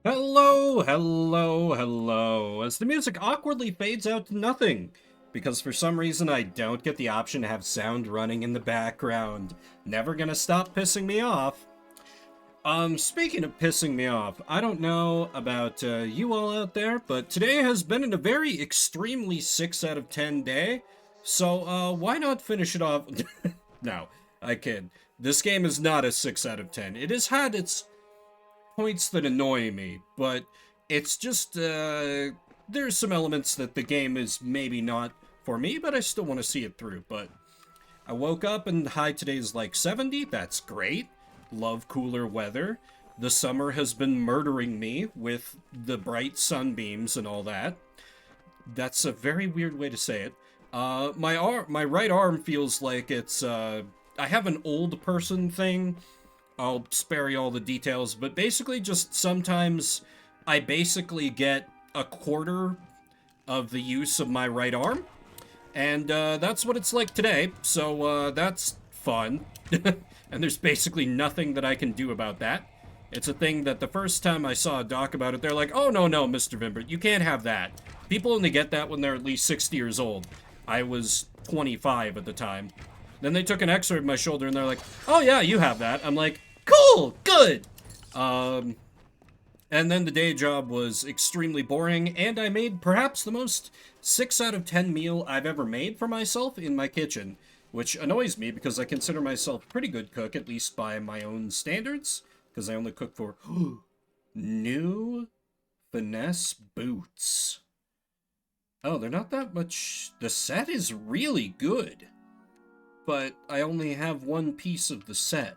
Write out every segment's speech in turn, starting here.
Hello, hello, hello. As the music awkwardly fades out to nothing, because for some reason I don't get the option to have sound running in the background. Never gonna stop pissing me off. Speaking of pissing me off, I don't know about you all out there, but today has been a very extremely 6 out of 10 day. So, why not finish it off? No, I kid. This game is not a 6 out of 10. It has had its points that annoy me, but it's just, there's some elements that the game is maybe not for me, but I still want to see it through. But I woke up and high today's like 70. That's great. Love cooler weather. The summer has been murdering me with the bright sunbeams and all that. That's a very weird way to say it. My right arm feels like it's, I have an old person thing. I'll spare you all the details, but basically just sometimes I basically get a quarter of the use of my right arm, and that's what it's like today, so that's fun. And there's basically nothing that I can do about that. It's a thing that the first time I saw a doc about it, they're like, oh, no, Mr. Vimbert, you can't have that. People only get that when they're at least 60 years old. I was 25 at the time. Then they took an x-ray of my shoulder and they're like, oh yeah, you have that. I'm like, cool, good. And then the day job was extremely boring, and I made perhaps the most 6 out of 10 meal I've ever made for myself in my kitchen, which annoys me because I consider myself a pretty good cook, at least by my own standards, because I only cook for new finesse boots. Oh, they're not that much. The set is really good, but I only have one piece of the set.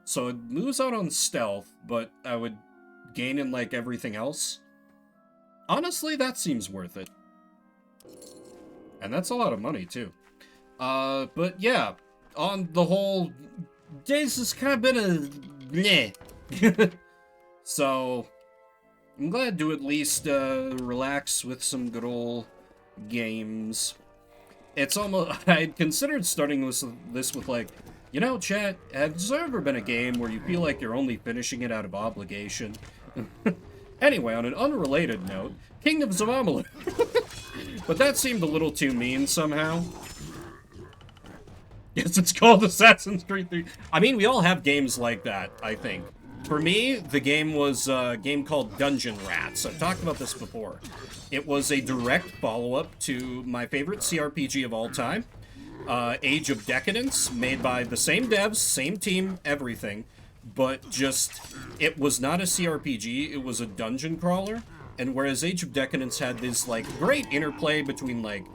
So it moves out on stealth, but I would gain in like everything else. Honestly, that seems worth it. And that's a lot of money too. But yeah, on the whole, days has kind of been a meh. So I'm glad to at least relax with some good old games. It's almost, I'd considered starting this with like, you know, chat, has there ever been a game where you feel like you're only finishing it out of obligation? Anyway, on an unrelated note, Kingdoms of Amalur. But that seemed a little too mean somehow. Yes, it's called Assassin's Creed 3. I mean, we all have games like that, I think. For me, the game was a game called Dungeon Rats. I've talked about this before. It was a direct follow-up to my favorite CRPG of all time, Age of Decadence, made by the same devs, same team, everything, but just, it was not a CRPG, it was a dungeon crawler, and whereas Age of Decadence had this, like, great interplay between, like,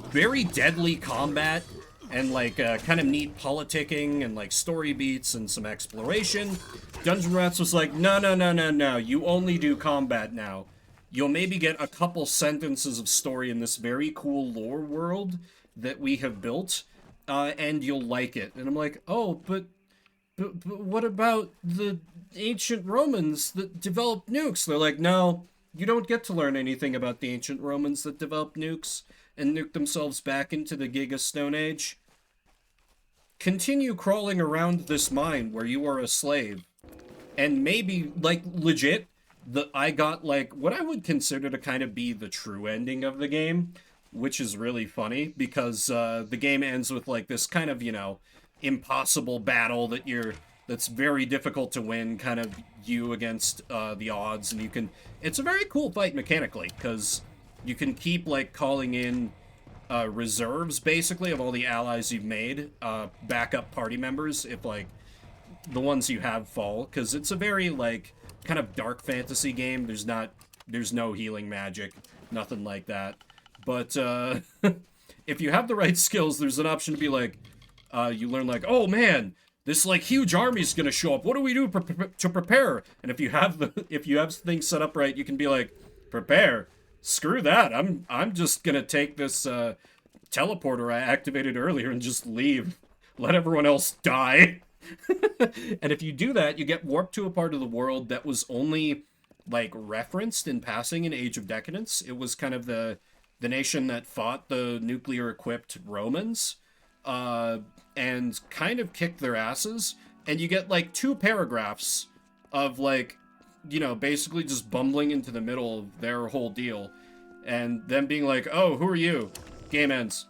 very deadly combat and, like, kind of neat politicking and, like, story beats and some exploration, Dungeon Rats was like, no, you only do combat now. You'll maybe get a couple sentences of story in this very cool lore world that we have built, and you'll like it. And I'm like, oh, but what about the ancient Romans that developed nukes? They're like, no, you don't get to learn anything about the ancient Romans that developed nukes and nuked themselves back into the Giga Stone Age. Continue crawling around this mine where you are a slave. And maybe, like, legit, I got, like, what I would consider to kind of be the true ending of the game, which is really funny, because the game ends with, like, this kind of, you know, impossible battle that's very difficult to win, kind of you against the odds, and you can, it's a very cool fight mechanically, because you can keep, like, calling in reserves, basically, of all the allies you've made, backup party members, if, like, the ones you have fall, because it's a very, like, kind of dark fantasy game. There's no healing magic, nothing like that. But, if you have the right skills, there's an option to be like, you learn like, oh man, this, like, huge army's gonna show up. What do we do to prepare? And if you have things set up right, you can be like, prepare. Screw that. I'm just gonna take this, teleporter I activated earlier and just leave. Let everyone else die. And if you do that, you get warped to a part of the world that was only, like, referenced in passing in Age of Decadence. It was kind of the nation that fought the nuclear-equipped Romans, and kind of kicked their asses. And you get, like, 2 paragraphs of, like, you know, basically just bumbling into the middle of their whole deal. And them being like, oh, who are you? Game ends.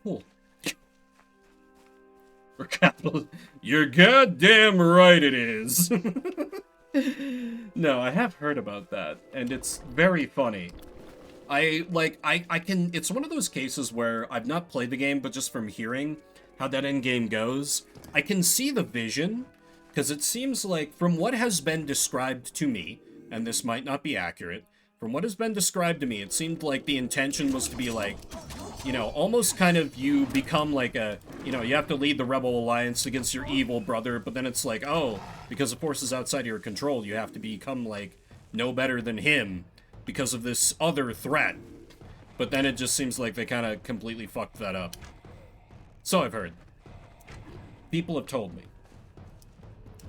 Cool. For capital. You're goddamn right it is. No, I have heard about that, and it's very funny. I can, it's one of those cases where I've not played the game, but just from hearing how that end game goes, I can see the vision, because it seems like, from what has been described to me, and this might not be accurate, from what has been described to me, it seemed like the intention was to be like, you know, almost kind of you become like a, you know, you have to lead the Rebel Alliance against your evil brother, but then it's like, oh, because the force is outside of your control, you have to become like no better than him because of this other threat. But then it just seems like they kind of completely fucked that up. So I've heard. People have told me.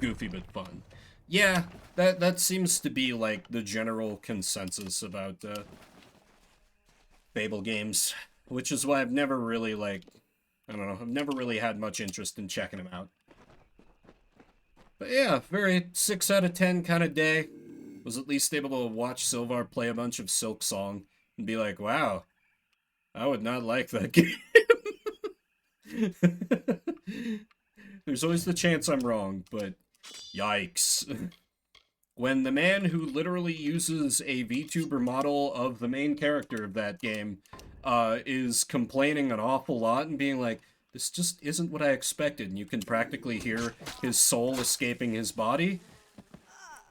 Goofy but fun. Yeah, that seems to be like the general consensus about Fable games. Which is why I've never really, like, I don't know, I've never really had much interest in checking them out. But yeah, very 6 out of 10 kind of day. Was at least able to watch Sylvar play a bunch of Silk Song and be like, wow, I would not like that game. There's always the chance I'm wrong, but yikes. When the man who literally uses a VTuber model of the main character of that game is complaining an awful lot and being like, this just isn't what I expected, and you can practically hear his soul escaping his body,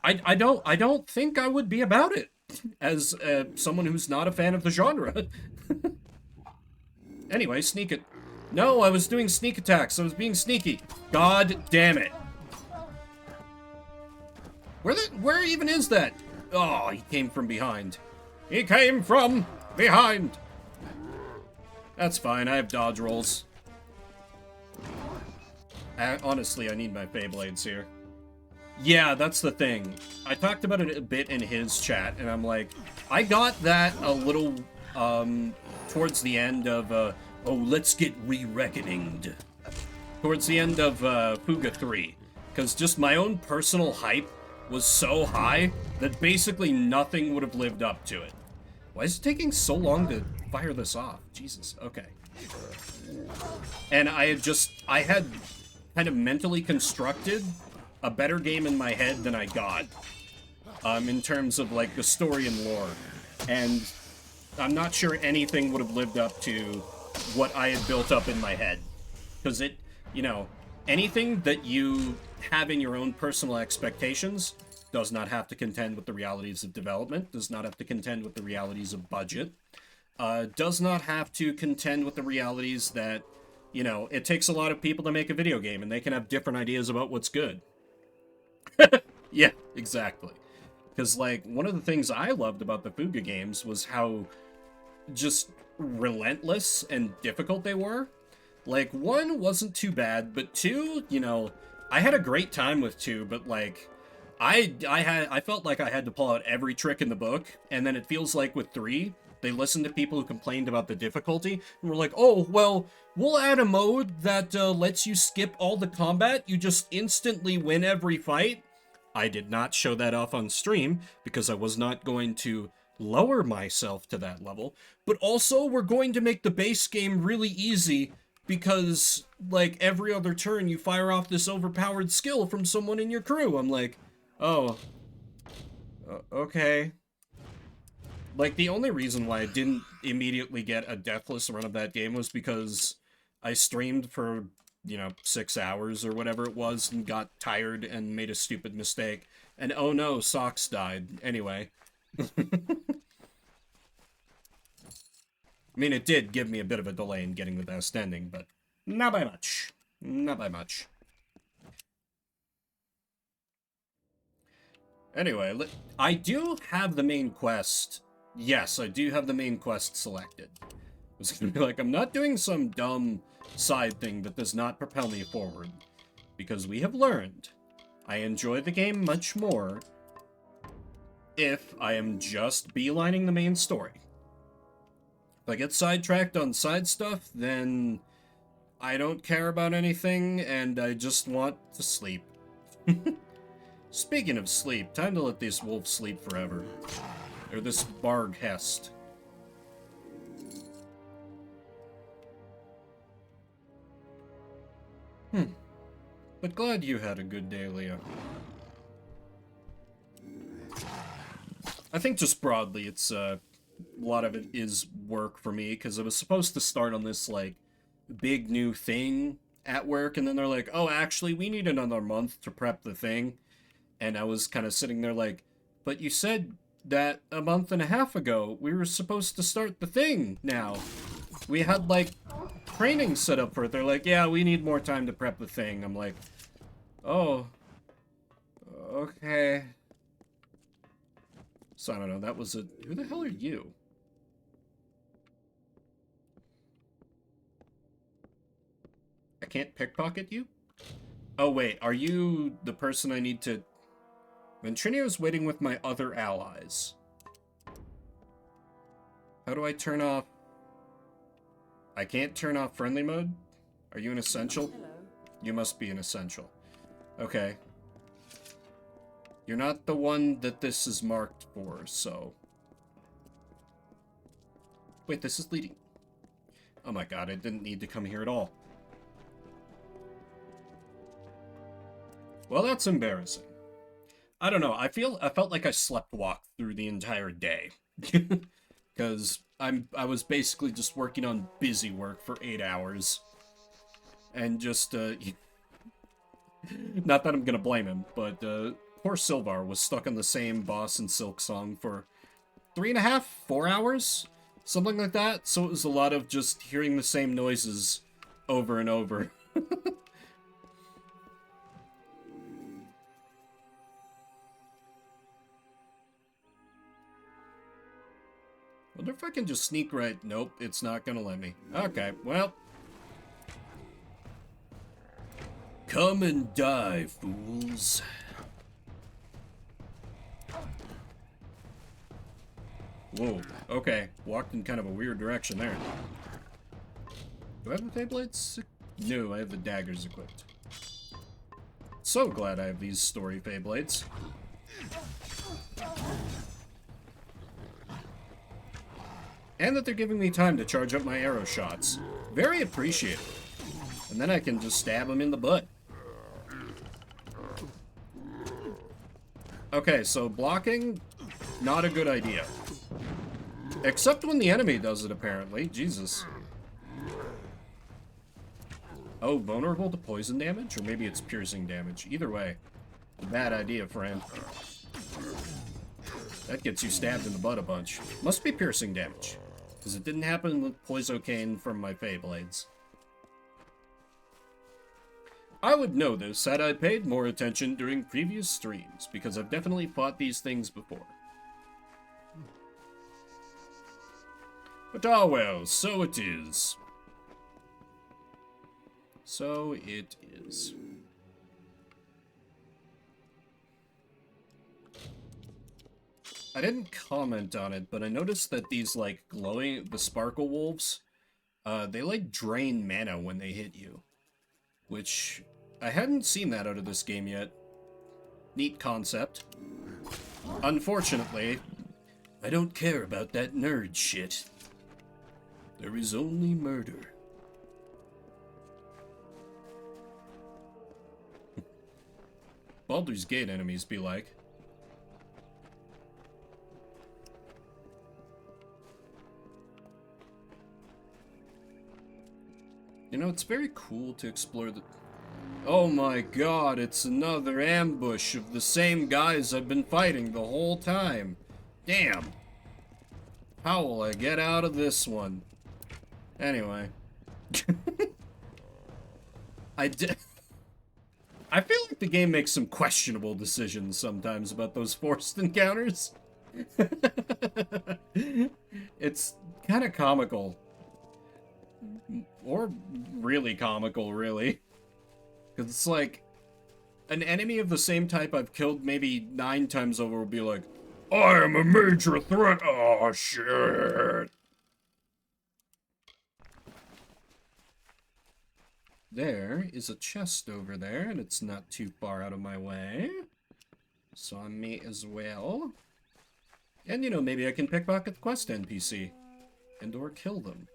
I don't think I would be about it, as someone who's not a fan of the genre. Anyway, sneak it. No, I was doing sneak attacks. I was being sneaky. God damn it. Where even is that? Oh, he came from behind. He came from behind. That's fine, I have dodge rolls. Honestly, I need my Beyblades here. Yeah, that's the thing. I talked about it a bit in his chat, and I'm like, I got that a little, towards the end of, oh, let's get re-reckoninged. Towards the end of, Fuga 3. Because just my own personal hype was so high that basically nothing would have lived up to it. Why is it taking so long to fire this off? Jesus, okay. And I had kind of mentally constructed a better game in my head than I got, in terms of, like, the story and lore. And I'm not sure anything would have lived up to what I had built up in my head. Because it, you know, anything that you have in your own personal expectations does not have to contend with the realities of development, does not have to contend with the realities of budget, does not have to contend with the realities that, you know, it takes a lot of people to make a video game, and they can have different ideas about what's good. Yeah, exactly. Because, like, one of the things I loved about the Fuga games was how just relentless and difficult they were. Like, 1 wasn't too bad, but 2, you know, I had a great time with 2, but, like, I felt like I had to pull out every trick in the book, and then it feels like with 3, they listened to people who complained about the difficulty, and were like, oh, well, we'll add a mode that lets you skip all the combat, you just instantly win every fight. I did not show that off on stream, because I was not going to lower myself to that level, but also we're going to make the base game really easy, because, like, every other turn you fire off this overpowered skill from someone in your crew. I'm like, oh, okay. Like, the only reason why I didn't immediately get a deathless run of that game was because I streamed for, you know, 6 hours or whatever it was and got tired and made a stupid mistake. And oh no, Socks died. Anyway. I mean, it did give me a bit of a delay in getting the best ending, but not by much. Not by much. Anyway, I do have the main quest. Yes, I do have the main quest selected. I was gonna be like, I'm not doing some dumb side thing that does not propel me forward. Because we have learned, I enjoy the game much more if I am just beelining the main story. If I get sidetracked on side stuff, then I don't care about anything, and I just want to sleep. Speaking of sleep, time to let this wolf sleep forever. Or this Barg Hest. But glad you had a good day, Leah. I think just broadly, it's, a lot of it is work for me, because I was supposed to start on this, like, big new thing at work, and then they're like, oh, actually, we need another month to prep the thing. And I was kind of sitting there like, but you said that a month and a half ago we were supposed to start the thing now. We had, like, training set up for it. They're like, yeah, we need more time to prep the thing. I'm like, oh, okay. So I don't know, that was a... Who the hell are you? I can't pickpocket you? Oh, wait, are you the person I need to... Ventrinio's waiting with my other allies. How do I turn off... I can't turn off friendly mode? Are you an essential? Hello. You must be an essential. Okay. You're not the one that this is marked for, so... Wait, this is leading. Oh my god, I didn't need to come here at all. Well, that's embarrassing. I don't know, I felt like I slept walked through the entire day. Because I was basically just working on busy work for 8 hours. And just, not that I'm gonna blame him, but, poor Sylvar was stuck on the same boss and Silk Song for 3.5, 4 hours? Something like that, so it was a lot of just hearing the same noises over and over. Wonder if I can just sneak right... Nope, it's not gonna let me. Okay, well... Come and die, fools. Whoa, okay. Walked in kind of a weird direction there. Do I have the Feyblades? No, I have the daggers equipped. So glad I have these story Feyblades. And that they're giving me time to charge up my arrow shots. Very appreciated. And then I can just stab them in the butt. Okay, so blocking, not a good idea. Except when the enemy does it, apparently. Jesus. Oh, vulnerable to poison damage? Or maybe it's piercing damage. Either way, bad idea, friend. That gets you stabbed in the butt a bunch. Must be piercing damage. Because it didn't happen with Poisocane from my Feyblades. I would know this had I paid more attention during previous streams, because I've definitely fought these things before. But ah well, so it is. So it is. I didn't comment on it, but I noticed that these, like, glowing, the sparkle wolves, they, like, drain mana when they hit you. Which, I hadn't seen that out of this game yet. Neat concept. Unfortunately, I don't care about that nerd shit. There is only murder. Baldur's Gate enemies be like. You know, it's very cool to explore the... Oh my god, it's another ambush of the same guys I've been fighting the whole time. Damn. How will I get out of this one? Anyway. I feel like the game makes some questionable decisions sometimes about those forced encounters. It's kind of comical. Or really comical, really. Because it's like, an enemy of the same type I've killed maybe 9 times over will be like, I am a major threat! Oh, shit! There is a chest over there, and it's not too far out of my way. so I may as well. And, you know, maybe I can pickpocket the quest NPC. And or kill them.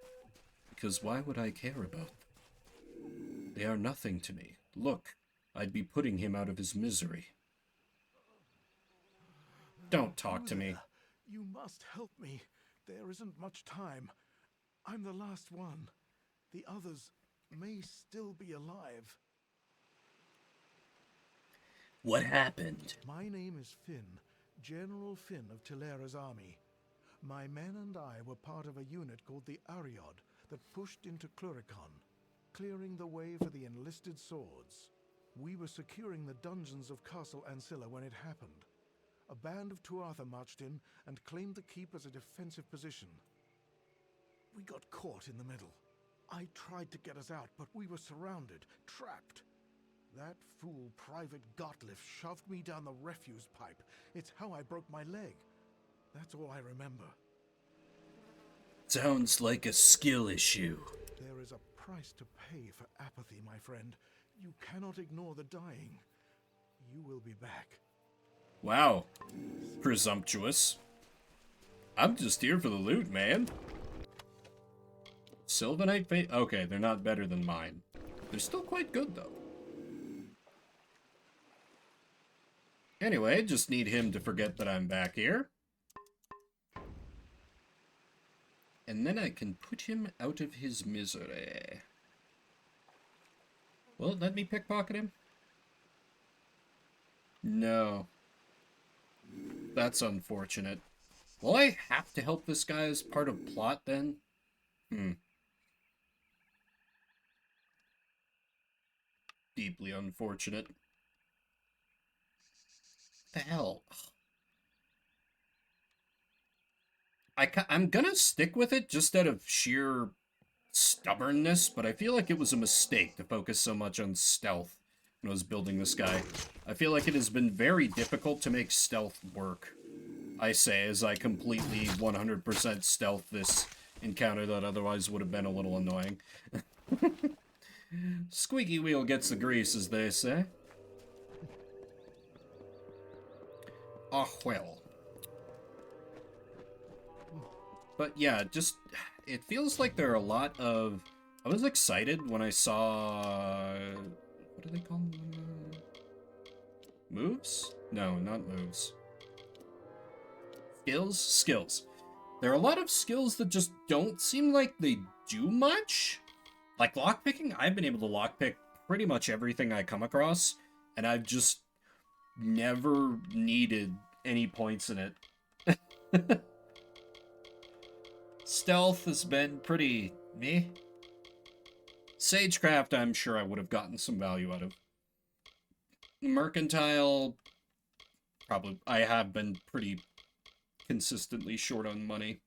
Because why would I care about them? They are nothing to me. Look, I'd be putting him out of his misery. Don't talk to me. You must help me. There isn't much time. I'm the last one. The others may still be alive. What happened? My name is Finn, General Finn of Tilera's army. My men and I were part of a unit called the Ariod that pushed into Cluricon, clearing the way for the enlisted swords. We were securing the dungeons of Castle Ancilla when it happened. A band of Tuatha marched in and claimed the keep as a defensive position. We got caught in the middle. I tried to get us out, but we were surrounded, trapped. That fool Private Gottliff shoved me down the refuse pipe. It's how I broke my leg. That's all I remember. Sounds like a skill issue. There is a price to pay for apathy, my friend. You cannot ignore the dying. You will be back. Wow. Presumptuous. I'm just here for the loot, man. Sylvanite Fate? Okay, they're not better than mine. They're still quite good, though. Anyway, just need him to forget that I'm back here. And then I can put him out of his misery. Will it let me pickpocket him? No. That's unfortunate. Will I have to help this guy as part of plot, then? Deeply unfortunate. The hell? I'm gonna stick with it just out of sheer stubbornness, but I feel like it was a mistake to focus so much on stealth when I was building this guy. I feel like it has been very difficult to make stealth work. I say, as I completely 100% stealth this encounter that otherwise would have been a little annoying. Squeaky wheel gets the grease, as they say. Oh, well. But yeah, just, it feels like there are a lot of, I was excited when I saw, what do they call them? Moves? No, not moves. Skills? Skills. There are a lot of skills that just don't seem like they do much. Like lockpicking, I've been able to lockpick pretty much everything I come across, and I've just never needed any points in it. Stealth has been pretty meh. Sagecraft, I'm sure I would have gotten some value out of. Mercantile, probably, I have been pretty consistently short on money.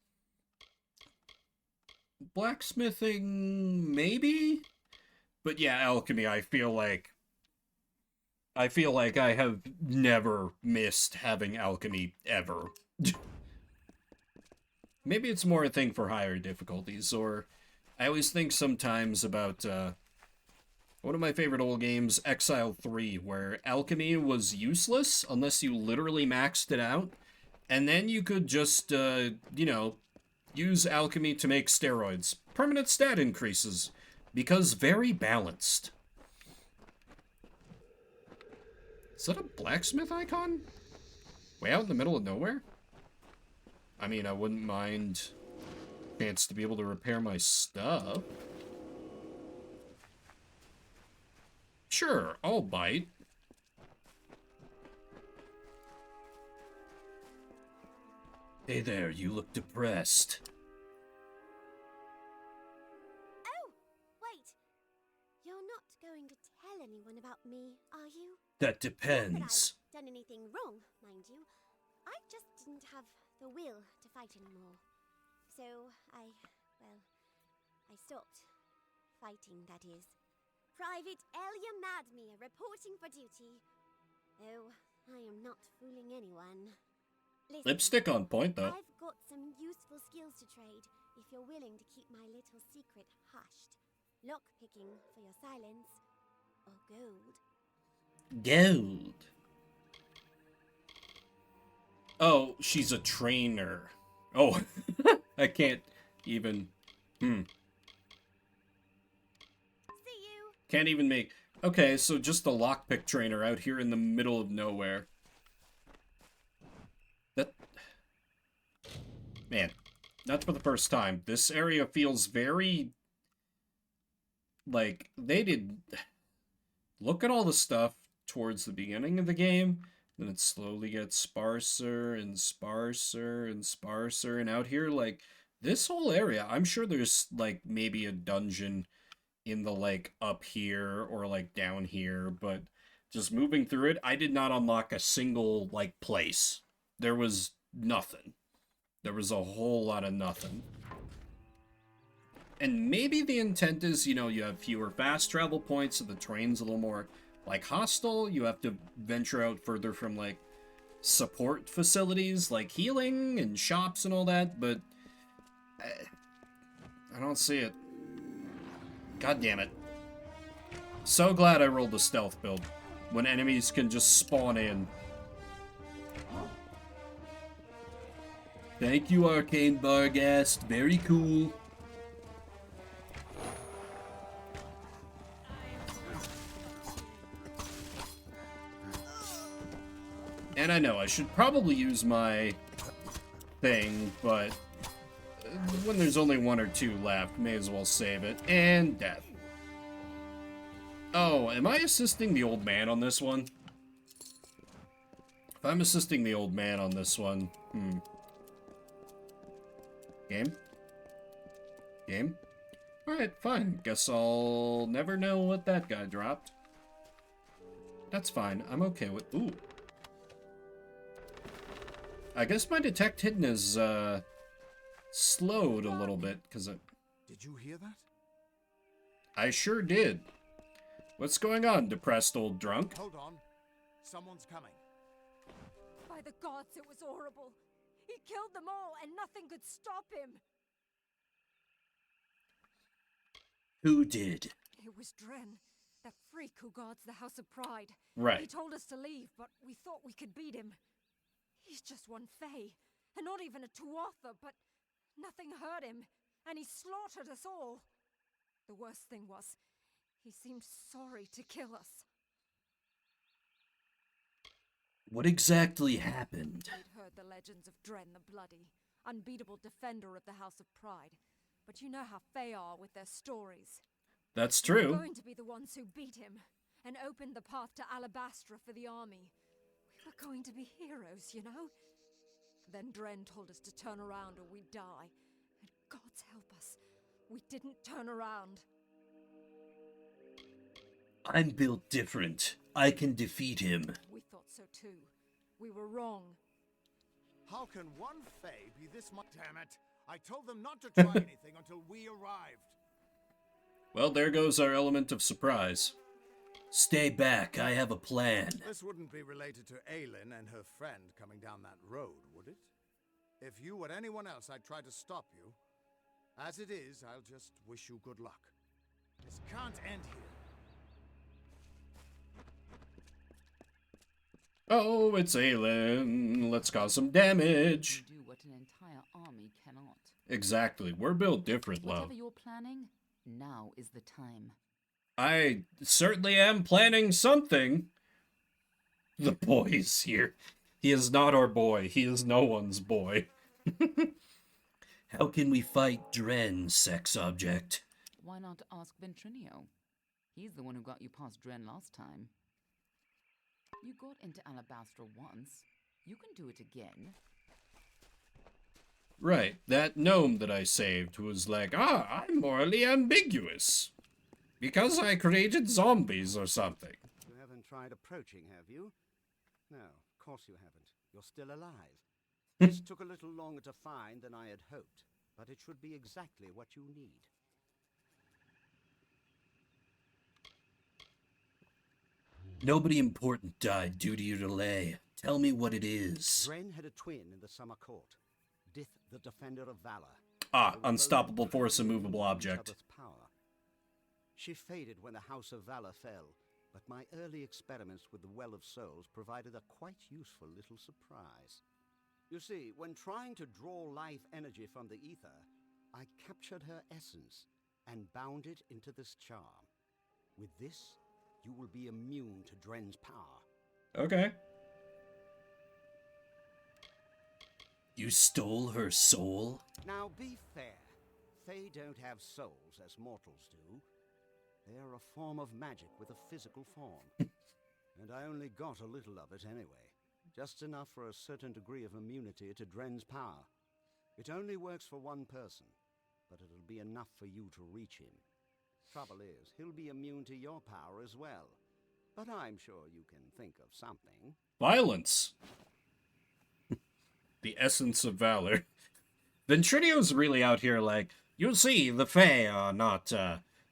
Blacksmithing, maybe? But yeah, alchemy, I feel like I have never missed having alchemy ever. Maybe it's more a thing for higher difficulties, or I always think sometimes about one of my favorite old games, Exile 3, where alchemy was useless unless you literally maxed it out, and then you could just, you know, use alchemy to make steroids. Permanent stat increases, because very balanced. Is that a blacksmith icon? Way out in the middle of nowhere? I mean, I wouldn't mind a chance to be able to repair my stuff. Sure, I'll bite. Hey there, you look depressed. Oh, wait. You're not going to tell anyone about me, are you? That Not that depends. I've done anything wrong, mind you. I just didn't have the will to fight anymore. So I stopped. Fighting, that is. Private Elia Madmere reporting for duty. Oh, I am not fooling anyone. Listen, Lipstick on point, though. I've got some useful skills to trade if you're willing to keep my little secret hushed. Lockpicking for your silence, or gold. Gold. Oh, she's a trainer. Oh, I can't even... Hmm. See you. Can't even make... Okay, so just the lockpick trainer out here in the middle of nowhere. That... Man, not for the first time. This area feels very... Like, they did... Look at all the stuff towards the beginning of the game, then it slowly gets sparser and sparser and sparser, and out here, like, this whole area, I'm sure there's, like, maybe a dungeon in the, like, up here or, like, down here, but just moving through it, I did not unlock a single, like, place. There was nothing. There was a whole lot of nothing. And maybe the intent is, you know, you have fewer fast travel points, so the terrain's a little more, like, hostile. You have to venture out further from, like, support facilities, like healing and shops and all that, but I don't see it. God damn it. So glad I rolled the stealth build, when enemies can just spawn in. Thank you, Arcane Barghast. Very cool. And I know I should probably use my thing, but when there's only one or two left, may as well save it. And death. Oh, am I assisting the old man on this one? If I'm assisting the old man on this one, Game? Game? Alright, fine. Guess I'll never know what that guy dropped. That's fine. I'm okay with... Ooh. I guess my detect hidden is, slowed a little bit, because it... Did you hear that? I sure did. What's going on, depressed old drunk? Hold on. Someone's coming. By the gods, it was horrible. He killed them all, and nothing could stop him. Who did? It was Dren, that freak who guards the House of Pride. Right. He told us to leave, but we thought we could beat him. He's just one Fae, and not even a Tuatha, but nothing hurt him, and he slaughtered us all. The worst thing was, he seemed sorry to kill us. What exactly happened? I'd heard the legends of Dren the Bloody, unbeatable defender of the House of Pride, but you know how Fae are with their stories. That's We were true. going to be the ones who beat him, and opened the path to Alabastra for the army. We were going to be heroes, you know? Then Dren told us to turn around or we'd die. And gods help us, we didn't turn around. I'm built different. I can defeat him. We thought so too. We were wrong. How can one Fae be this much? Damn it! I told them not to try anything until we arrived. Well, there goes our element of surprise. Stay back, I have a plan. This wouldn't be related to Aylin and her friend coming down that road, would it? If you or anyone else, I'd try to stop you. As it is, I'll just wish you good luck. This can't end here. Oh, it's Aylin. Let's cause some damage. Do what an entire army cannot. Exactly. We're built different, love. Whatever you're planning, now is the time. I certainly am planning something. The boy is here. He is not our boy. He is no one's boy. How can we fight Dren, sex object? Why not ask Ventrinio? He's the one who got you past Dren last time. You got into Alabastra once. You can do it again. Right, that gnome that I saved was like, I'm morally ambiguous. Because I created zombies or something. You haven't tried approaching, have you? No, of course you haven't. You're still alive. This took a little longer to find than I had hoped, but it should be exactly what you need. Nobody important died due to your delay. Tell me what it is. Dren had a twin in the summer court. Dith, the defender of valor. Ah, They were both unstoppable force, in immovable each object. other's power. She faded when the House of Valor fell, but my early experiments with the Well of Souls provided a quite useful little surprise. You see, when trying to draw life energy from the ether, I captured her essence and bound it into this charm. With this, you will be immune to Dren's power. Okay. You stole her soul? Now be fair. Fae don't have souls as mortals do. They are a form of magic with a physical form. And I only got a little of it anyway. Just enough for a certain degree of immunity to Dren's power. It only works for one person, but it'll be enough for you to reach him. Trouble is, he'll be immune to your power as well. But I'm sure you can think of something. Violence. The essence of valor. Ventrinio's really out here like, you see, the Fae are not,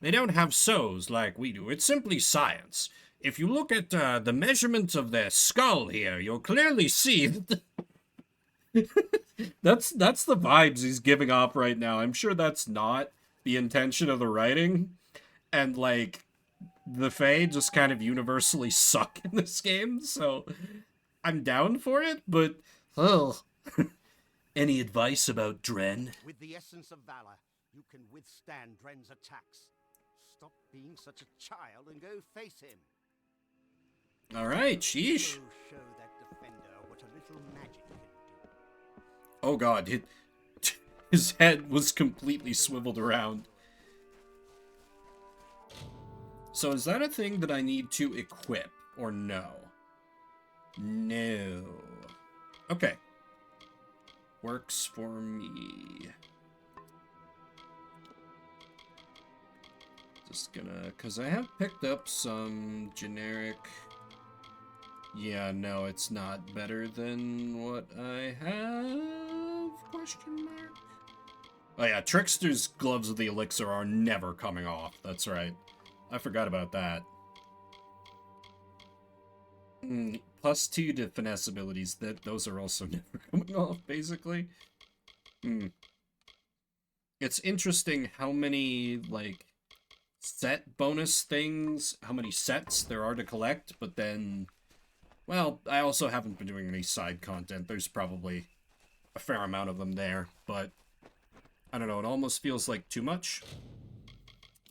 they don't have souls like we do. It's simply science. If you look at the measurement of their skull here, you'll clearly see that that's the vibes he's giving off right now. I'm sure that's not the intention of the writing. And, like, the Fae just kind of universally suck in this game, so I'm down for it, but, oh. Any advice about Dren? With the essence of valor, you can withstand Dren's attacks. Stop being such a child and go face him. All right, sheesh. Go show that defender what a little magic can do. Oh god, his head was completely swiveled around. So is that a thing that I need to equip, or no? No. Okay. Works for me. Just gonna, because I have picked up some generic... Yeah, no, it's not better than what I have? Question mark? Oh yeah, Trickster's Gloves of the Elixir are never coming off. That's right. I forgot about that. +2 to finesse abilities. Those are also never coming off, basically. It's interesting how many, like, set bonus things, how many sets there are to collect, but then... Well, I also haven't been doing any side content. There's probably a fair amount of them there, but I don't know, it almost feels like too much.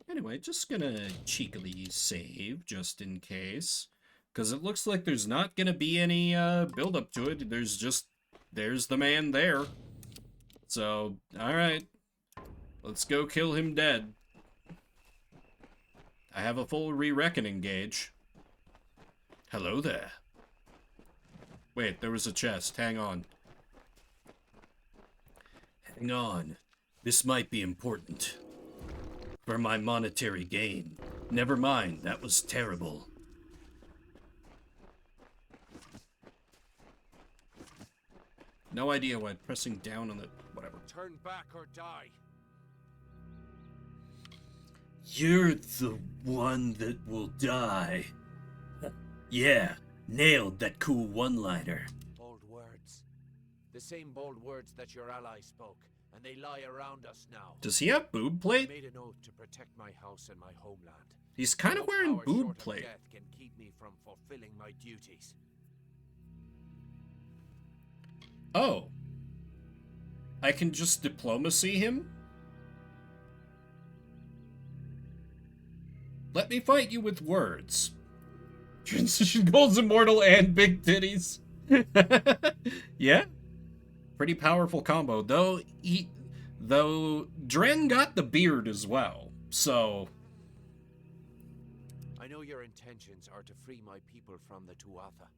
Anyway, just gonna cheekily save, just in case. Because it looks like there's not gonna be any build-up to it. There's the man there. So, alright. Let's go kill him dead. I have a full re-reckoning gauge. Hello there. Wait, there was a chest. Hang on. Hang on. This might be important. For my monetary gain. Never mind, that was terrible. No idea why pressing down on the... whatever. Turn back or die. You're the one that will die. Yeah, nailed that cool one-liner. Bold words. The same bold words that your ally spoke, and they lie around us now. Does he have boob I plate? made an oath to protect my house and my homeland. He's kind of No wearing power boob short of plate. death can keep me from fulfilling my duties. Oh. I can just diplomacy him? Let me fight you with words. Transition goals immortal and big titties. Yeah? Pretty powerful combo. Though Dren got the beard as well. So I know your intentions are to free my people from the Tuatha.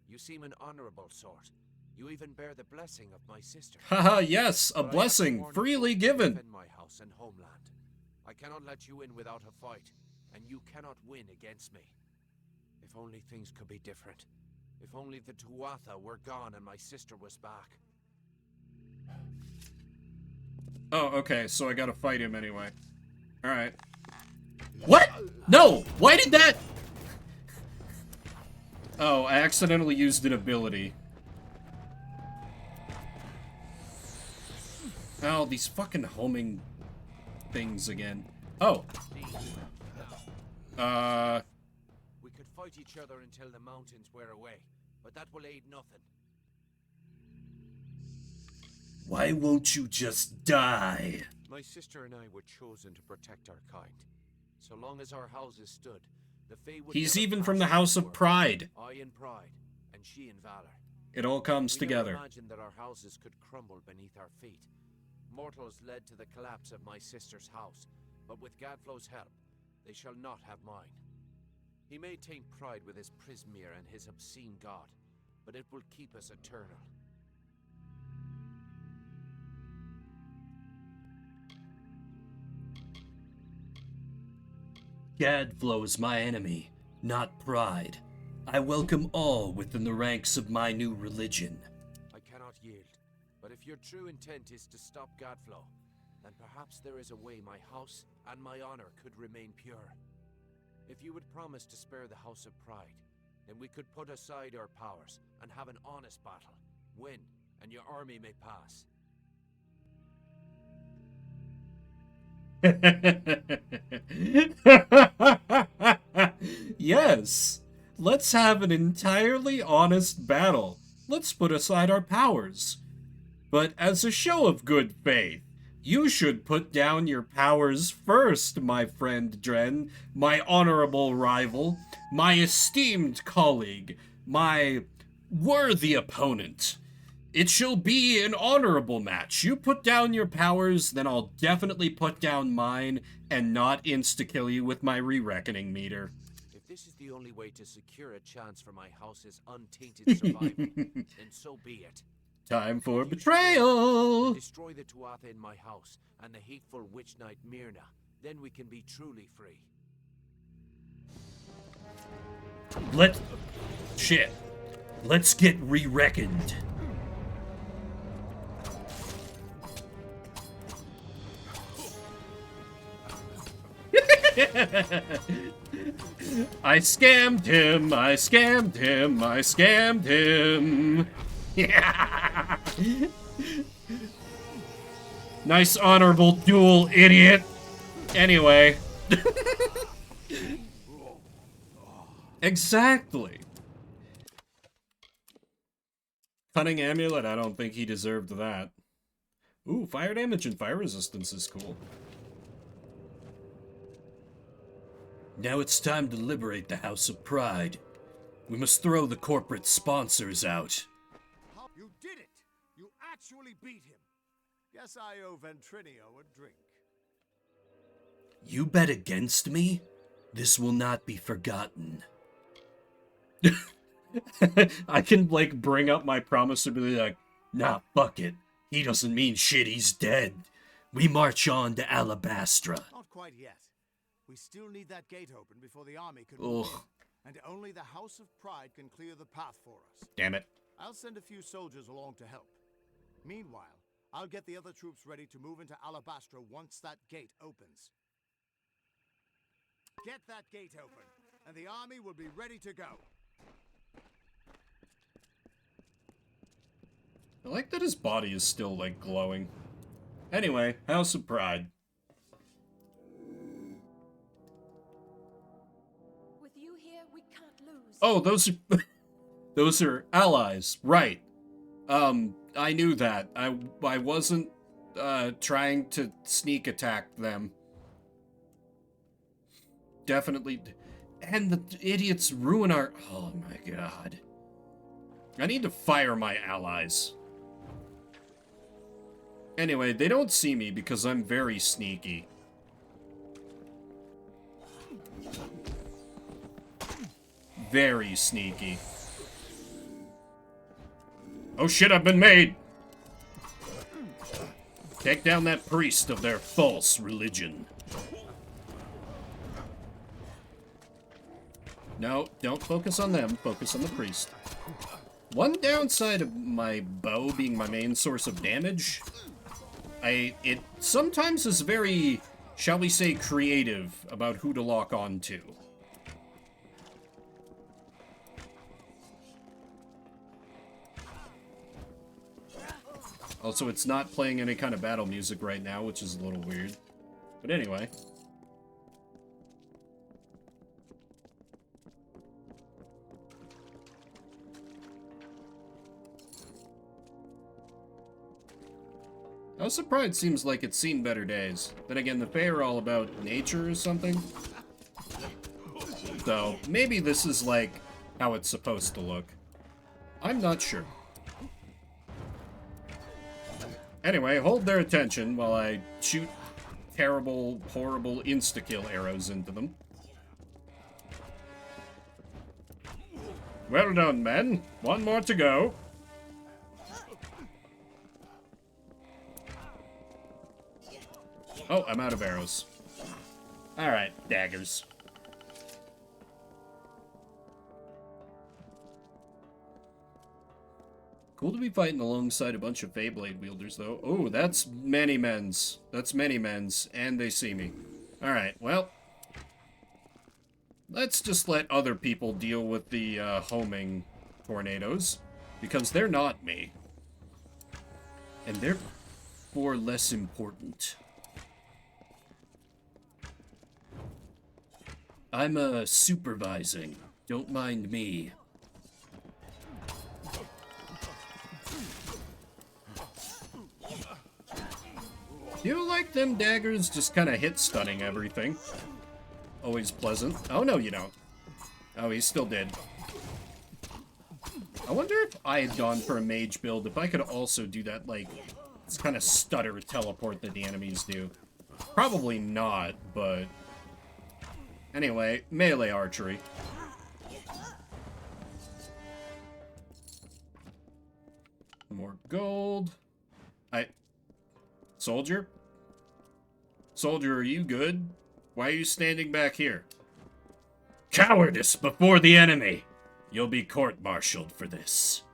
You seem an honorable sort. You even bear the blessing of my sister. haha, yes, a But I have blessing sworn freely oath to given. defend my house and homeland. I cannot let you in without a fight, and you cannot win against me. If only things could be different. If only the Tuatha were gone and my sister was back. Oh, okay, so I gotta fight him anyway. Alright. What? No! Why did that... Oh, I accidentally used an ability. Oh, these fucking homing things again. Oh. We could fight each other until the mountains wear away, but that will aid nothing. Why won't you just die? My sister and I were chosen to protect our kind. So long as our houses stood, the Fae would He's never even pass from the on House to of her. Pride. I in pride, and she in valor. It all comes We together. never imagined that our houses could crumble beneath our feet. Mortals led to the collapse of my sister's house, but with Gadflow's help, they shall not have mine. He may taint pride with his Prismere and his obscene god, but it will keep us eternal. Gadflow is my enemy, not pride. I welcome all within the ranks of my new religion. I cannot yield, but if your true intent is to stop Gadflow, then perhaps there is a way my house and my honor could remain pure. If you would promise to spare the House of Pride, then we could put aside our powers and have an honest battle, win, and your army may pass. Yes, let's have an entirely honest battle. Let's put aside our powers. But as a show of good faith, you should put down your powers first, my friend Dren, my honorable rival, my esteemed colleague, my worthy opponent. It shall be an honorable match. You put down your powers, then I'll definitely put down mine and not insta-kill you with my re-reckoning meter. If this is the only way to secure a chance for my house's untainted survival, then so be it. Time for If you should betrayal! win, destroy the Tuatha in my house and the hateful witch knight Myrna. Then we can be truly free. Let's get re-reckoned. I scammed him, I scammed him, I scammed him. Yeah. Nice honorable duel, idiot. Anyway. Exactly. Cunning amulet, I don't think he deserved that. Ooh, fire damage and fire resistance is cool. Now it's time to liberate the House of Pride. We must throw the corporate sponsors out. You did it! You actually beat him! Guess I owe Ventrinio a drink. You bet against me? This will not be forgotten. I can, like, bring up my promise to be like, nah, fuck it. He doesn't mean shit, he's dead. We march on to Alabastra. Not quite yet. We still need that gate open before the army can move Ugh. in, and only the House of Pride can clear the path for us. Damn it. I'll send a few soldiers along to help. Meanwhile, I'll get the other troops ready to move into Alabastra once that gate opens. Get that gate open, and the army will be ready to go. I like that his body is still, like, glowing. Anyway, House of Pride. With you here, we can't lose. Oh, those are allies, right. I knew that. I wasn't, trying to sneak attack them. Definitely. And the idiots ruin our... Oh my god. I need to fire my allies. Anyway, they don't see me because I'm very sneaky. Very sneaky. Oh shit, I've been made! Take down that priest of their false religion. No, don't focus on them. Focus on the priest. One downside of my bow being my main source of damage, it sometimes is very, shall we say, creative about who to lock on to. Also, it's not playing any kind of battle music right now, which is a little weird. But anyway. House of Pride seems like it's seen better days. Then again, the Fae are all about nature or something. So, maybe this is like how it's supposed to look. I'm not sure. Anyway, hold their attention while I shoot terrible, horrible insta-kill arrows into them. Well done, men. One more to go. Oh, I'm out of arrows. Alright, daggers. Cool to be fighting alongside a bunch of Feyblade wielders, though. Oh, that's many men's. That's many men's, and they see me. Alright, well. Let's just let other people deal with the homing tornadoes, because they're not me. And they're far less important. I'm supervising. Don't mind me. You like them daggers just kind of hit stunning everything. Always pleasant. Oh, no, you don't. Oh, he's still dead. I wonder if I had gone for a mage build, if I could also do that, like, this kind of stutter teleport that the enemies do. Probably not, but... Anyway, melee archery. More gold. Soldier? Soldier, are you good? Why are you standing back here? Cowardice before the enemy! You'll be court-martialed for this.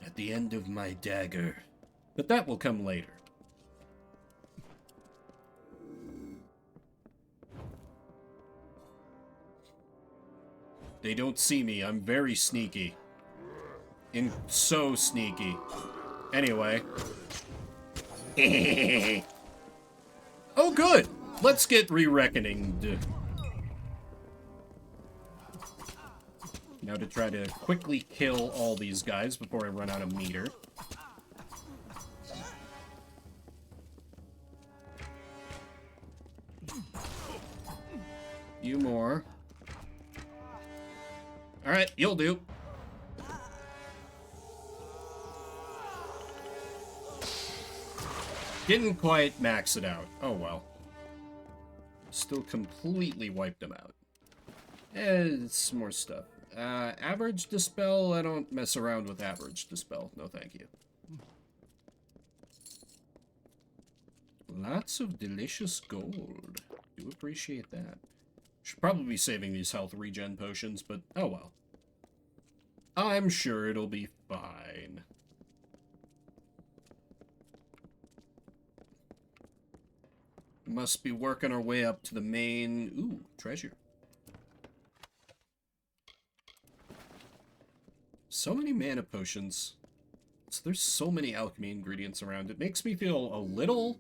At the end of my dagger. But that will come later. They don't see me. I'm very sneaky. So sneaky. Anyway. Oh, good. Let's get re-reckoninged. Now to try to quickly kill all these guys before I run out of meter. You more. Alright, you'll do. Didn't quite max it out. Oh well. Still completely wiped them out. Some more stuff. Average Dispel? I don't mess around with average Dispel. No thank you. Lots of delicious gold. Do appreciate that. Should probably be saving these health regen potions, but oh well. I'm sure it'll be fine. Must be working our way up to the main... Ooh, treasure. So many mana potions. So there's so many alchemy ingredients around. It makes me feel a little...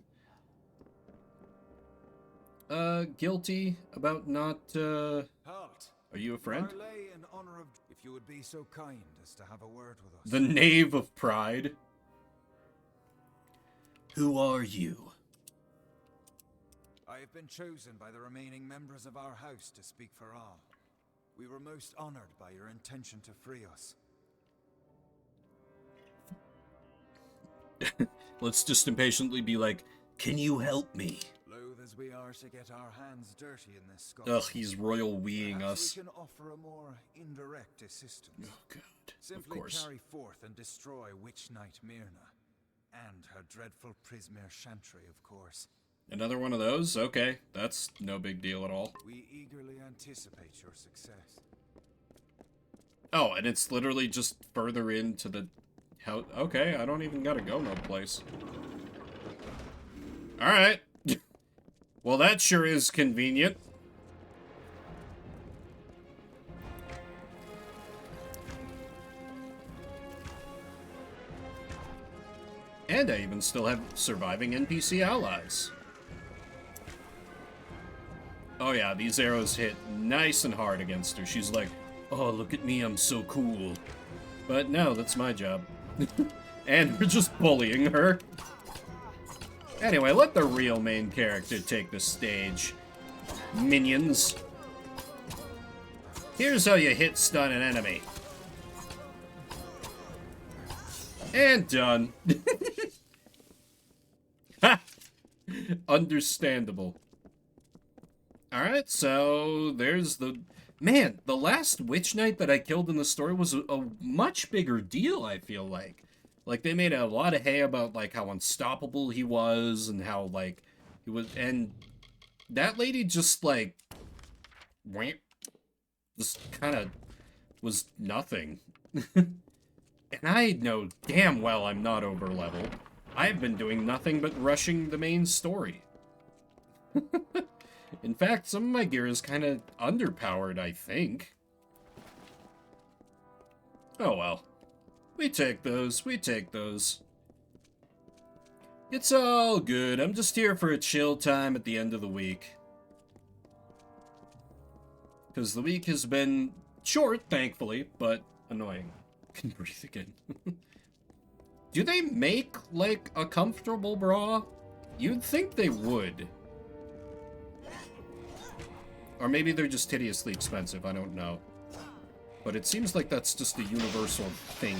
guilty about not, Halt. Are you a friend? Our lay in honor of... If you would be so kind as to have a word with us. The Knave of Pride. Who are you? I have been chosen by the remaining members of our house to speak for all. We were most honored by your intention to free us. Let's just impatiently be like, can you help me? Loath as we are to get our hands dirty in this skull. Ugh, he's royal weeing Perhaps us. we can offer a more indirect assistance. Oh, God. Simply of course. carry forth and destroy Witch Knight Myrna. And her dreadful Prismere Chantry, of course. Another one of those? Okay, that's no big deal at all. We eagerly anticipate your success. Oh, and it's literally just further into the... How? Okay, I don't even gotta go no place. Alright. Well, that sure is convenient. And I even still have surviving NPC allies. Oh yeah, these arrows hit nice and hard against her. She's like, oh, look at me, I'm so cool. But no, that's my job. And we're just bullying her. Anyway, let the real main character take the stage. Minions. Here's how you hit stun an enemy. And done. Ha! Understandable. Alright, so there's the... Man, the last Witch Knight that I killed in the story was a much bigger deal, I feel like. Like, they made a lot of hay about, like, how unstoppable he was, and how, like, he was... And that lady just, like... Just kind of was nothing. And I know damn well I'm not over level. I've been doing nothing but rushing the main story. In fact, some of my gear is kind of underpowered, I think. Oh well. We take those, we take those. It's all good, I'm just here for a chill time at the end of the week. Because the week has been short, thankfully, but annoying. I can breathe again. Do they make, like, a comfortable bra? You'd think they would. Or maybe they're just hideously expensive, I don't know. But it seems like that's just a universal thing.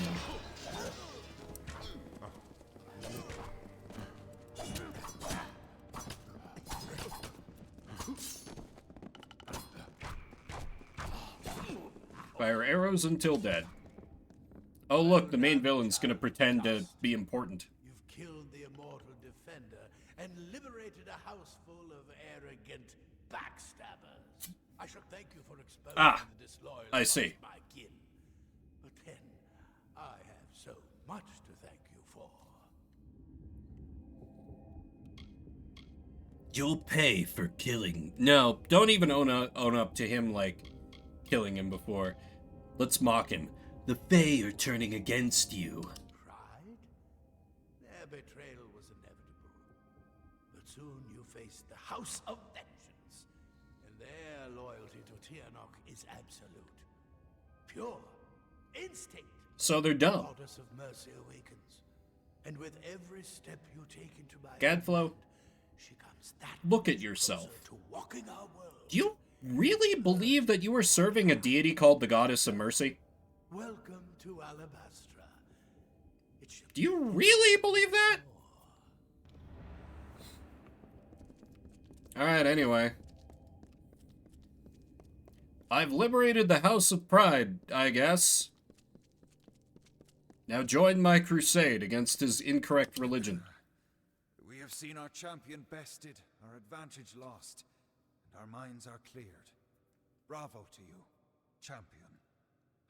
Fire arrows until dead. Oh look, the main villain's gonna pretend to be important. You've killed the immortal defender and liberated a house full of arrogant backstabbers. I shall thank you for exposing the disloyal I see. of my kin. But then, I have so much to thank you for. You'll pay for killing. No, don't even own up to him, like, killing him before. Let's mock him. The Fae are turning against you. Pride? Their betrayal was inevitable. But soon you faced the House of Vengeance, and their loyalty to Tianok is absolute. Pure. Instinct. So they're dumb. The goddess of mercy awakens, and with every step you take into my Gadflow, hand, she comes that look at much yourself. closer to walking our world. Do you really believe that you are serving a deity called the Goddess of Mercy? Welcome to Alabastra. Do you really believe that? Alright, anyway. I've liberated the House of Pride, I guess. Now join my crusade against his incorrect religion. We have seen our champion bested, our advantage lost, and our minds are cleared. Bravo to you, champion.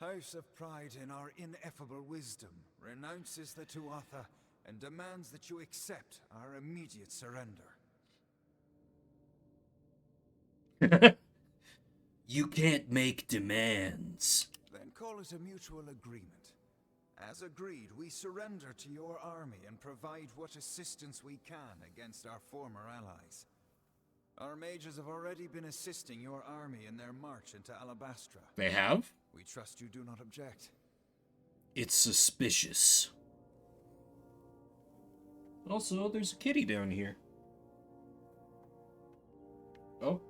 House of Pride, in our ineffable wisdom, renounces the Tuatha and demands that you accept our immediate surrender. You can't make demands. Then call it a mutual agreement. As agreed, we surrender to your army and provide what assistance we can against our former allies. Our mages have already been assisting your army in their march into Alabastra. They have? We trust you do not object. It's suspicious. Also, there's a kitty down here. Oh.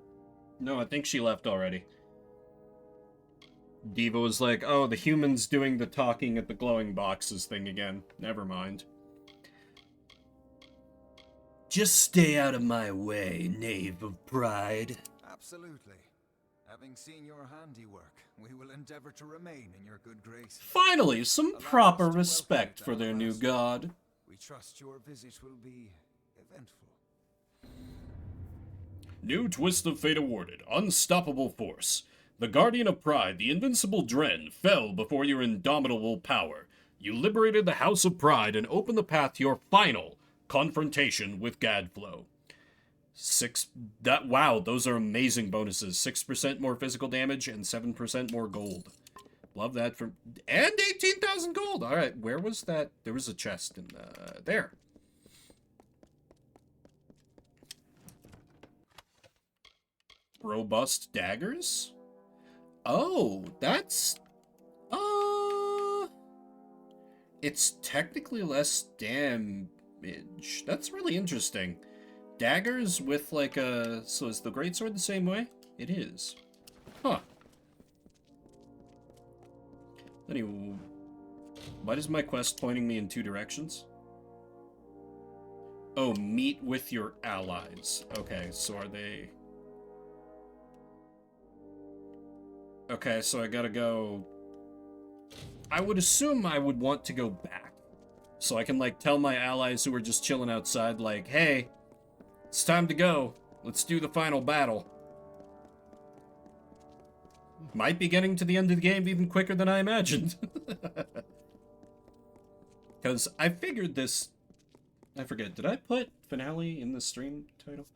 No, I think she left already. Diva was like, oh, the human's doing the talking at the glowing boxes thing again. Never mind. Just stay out of my way, knave of pride. Absolutely. Having seen your handiwork, we will endeavor to remain in your good grace. Finally, some Allow proper us to respect welcome for you to their new Alabastra. god. We trust your visit will be eventful. New twist of fate awarded. Unstoppable force. The guardian of pride, the invincible Dren, fell before your indomitable power. You liberated the House of Pride and opened the path to your final confrontation with Gadflow. Wow, those are amazing bonuses. 6% more physical damage and 7% more gold. Love that. And 18,000 gold. All right, where was that? There was a chest in there. Robust daggers? Oh, that's... It's technically less damage. That's really interesting. Daggers with like a... So is the greatsword the same way? It is. Huh. Anyway, why is my quest pointing me in 2 directions? Oh, meet with your allies. Okay, so are they... Okay, so I gotta go... I would assume I would want to go back. So I can, like, tell my allies who are just chilling outside, like, hey, it's time to go. Let's do the final battle. Might be getting to the end of the game even quicker than I imagined. Because I figured this... I forget, did I put finale in the stream title?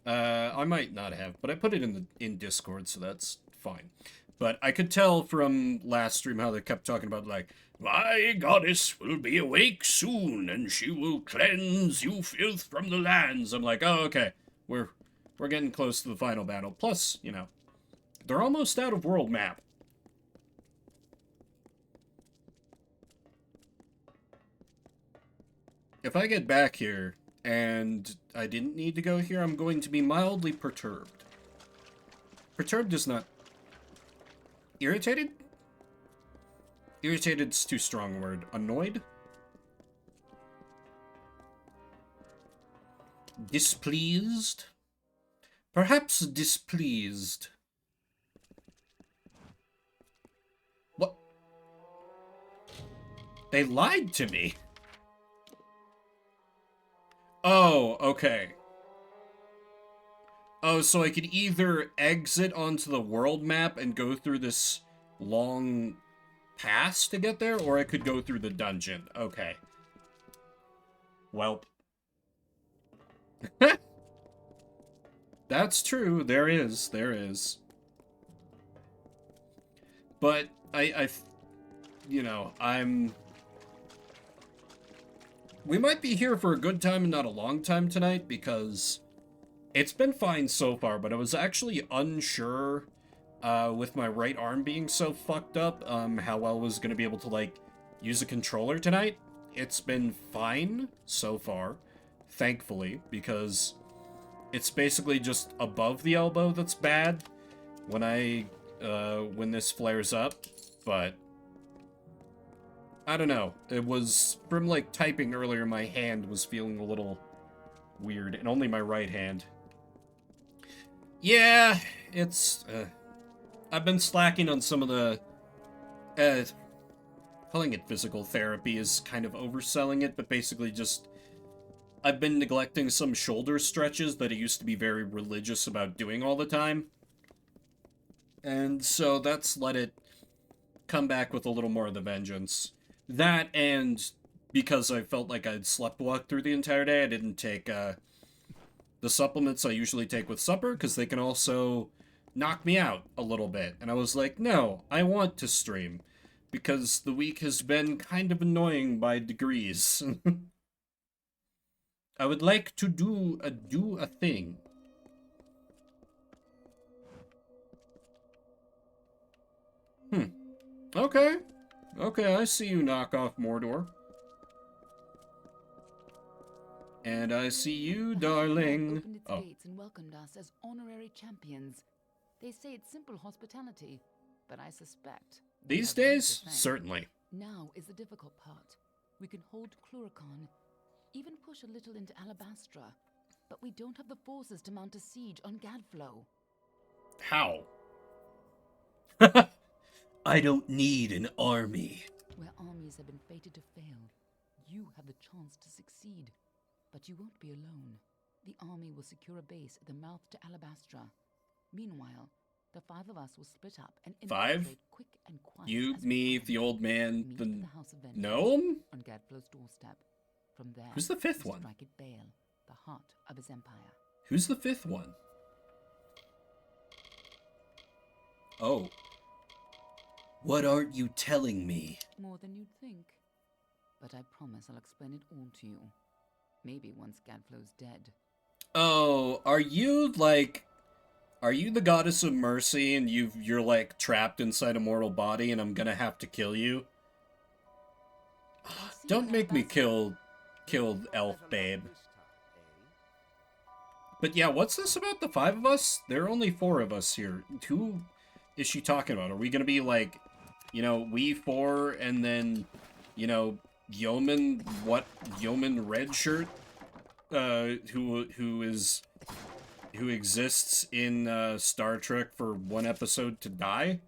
I might not have, but I put it in Discord, so that's fine. But I could tell from last stream how they kept talking about, like, my goddess will be awake soon, and she will cleanse you filth from the lands. I'm like, oh, okay, we're getting close to the final battle. Plus, you know, they're almost out of world map. If I get back here, and I didn't need to go here, I'm going to be mildly perturbed. Perturbed is not... Irritated? Irritated's too strong a word. Annoyed? Displeased? Perhaps displeased. What? They lied to me. Oh, okay. Oh, so I could either exit onto the world map and go through this long pass to get there, or I could go through the dungeon. Okay. Well. That's true. There is. There is. But you know, we might be here for a good time and not a long time tonight, because it's been fine so far, but I was actually unsure, with my right arm being so fucked up, how well I was going to be able to, like, use a controller tonight. It's been fine so far, thankfully, because it's basically just above the elbow that's bad when this flares up, but I don't know. It was, from, like, typing earlier, my hand was feeling a little weird, and only my right hand. Yeah, it's, I've been slacking on some of the, calling it physical therapy is kind of overselling it, but basically just, I've been neglecting some shoulder stretches that I used to be very religious about doing all the time. And so that's let it come back with a little more of the vengeance. That, and because I felt like I'd sleptwalked through the entire day, I didn't take, the supplements I usually take with supper, because they can also knock me out a little bit. And I was like, no, I want to stream, because the week has been kind of annoying by degrees. I would like to do a thing. Okay. Okay, I see you, knockoff Mordor. And I see you, darling. Opened its gates and welcomed us as honorary champions. They say it's simple hospitality, but I suspect These days, certainly. Now is the difficult part. We can hold Cluricon, even push a little into Alabastra, but we don't have the forces to mount a siege on Gadflow. How? I don't need an army. Where armies have been fated to fail, you have the chance to succeed. But you won't be alone. The army will secure a base at the mouth to Alabastra. Meanwhile, the 5 of us will split up and infiltrate quick and quiet. You, me, the old man, Meet the at the House of Vengeance gnome? on Gadflow's doorstep. From there, Who's the 5th one? strike at Bale, the heart of his empire. Who's the 5th one? Oh. What aren't you telling me? More than you'd think. But I promise I'll explain it all to you. Maybe once Gadflow's dead. Oh, are you the goddess of mercy and you're like trapped inside a mortal body and I'm gonna have to kill you? Don't make me kill killed No Elf private Babe. life this time, eh? But yeah, what's this about the 5 of us? There are only 4 of us here. Who is she talking about? Are we gonna be like, you know, we 4 and then, you know, Yeoman Redshirt, who exists in Star Trek for 1 episode to die?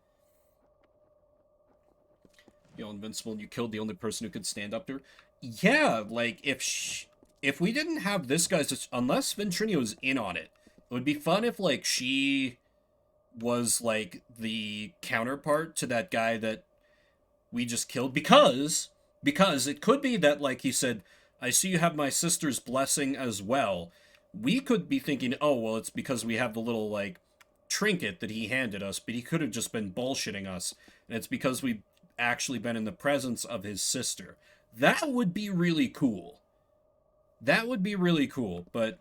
You know, invincible, and you killed the only person who could stand up to her. Yeah, like if we didn't have this guy's, unless Ventrino's in on it, it would be fun if like she was like the counterpart to that guy that we just killed, because it could be that, like he said, I see you have my sister's blessing as well. We could be thinking, oh well, it's because we have the little like trinket that he handed us, but he could have just been bullshitting us, and it's because we've actually been in the presence of his sister. That would be really cool. That would be really cool, but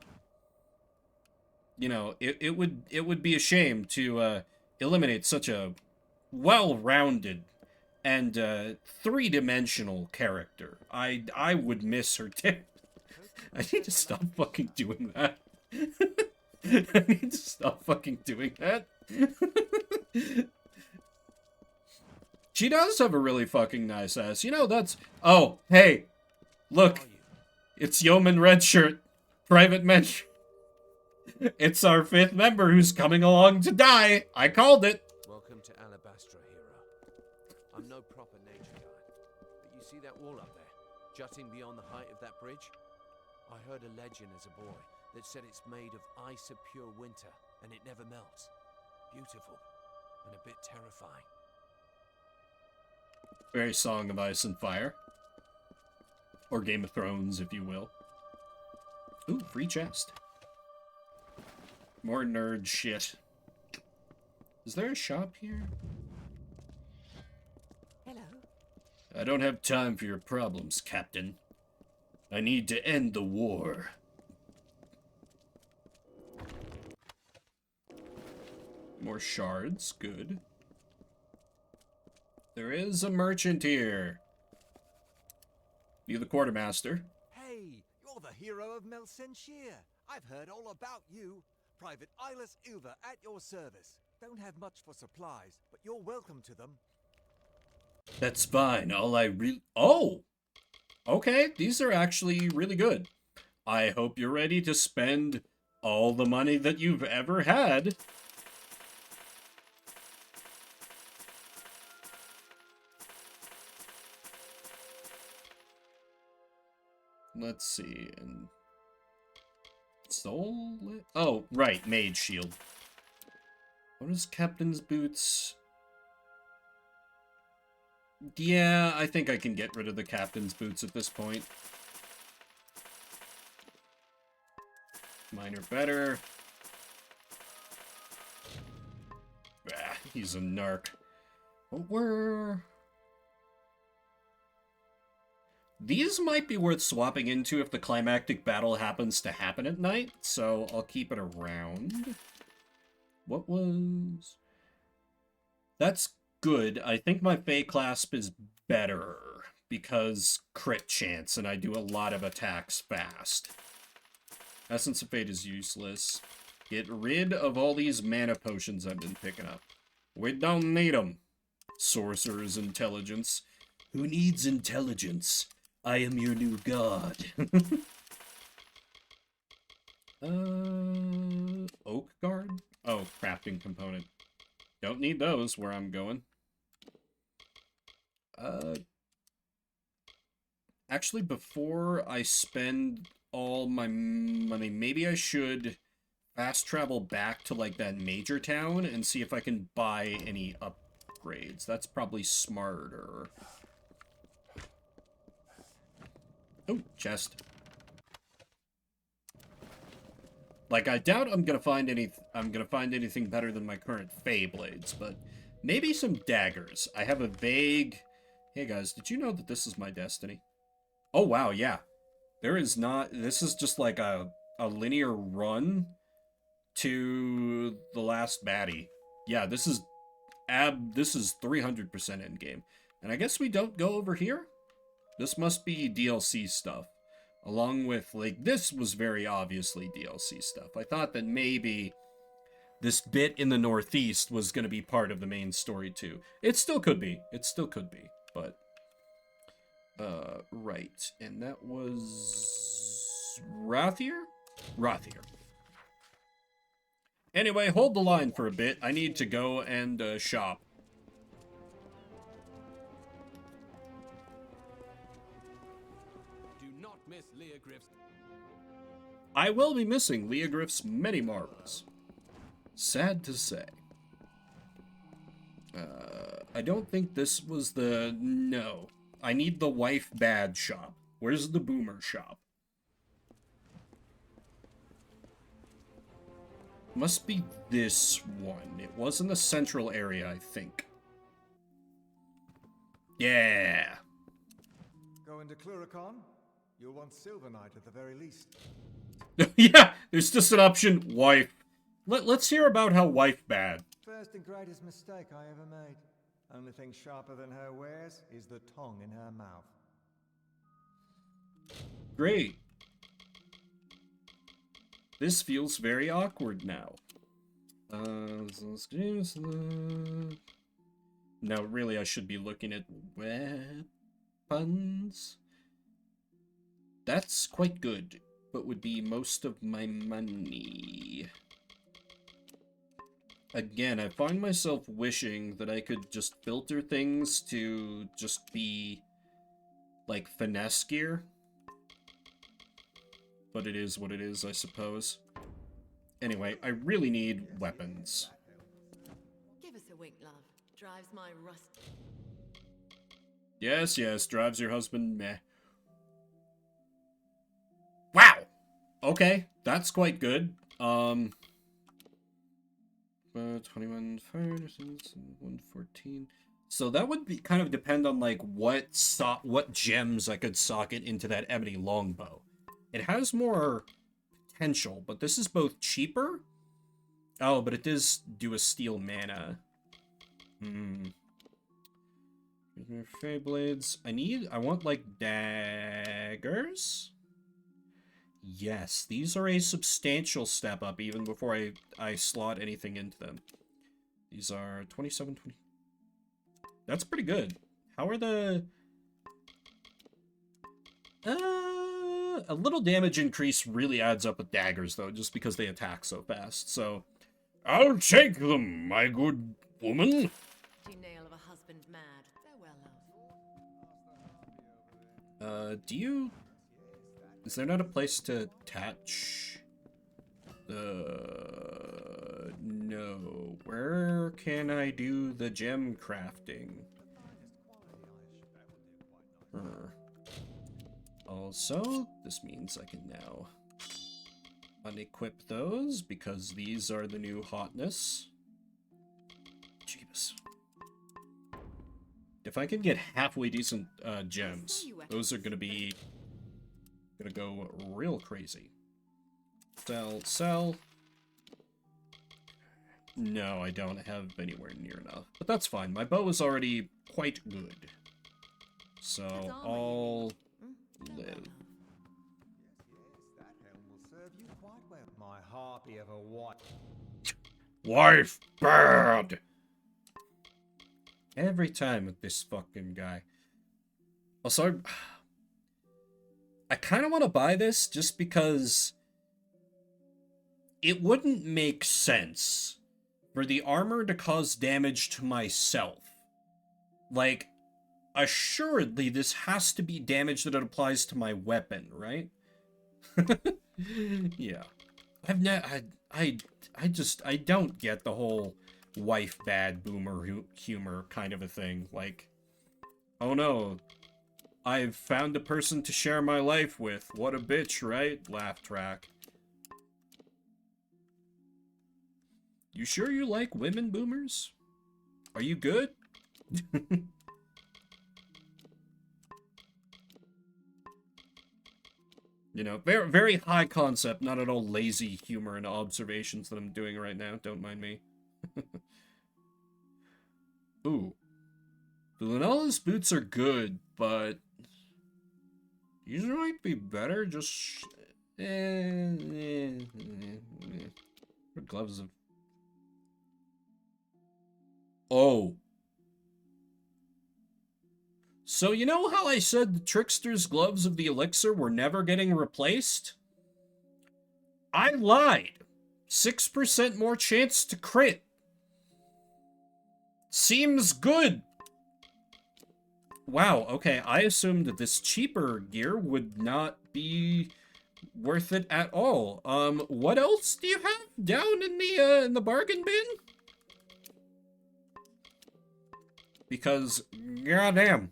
you know, it would be a shame to eliminate such a well-rounded and three-dimensional character. I would miss her too. I need to stop fucking doing that. I need to stop fucking doing that. She does have a really fucking nice ass. You know, that's... Oh, hey. Look. It's Yeoman Redshirt. Private mention. It's our 5th member who's coming along to die. I called it. Welcome to Alabastra, hero. I'm no proper nature guide, but you see that wall up there, jutting beyond the height of that bridge? I heard a legend as a boy that said it's made of ice of pure winter, and it never melts. Beautiful, and a bit terrifying. Very Song of Ice and Fire. Or Game of Thrones, if you will. Ooh, free chest. More nerd shit. Is there a shop here? Hello. I don't have time for your problems, Captain. I need to end the war. More shards, good. There is a merchant here. You the quartermaster. Hey, you're the hero of Melsenshire. I've heard all about you. Private Eyeless Ilva at your service. Don't have much for supplies, but you're welcome to them. That's fine. Oh! Okay, these are actually really good. I hope you're ready to spend all the money that you've ever had. Let's see, and soul. Oh, right, mage shield. What is captain's boots? Yeah, I think I can get rid of the captain's boots at this point. Mine are better. Ah, he's a narc. But these might be worth swapping into if the climactic battle happens to happen at night, so I'll keep it around. What was... That's good. I think my Fey Clasp is better, because crit chance, and I do a lot of attacks fast. Essence of Fate is useless. Get rid of all these mana potions I've been picking up. We don't need them. Sorcerer's Intelligence. Who needs intelligence? I am your new god. Oak Guard? Oh, crafting component. Don't need those where I'm going. Actually, before I spend all my money, maybe I should fast travel back to, like, that major town and see if I can buy any upgrades. That's probably smarter. Oh, chest. Like, I doubt I'm gonna find anything better than my current Fey blades, but maybe some daggers. I have a vague... Hey guys, did you know that this is my destiny? Oh wow, yeah. There is not... This is just like a linear run to the last baddie. Yeah, this is 300% endgame. And I guess we don't go over here? This must be DLC stuff. Along with, like, this was very obviously DLC stuff. I thought that maybe this bit in the Northeast was going to be part of the main story too. It still could be. It still could be. But, right. And that was... Rathier? Rathier. Anyway, hold the line for a bit. I need to go and, shop. Do not miss Leogriff's. I will be missing Leogriff's many marvels. Sad to say. I don't think this was the... No. I need the wife bad shop. Where's the boomer shop? Must be this one. It was in the central area, I think. Yeah. Going to Cluricon? You'll want Silver Knight at the very least. Yeah, there's just an option, wife. Let's hear about how wife bad. First and greatest mistake I ever made. Only thing sharper than her wares is the tongue in her mouth. Great. This feels very awkward now. No, really, I should be looking at weapons. That's quite good, but would be most of my money. Again, I find myself wishing that I could just filter things to just be, like, finesse gear. But it is what it is, I suppose. Anyway, I really need weapons. Give us a wink, love. Drives my rust. Yes, yes, drives your husband meh. Wow! Okay, that's quite good. 21 fire distance and 114. So that would be kind of depend on like what gems I could socket into that ebony longbow. It has more potential, but this is both cheaper. Oh, but it does do a steel mana. Fey blades. I want like daggers. Yes, these are a substantial step up even before I slot anything into them. These are 27, 20. That's pretty good. How are the... a little damage increase really adds up with daggers, though, just because they attack so fast. So, I'll take them, my good woman. Nail of a husband mad. Farewell, love. Do you... Is there not a place to attach the... No. Where can I do the gem crafting? Also, this means I can now unequip those because these are the new hotness. Jeebus. If I can get halfway decent gems, those are gonna go real crazy. Sell. No, I don't have anywhere near enough. But that's fine. My bow is already quite good. So I'll live. That helm will serve you quite well. My harpy of a wife. Wife bad! Every time with this fucking guy. Also, I kind of want to buy this just because it wouldn't make sense for the armor to cause damage to myself. Like, assuredly, this has to be damage that it applies to my weapon, right? Yeah. I don't get the whole wife bad boomer humor kind of a thing. Like, oh no, I've found a person to share my life with. What a bitch, right? Laugh track. You sure you like women boomers? Are you good? You know, very, very high concept, not at all lazy humor and observations that I'm doing right now. Don't mind me. Ooh. The Lunella's boots are good, but These might be better, just... Gloves of... Oh. So you know how I said the Trickster's gloves of the elixir were never getting replaced? I lied. 6% more chance to crit. Seems good. Wow, okay, I assumed that this cheaper gear would not be worth it at all. What else do you have down in the bargain bin? Because, goddamn.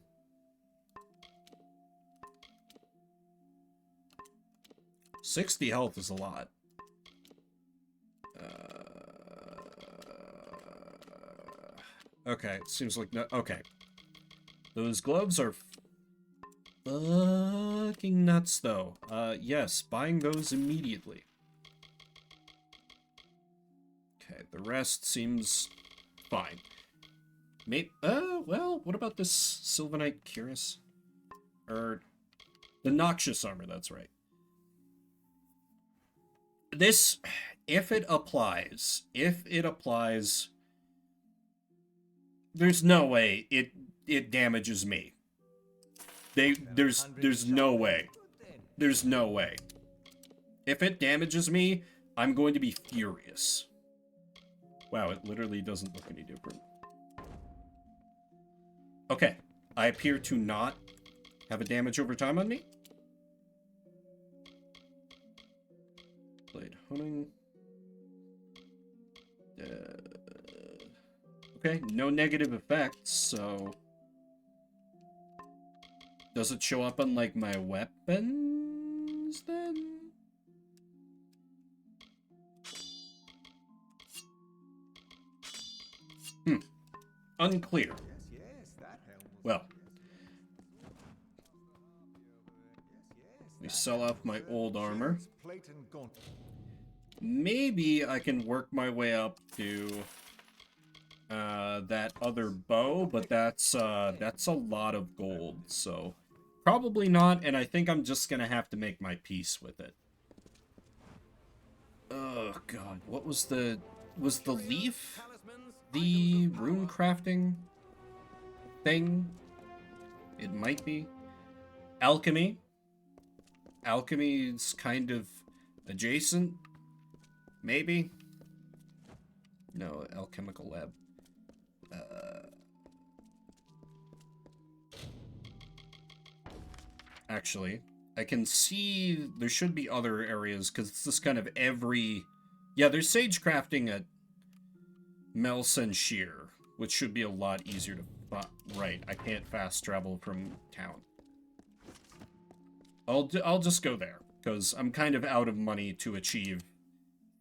$60 health is a lot. Okay, it seems like no. Okay, those gloves are fucking nuts, though. Yes, buying those immediately. Okay, the rest seems fine. Maybe. Well, what about this Sylvanite Cuirass? Or the Noxious Armor? That's right. This, if it applies, there's no way it damages me. There's no way. There's no way. If it damages me, I'm going to be furious. Wow, it literally doesn't look any different. Okay, I appear to not have a damage over time on me. Blade hunting. Okay, no negative effects, so... Does it show up on, like, my weapons, then? Unclear. Well. We sell off my old armor. Maybe I can work my way up to... that other bow, but that's a lot of gold, so probably not, and I think I'm just gonna have to make my peace with it. Oh god, what was the leaf? The rune crafting thing? It might be. Alchemy. Alchemy is kind of adjacent. Maybe. No, alchemical lab. Actually, I can see there should be other areas, because it's just kind of every... Yeah, there's sage crafting at Melsenshire, which should be a lot easier to... Right, I can't fast travel from town. I'll just go there, because I'm kind of out of money to achieve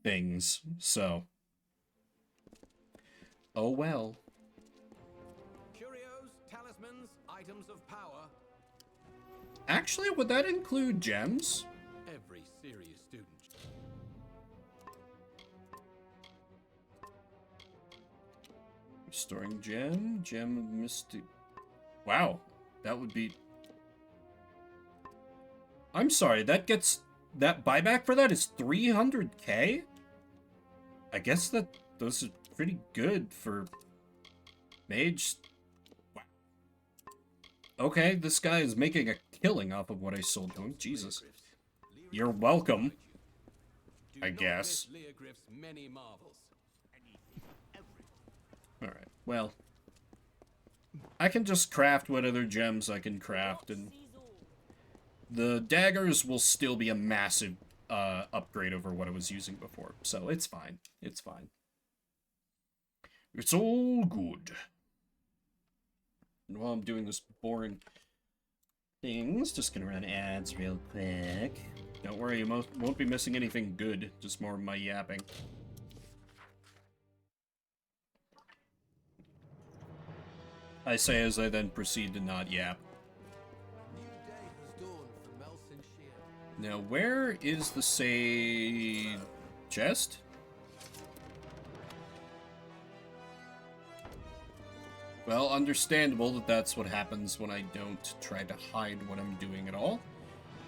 things, so... Oh well. Curios, talismans, items of power. Actually, would that include gems? Every serious student. Restoring gem of mystic. Wow, that would be... I'm sorry, that buyback for that is 300k? I guess that those are pretty good for mage. Wow. Okay, this guy is making a killing off of what I sold to him. Jesus. You're welcome, I guess. Alright, well. I can just craft what other gems I can craft, and the daggers will still be a massive upgrade over what I was using before, so it's fine. It's fine. It's all good. And while I'm doing this boring things, just gonna run ads real quick. Don't worry, you won't be missing anything good, just more of my yapping. I say as I then proceed to not yap. Now, where is the sage chest? Well, understandable that that's what happens when I don't try to hide what I'm doing at all.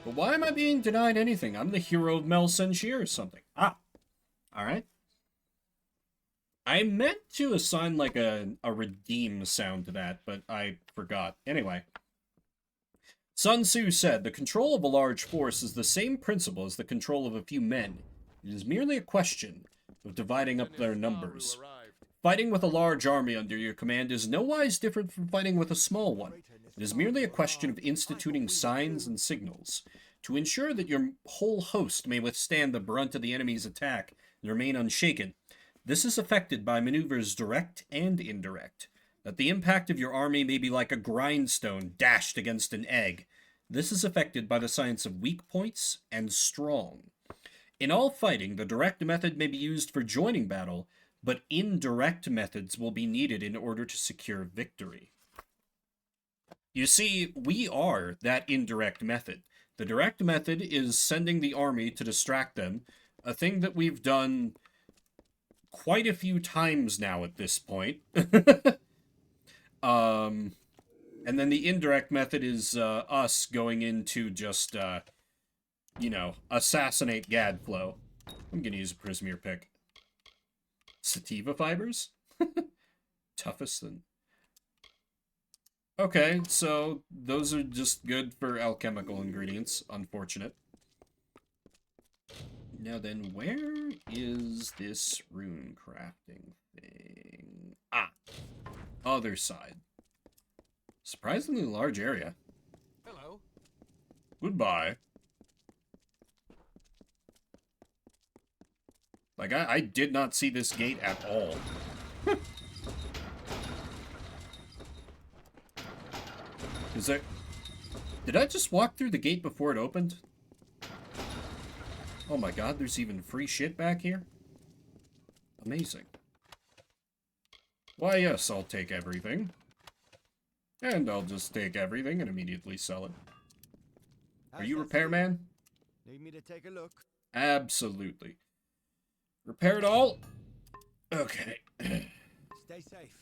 But why am I being denied anything? I'm the hero of Mel Senshir or something. Ah, alright. I meant to assign like a redeem sound to that, but I forgot. Anyway. Sun Tzu said, the control of a large force is the same principle as the control of a few men. It is merely a question of dividing up their numbers. Fighting with a large army under your command is nowise different from fighting with a small one. It is merely a question of instituting signs and signals. To ensure that your whole host may withstand the brunt of the enemy's attack and remain unshaken, this is effected by maneuvers direct and indirect. That the impact of your army may be like a grindstone dashed against an egg. This is affected by the science of weak points and strong. In all fighting, the direct method may be used for joining battle, but indirect methods will be needed in order to secure victory. You see, we are that indirect method. The direct method is sending the army to distract them, a thing that we've done quite a few times now at this point. And then the indirect method is us going into just, you know, assassinate Gadflow. I'm gonna use a Prismeer pick. Sativa fibers? Toughest than... Okay, so those are just good for alchemical ingredients. Unfortunate. Now then, where is this rune crafting thing? Ah! Other side. Surprisingly large area. Hello. Goodbye. Like, I did not see this gate at all. Is there... Did I just walk through the gate before it opened? Oh my god, there's even free shit back here? Amazing. Why, yes, I'll take everything. And I'll just take everything and immediately sell it. Are you repairman? Need me to take a look? Absolutely. Repair it all? Okay. Stay safe.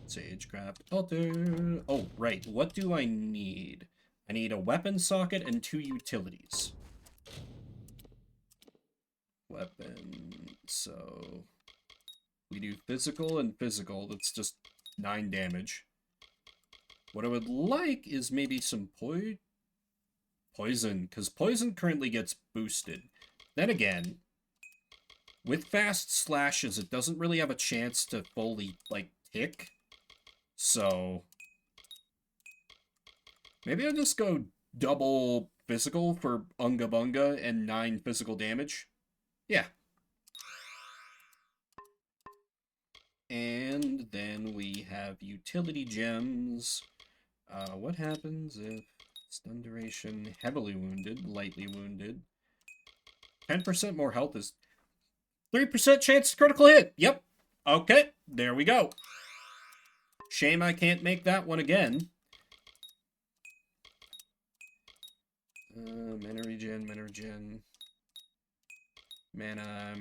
Sagecraft altar. Oh, right. What do I need? I need a weapon socket and 2 utilities. Weapon. So we do physical and physical. That's just 9 damage. What I would like is maybe some poison, because poison currently gets boosted. Then again, with fast slashes, it doesn't really have a chance to fully, like, tick. So maybe I'll just go double physical for Unga Bunga and 9 physical damage. Yeah. And then we have utility gems. What happens if stun duration, heavily wounded, lightly wounded? 10% more health is 3% chance to critical hit. Yep. Okay, there we go. Shame I can't make that one again. Mana regen, mana regen. Mana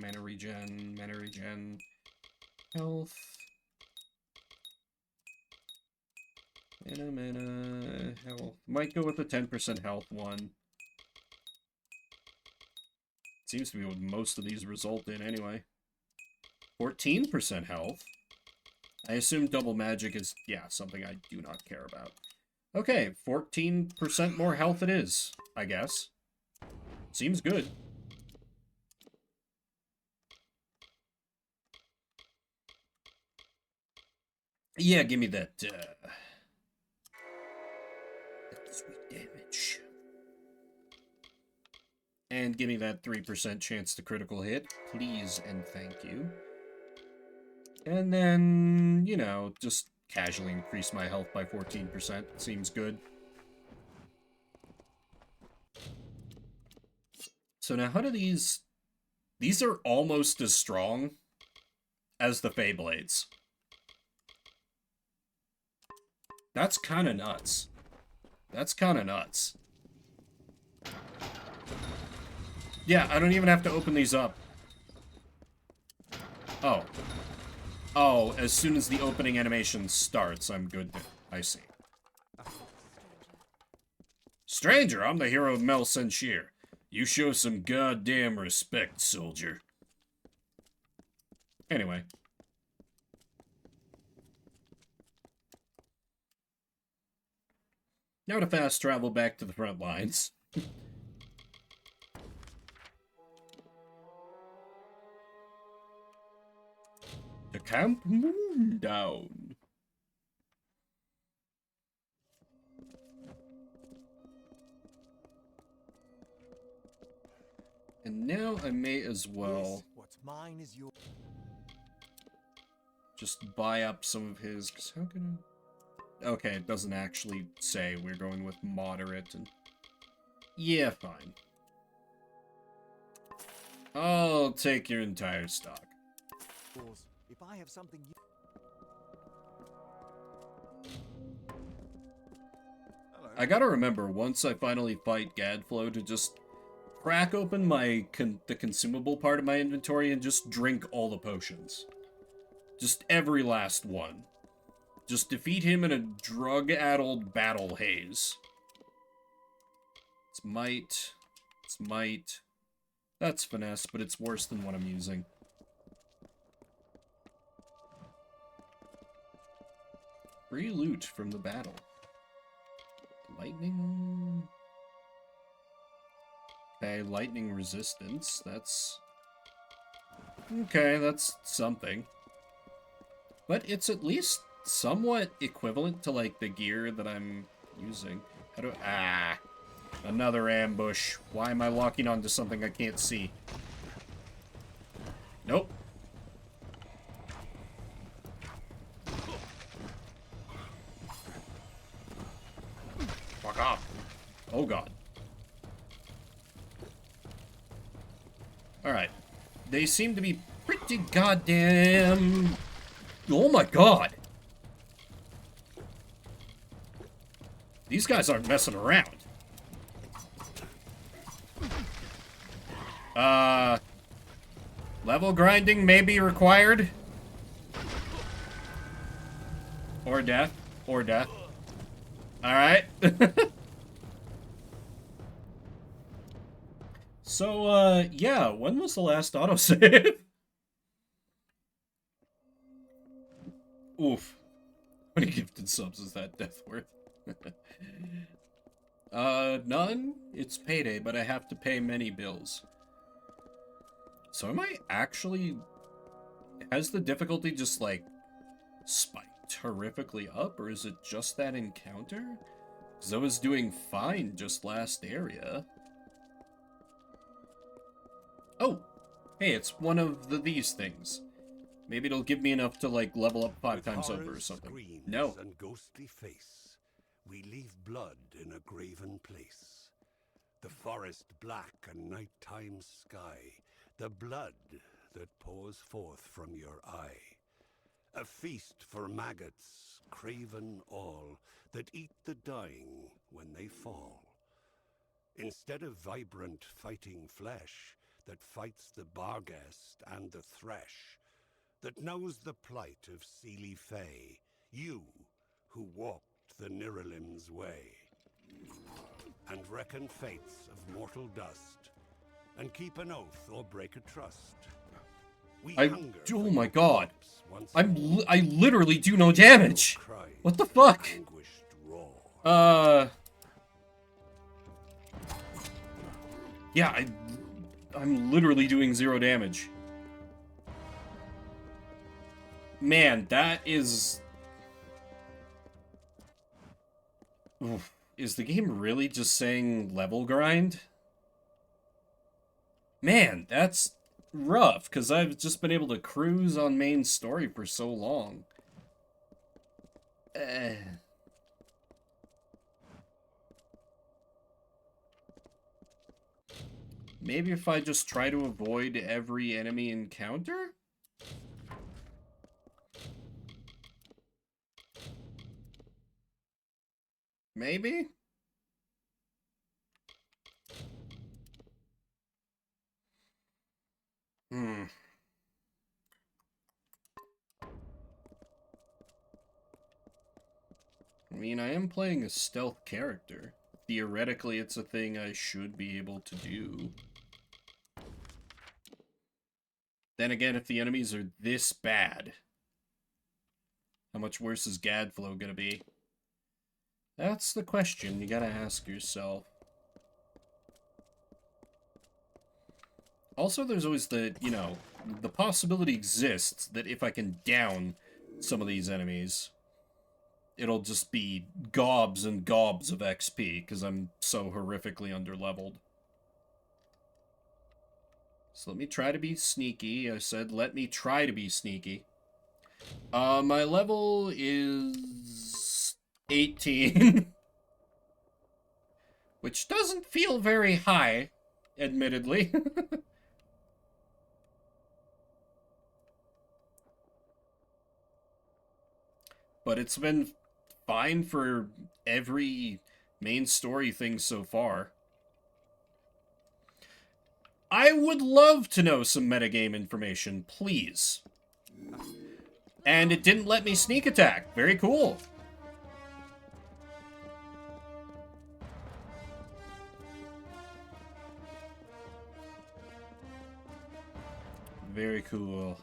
regen. Health. Mana, health. Might go with the 10% health one. Seems to be what most of these result in anyway. 14% health. I assume double magic is, yeah, something I do not care about. Okay, 14% more health it is, I guess. Seems good. Yeah, give me that, that sweet damage. And give me that 3% chance to critical hit, please and thank you. And then, you know, just casually increase my health by 14%. Seems good. So now how do these... These are almost as strong as the Feyblades. That's kind of nuts. That's kind of nuts. Yeah, I don't even have to open these up. Oh. Oh, as soon as the opening animation starts, I'm good to... I see. Stranger, I'm the hero of Mel Senshir. You show some goddamn respect, soldier. Anyway. Now to fast travel back to the front lines. The camp moon down. And now I may as well What's mine is yours. just buy up some of his, 'cause how can I... Okay, it doesn't actually say we're going with moderate and... Yeah, fine. I'll take your entire stock. If I have something you... I gotta remember, once I finally fight Gadflow, to just crack open my the consumable part of my inventory and just drink all the potions. Just every last one. Just defeat him in a drug-addled battle haze. It's might. It's might. That's finesse, but it's worse than what I'm using. Free loot from the battle. Lightning... Okay, lightning resistance. That's... Okay, that's something. But it's at least somewhat equivalent to, like, the gear that I'm using. How do... Ah! Another ambush. Why am I locking onto something I can't see? Nope. Fuck off. Oh, God. Alright. They seem to be pretty goddamn... Oh, my God. These guys aren't messing around. Level grinding may be required. Or death. Or death. Alright. So, yeah, when was the last autosave? Oof. How many gifted subs is that death worth? None? It's payday, but I have to pay many bills. So am I actually... Has the difficulty just, like, spiked horrifically up, or is it just that encounter? Because I was doing fine just last area. Oh! Hey, it's one of these things. Maybe it'll give me enough to, like, level up 5 times over or something. No. And ghostly face, we leave blood in a graven place. The forest black and nighttime sky, the blood that pours forth from your eye. A feast for maggots, craven all, that eat the dying when they fall. Instead of vibrant fighting flesh that fights the barghest and the thresh, that knows the plight of Seelie Fae, you who walked the Niralim's way, and reckon fates of mortal dust, and keep an oath or break a trust. We hunger Oh for my your God. corpse once I literally do no damage. cries What the fuck? anguished roar. Yeah, I'm literally doing 0 damage. Man, that is... Oof. Is the game really just saying level grind? Man, that's rough, because I've just been able to cruise on main story for so long. Maybe if I just try to avoid every enemy encounter? Maybe? I mean, I am playing a stealth character. Theoretically, it's a thing I should be able to do. Then again, if the enemies are this bad, how much worse is Gadflow gonna be? That's the question you gotta ask yourself. Also, there's always the, you know, the possibility exists that if I can down some of these enemies, it'll just be gobs and gobs of XP, because I'm so horrifically underleveled. So let me try to be sneaky. I said let me try to be sneaky. My level is 18. Which doesn't feel very high, admittedly. But it's been fine for every main story thing so far. I would love to know some metagame information, please. And it didn't let me sneak attack. Very cool. Very cool.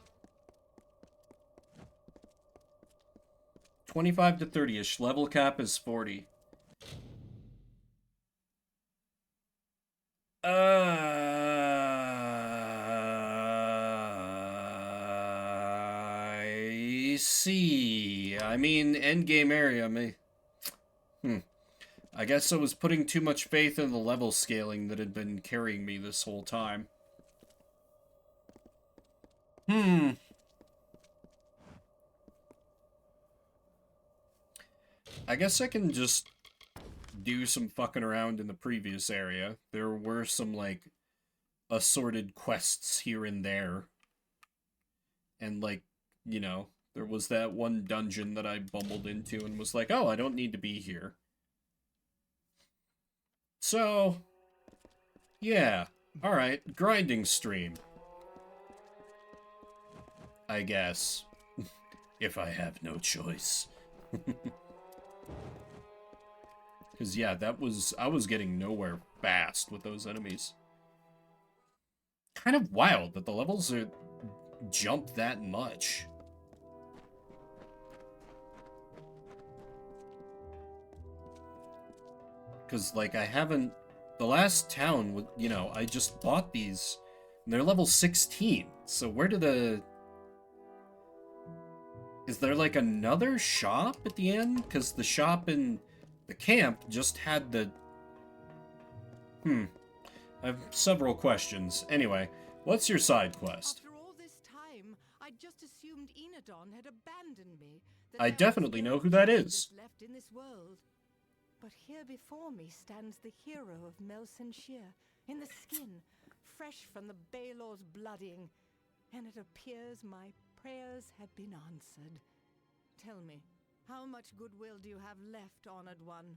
25 to 30-ish. Level cap is 40. I see. I mean, endgame area may... I guess I was putting too much faith in the level scaling that had been carrying me this whole time. I guess I can just do some fucking around in the previous area. There were some, like, assorted quests here and there. And, like, you know, there was that one dungeon that I bumbled into and was like, oh, I don't need to be here. So, yeah. Alright, grinding stream. I guess. If I have no choice. Because, yeah, I was getting nowhere fast with those enemies. Kind of wild that the levels are jump that much. Because, like, I haven't... The last town, you know, I just bought these, and they're level 16. So where do the... Is there, like, another shop at the end? Because the shop in the camp just had the... I have several questions. Anyway, what's your side quest? After all this time, I just assumed Enodon had abandoned me. I definitely know who that is. Left in this world. But here before me stands the hero of Melsenshire, in the skin, fresh from the Baelor's bloodying, and it appears my prayers have been answered. Tell me, how much goodwill do you have left, honored one?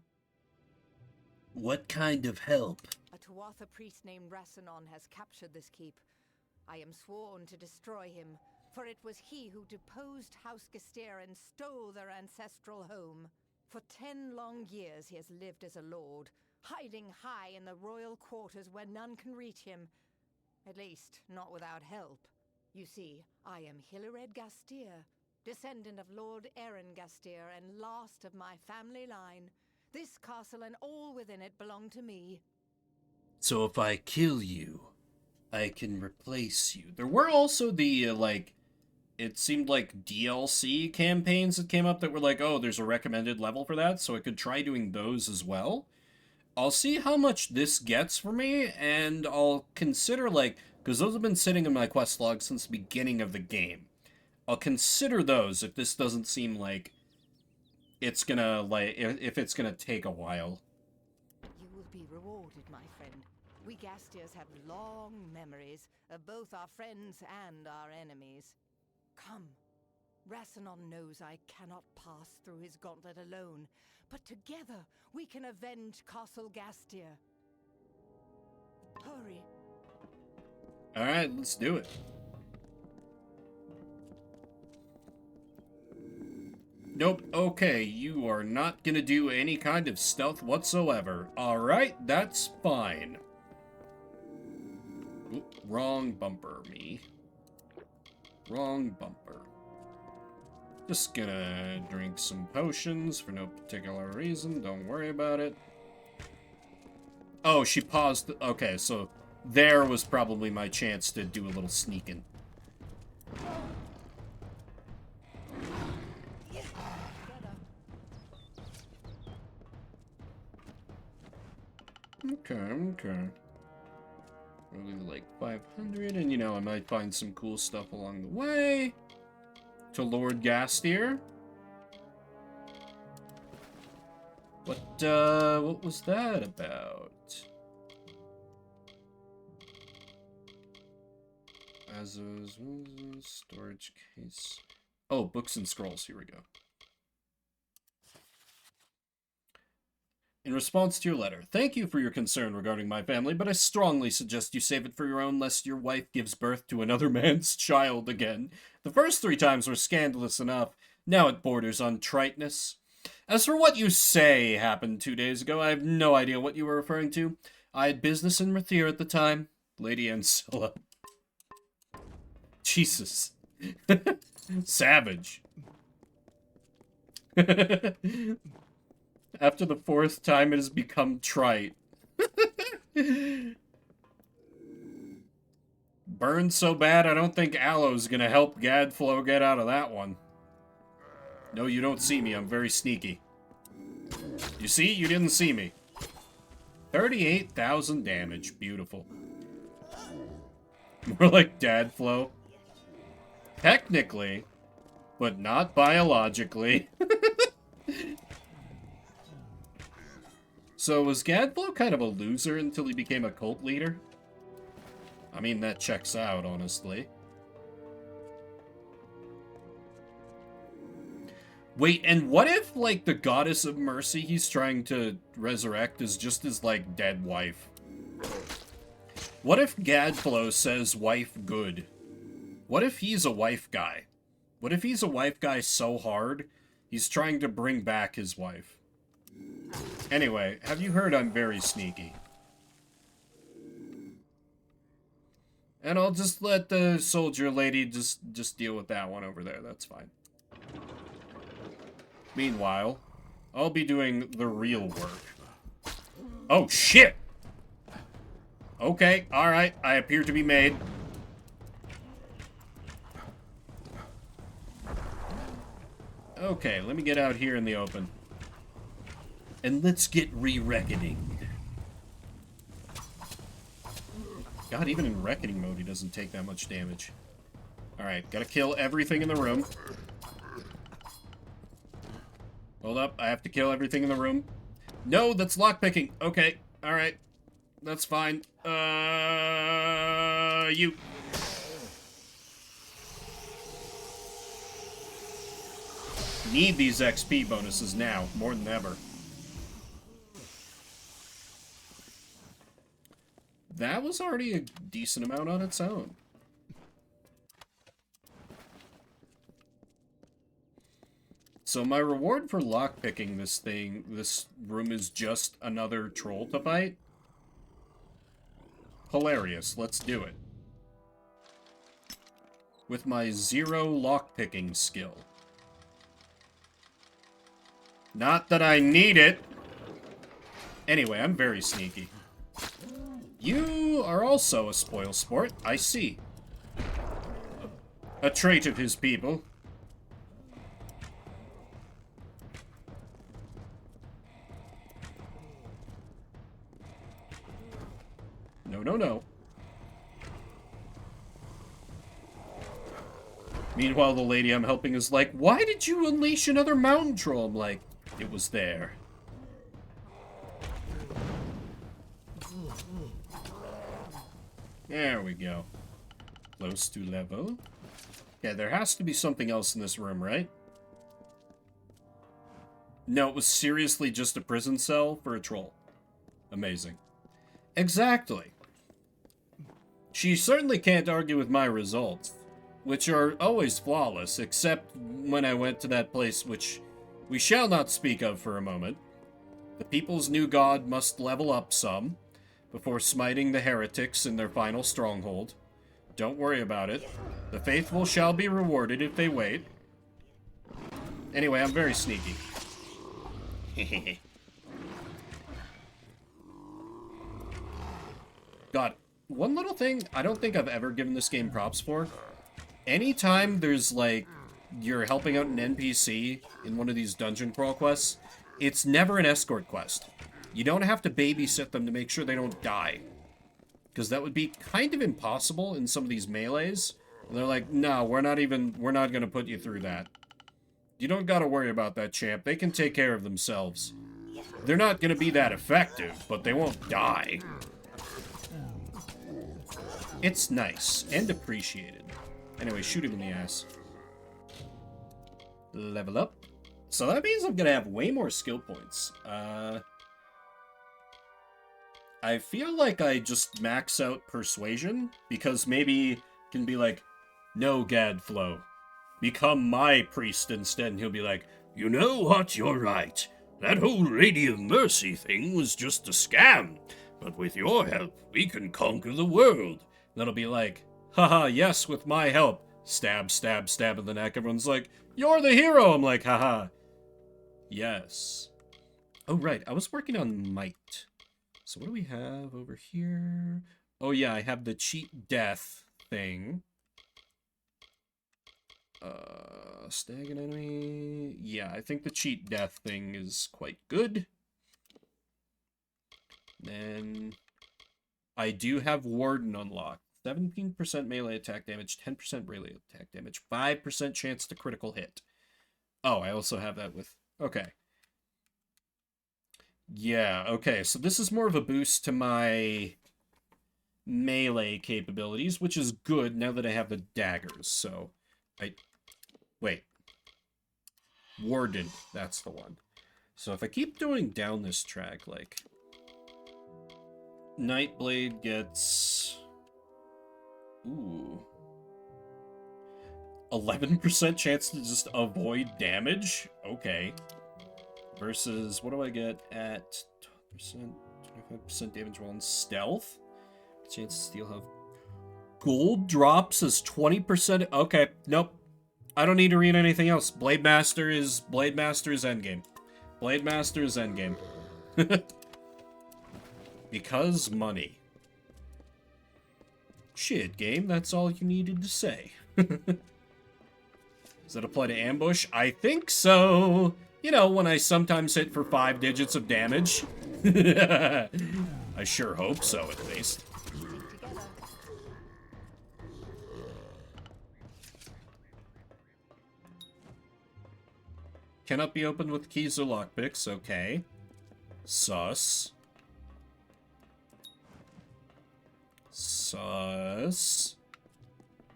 What kind of help? A Tuatha priest named Rassanon has captured this keep. I am sworn to destroy him, for it was he who deposed House Gestir and stole their ancestral home. For 10 long years he has lived as a lord, hiding high in the royal quarters where none can reach him. At least, not without help. You see, I am Hilared Gastir, descendant of Lord Aaron Gastir and last of my family line. This castle and all within it belong to me. So if I kill you, I can replace you. There were also the, like, it seemed like DLC campaigns that came up that were like, oh, there's a recommended level for that, so I could try doing those as well. I'll see how much this gets for me, and I'll consider, like, because those have been sitting in my quest log since the beginning of the game. I'll consider those if this doesn't seem like it's gonna, like, if it's gonna take a while. You will be rewarded, my friend. We Gastiers have long memories of both our friends and our enemies. Come. Rassanon knows I cannot pass through his gauntlet alone, but together we can avenge Castle Gastir. Hurry. Alright, let's do it. Nope, okay, you are not gonna do any kind of stealth whatsoever. Alright, that's fine. Oop, wrong bumper, me. Wrong bumper. Just gonna drink some potions for no particular reason, don't worry about it. Oh, she paused. Okay, so there was probably my chance to do a little sneaking. Okay. Really like 500, and you know, I might find some cool stuff along the way. To Lord Gastier. What was that about? As a storage case. Oh, books and scrolls, here we go. In response to your letter, thank you for your concern regarding my family, but I strongly suggest you save it for your own lest your wife gives birth to another man's child again. The first 3 times were scandalous enough, now it borders on triteness. As for what you say happened 2 days ago, I have no idea what you were referring to. I had business in Rathir at the time. Lady Ancilla. Jesus. Savage. After the 4th time, it has become trite. Burned so bad, I don't think aloe's gonna help Gadflow get out of that one. No, you don't see me. I'm very sneaky. You see? You didn't see me. 38,000 damage. Beautiful. More like Dadflow. Technically, but not biologically. So was Gadflow kind of a loser until he became a cult leader? I mean, that checks out, honestly. Wait, and what if, like, the goddess of mercy he's trying to resurrect is just his, like, dead wife? What if Gadflow says wife good? What if he's a wife guy? What if he's a wife guy so hard, he's trying to bring back his wife? Anyway, have you heard I'm very sneaky? And I'll just let the soldier lady just deal with that one over there, that's fine. Meanwhile, I'll be doing the real work. Oh, shit! Okay, alright, I appear to be made. Okay, let me get out here in the open. And let's get re-reckoning. God, even in reckoning mode, he doesn't take that much damage. Alright, gotta kill everything in the room. Hold up, I have to kill everything in the room. No, that's lockpicking. Okay, alright. That's fine. You. Need these XP bonuses now, more than ever. That was already a decent amount on its own. So my reward for lockpicking this room is just another troll to fight? Hilarious, let's do it. With my 0 lockpicking skill. Not that I need it. Anyway, I'm very sneaky. You are also a spoilsport, I see. A trait of his people. No, no, no. Meanwhile, the lady I'm helping is like, why did you unleash another mountain troll? I'm like, it was there. There we go. Close to level. Yeah, there has to be something else in this room, right? No, it was seriously just a prison cell for a troll. Amazing. Exactly. She certainly can't argue with my results, which are always flawless, except when I went to that place which we shall not speak of for a moment. The people's new god must level up some before smiting the heretics in their final stronghold. Don't worry about it. The faithful shall be rewarded if they wait. Anyway, I'm very sneaky. God, one little thing I don't think I've ever given this game props for. Anytime there's, like, you're helping out an NPC in one of these dungeon crawl quests, it's never an escort quest. You don't have to babysit them to make sure they don't die. Because that would be kind of impossible in some of these melees. And they're like, no, we're not gonna put you through that. You don't gotta worry about that, champ. They can take care of themselves. They're not gonna be that effective, but they won't die. It's nice and appreciated. Anyway, shoot him in the ass. Level up. So that means I'm gonna have way more skill points. I feel like I just max out Persuasion, because maybe can be like, no, Gadflow, become my priest instead, and he'll be like, you know what, you're right. That whole Lady of Mercy thing was just a scam, but with your help, we can conquer the world. And it'll be like, haha, yes, with my help. Stab, stab, stab in the neck. Everyone's like, you're the hero. I'm like, haha. Yes. Oh, right. I was working on might. So what do we have over here? Oh, yeah, I have the cheat death thing. Stag an enemy. Yeah, I think the cheat death thing is quite good. Then I do have Warden unlocked. 17% melee attack damage, 10% melee attack damage, 5% chance to critical hit. Oh, I also have that with... Okay. Yeah, okay, so this is more of a boost to my melee capabilities, which is good now that I have the daggers, so... Wait. Warden, that's the one. So if I keep doing down this track, like... Nightblade gets... Ooh. 11% chance to just avoid damage? Okay. Versus, what do I get at 12%, 25% damage while in stealth? Chance to steal health. Gold drops as 20%. Okay, nope. I don't need to read anything else. Blade Master is endgame. Blade Master is endgame. Because money. Shit, game, that's all you needed to say. Does that apply to ambush? I think so. You know, when I sometimes hit for 5 digits of damage. I sure hope so, at least. Cannot be opened with keys or lockpicks. Okay. Sus. Sus.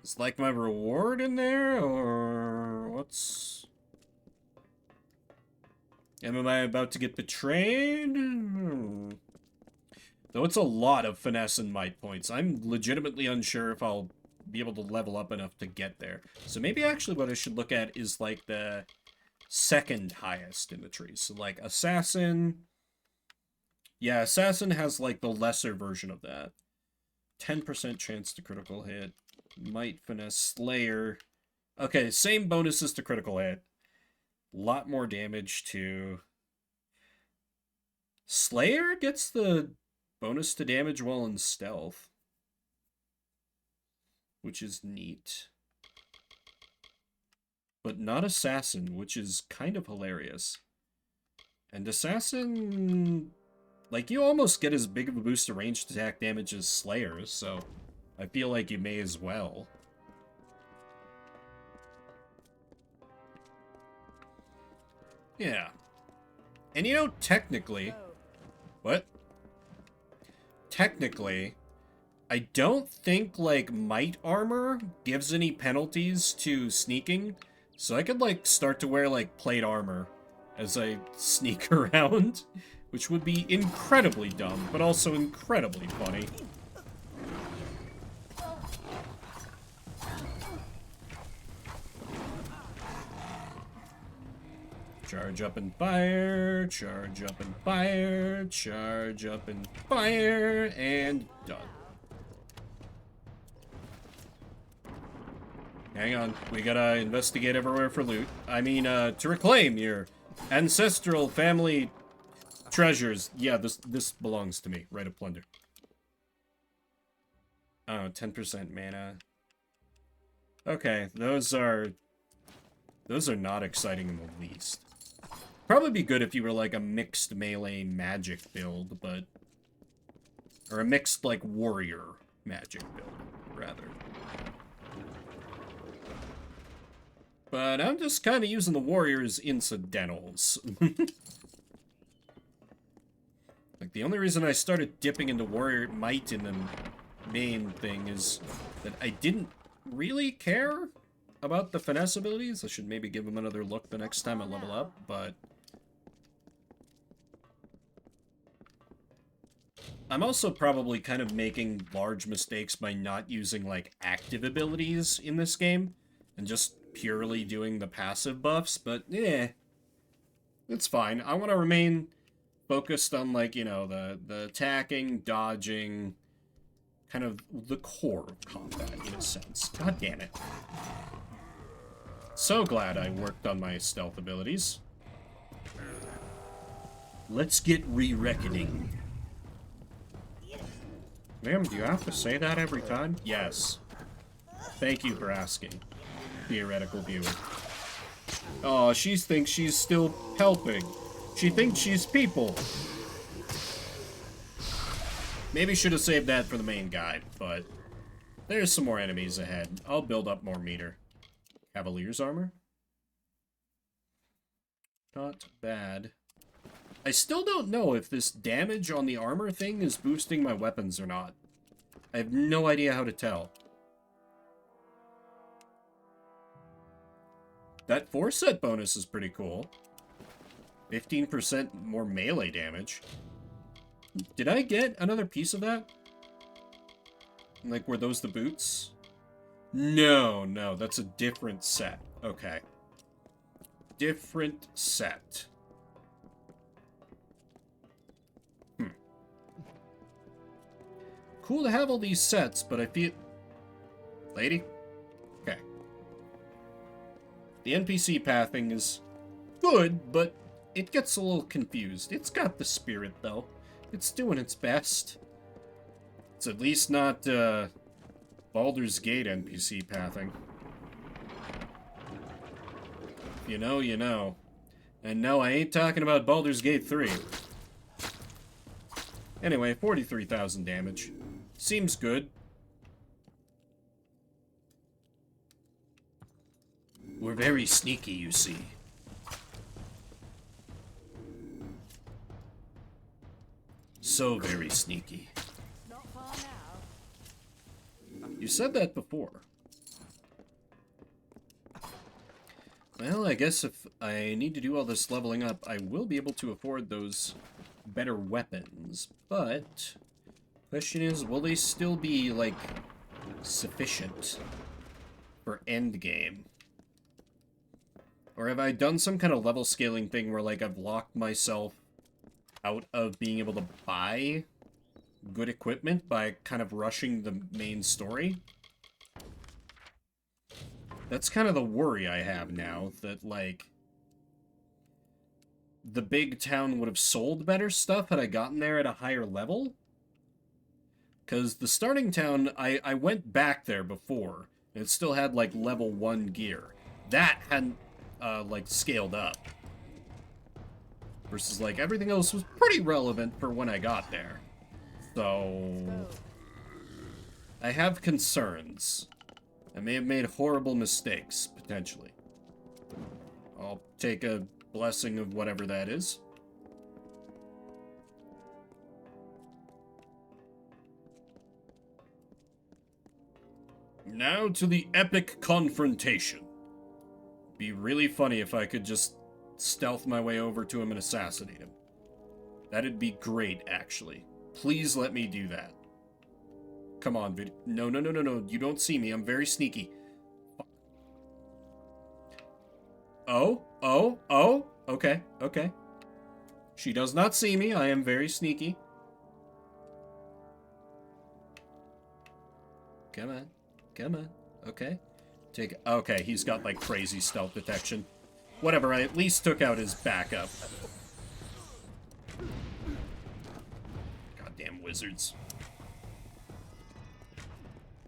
Is like my reward in there, or what's... Am I about to get betrayed? Though it's a lot of finesse and might points. I'm legitimately unsure if I'll be able to level up enough to get there. So maybe actually what I should look at is like the second highest in the tree. So like Assassin. Yeah, Assassin has like the lesser version of that. 10% chance to critical hit. Might, finesse, Slayer. Okay, same bonuses to critical hit. Lot more damage too. Slayer gets the bonus to damage while in stealth, which is neat. But not Assassin, which is kind of hilarious. And Assassin, like, you almost get as big of a boost to ranged attack damage as Slayer, so I feel like you may as well. Yeah. And you know, technically... What? Technically, I don't think, like, Might Armor gives any penalties to sneaking, so I could, like, start to wear, like, plate armor as I sneak around, which would be incredibly dumb, but also incredibly funny. Charge up and fire, charge up and fire, charge up and fire, and done. Hang on, we gotta investigate everywhere for loot. I mean, to reclaim your ancestral family treasures. Yeah, this belongs to me. Right of plunder. Oh, 10% mana. Okay, those are not exciting in the least. Probably be good if you were like a mixed melee magic build, but... Or a mixed, like, warrior magic build, rather. But I'm just kind of using the warriors incidentals. Like, the only reason I started dipping into warrior might in the main thing is that I didn't really care about the finesse abilities. I should maybe give them another look the next time I level up, but... I'm also probably kind of making large mistakes by not using, like, active abilities in this game, and just purely doing the passive buffs, but, it's fine. I want to remain focused on, like, you know, the attacking, dodging, kind of the core of combat, in a sense. God damn it. So glad I worked on my stealth abilities. Let's get re-reckoning. Ma'am, do you have to say that every time? Yes. Thank you for asking, theoretical viewer. Oh, she thinks she's still helping. She thinks she's people. Maybe should have saved that for the main guide, but there's some more enemies ahead. I'll build up more meter. Cavalier's armor? Not bad. I still don't know if this damage on the armor thing is boosting my weapons or not. I have no idea how to tell. That 4-set bonus is pretty cool. 15% more melee damage. Did I get another piece of that? Like, were those the boots? No, that's a different set. Okay. Different set. Cool to have all these sets, but I feel... Lady? Okay. The NPC pathing is good, but it gets a little confused. It's got the spirit, though. It's doing its best. It's at least not, Baldur's Gate NPC pathing. You know, you know. And no, I ain't talking about Baldur's Gate 3. Anyway, 43,000 damage. Seems good. We're very sneaky, you see. So very sneaky. Not far now. You said that before. Well, I guess if I need to do all this leveling up, I will be able to afford those better weapons. But, question is, will they still be, like, sufficient for endgame? Or have I done some kind of level scaling thing where, like, I've locked myself out of being able to buy good equipment by kind of rushing the main story? That's kind of the worry I have now, that, like, the big town would have sold better stuff had I gotten there at a higher level. Because the starting town, I went back there before, and it still had, like, level 1 gear. That hadn't, like, scaled up. Versus, like, everything else was pretty relevant for when I got there. So... I have concerns. I may have made horrible mistakes, potentially. I'll take a blessing of whatever that is. Now to the epic confrontation. Be really funny if I could just stealth my way over to him and assassinate him. That'd be great, actually. Please let me do that. Come on, vid. No. You don't see me. I'm very sneaky. Oh. Okay, okay. She does not see me. I am very sneaky. Come on. Come on. Okay. Okay, he's got, like, crazy stealth detection. Whatever, I at least took out his backup. Goddamn wizards.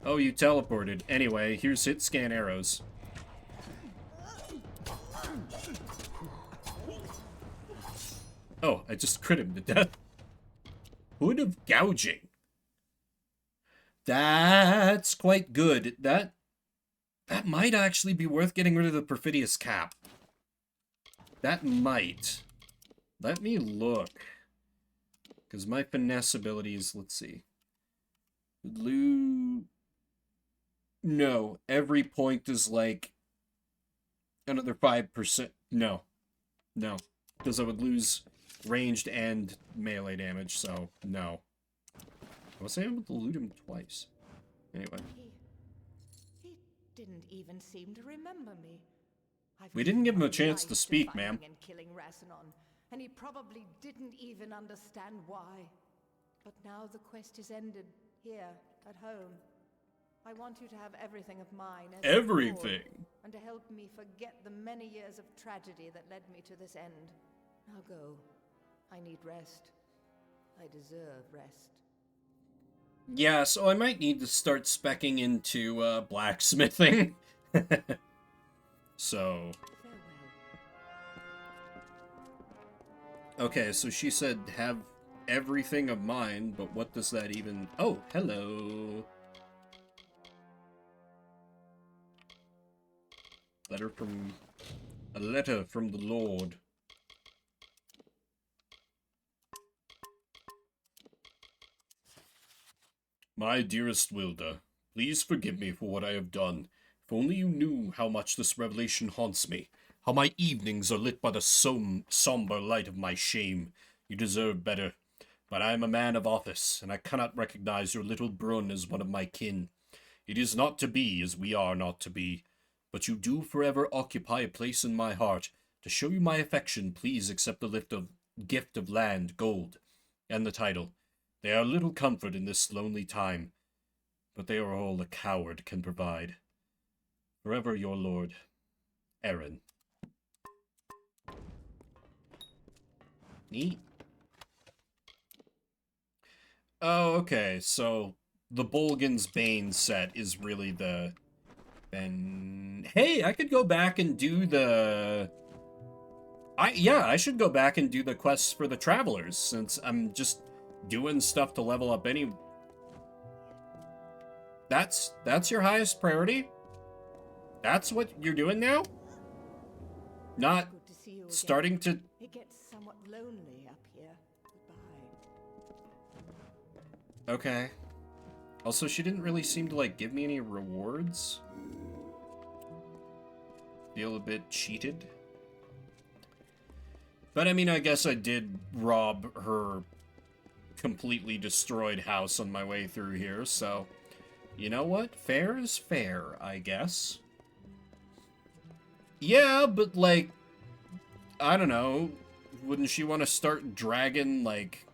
Oh, you teleported. Anyway, here's hit scan arrows. Oh, I just crit him to death. Hood of gouging. That's quite good. That might actually be worth getting rid of the perfidious cap. That might. Let me look. Because my finesse abilities, let's see. No, every point is like another 5%. No. No. Because I would lose ranged and melee damage, so no. I was able to loot him twice. Anyway. He didn't even seem to remember me. We didn't give him a chance to speak, ma'am. And killing Rasanon, and he probably didn't even understand why. But now the quest is ended, here, at home. I want you to have everything of mine as everything, reward, and to help me forget the many years of tragedy that led me to this end. Now go. I need rest. I deserve rest. Yeah, so I might need to start speccing into blacksmithing. So. Okay, so she said have everything of mine, but what does that even... Oh, hello. A letter from the Lord. My dearest Wilda, please forgive me for what I have done. If only you knew how much this revelation haunts me, how my evenings are lit by the somber light of my shame. You deserve better, but I am a man of office, and I cannot recognize your little Brun as one of my kin. It is not to be as we are not to be, but you do forever occupy a place in my heart. To show you my affection, please accept the gift of land, gold, and the title. They are little comfort in this lonely time, but they are all a coward can provide. Forever your lord, Aaron. Neat. Oh, okay, so the Bolgan's Bane set is really the... Hey, I could go back and do the... I should go back and do the quests for the Travelers, since I'm just doing stuff to level up any... That's your highest priority? That's what you're doing now? Not starting to... It gets somewhat lonely up here. Goodbye. Okay. Also, she didn't really seem to, like, give me any rewards. Feel a bit cheated. But, I mean, I guess I did rob her completely destroyed house on my way through here, so... You know what? Fair is fair, I guess. Yeah, but, like... I don't know. Wouldn't she want to start dragging, like...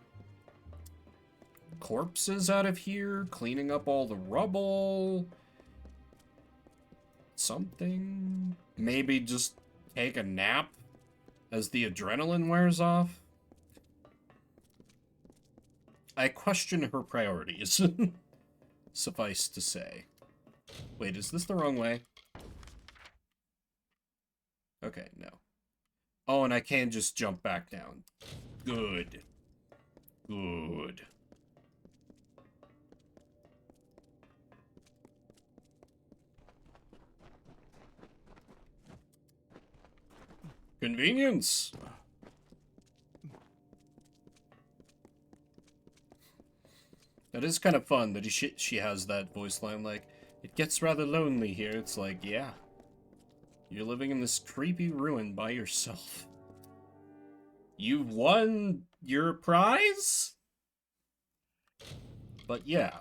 corpses out of here? Cleaning up all the rubble? Something? Maybe just take a nap as the adrenaline wears off? I question her priorities. Suffice to say. Wait, is this the wrong way? Okay, no. Oh, and I can just jump back down. Good. Good. Convenience. That is kind of fun that she has that voice line like, it gets rather lonely here. It's like, yeah. You're living in this creepy ruin by yourself. You've won your prize? But yeah.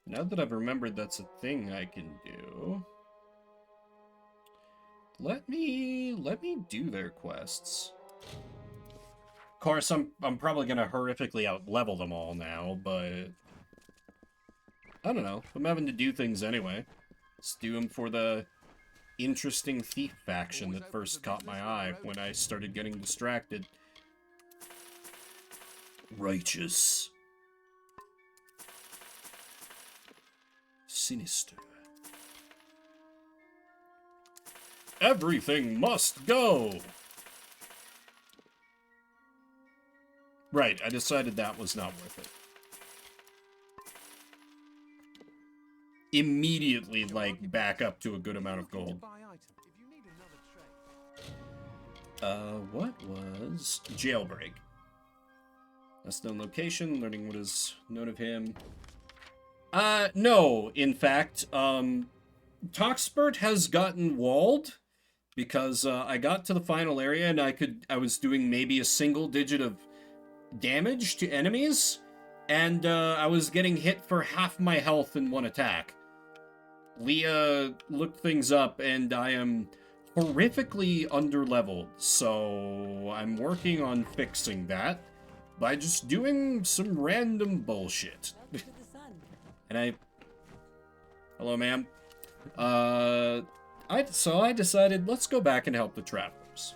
Now that I've remembered that's a thing I can do... let me do their quests. Of course, I'm probably gonna horrifically out-level them all now, but I don't know. I'm having to do things anyway. Let's do them for the interesting thief faction that first caught my eye when I started getting distracted. Righteous. Sinister. Everything must go! Right, I decided that was not worth it. Immediately, like, back up to a good amount of gold. What was... Jailbreak. That's known location, learning what is known of him. No, in fact, Toxpert has gotten walled, because, I got to the final area and I was doing maybe a single digit of damage to enemies, and, I was getting hit for half my health in one attack. Leah looked things up, and I am horrifically underleveled, so I'm working on fixing that by just doing some random bullshit. And hello, ma'am. So I decided, let's go back and help the travelers.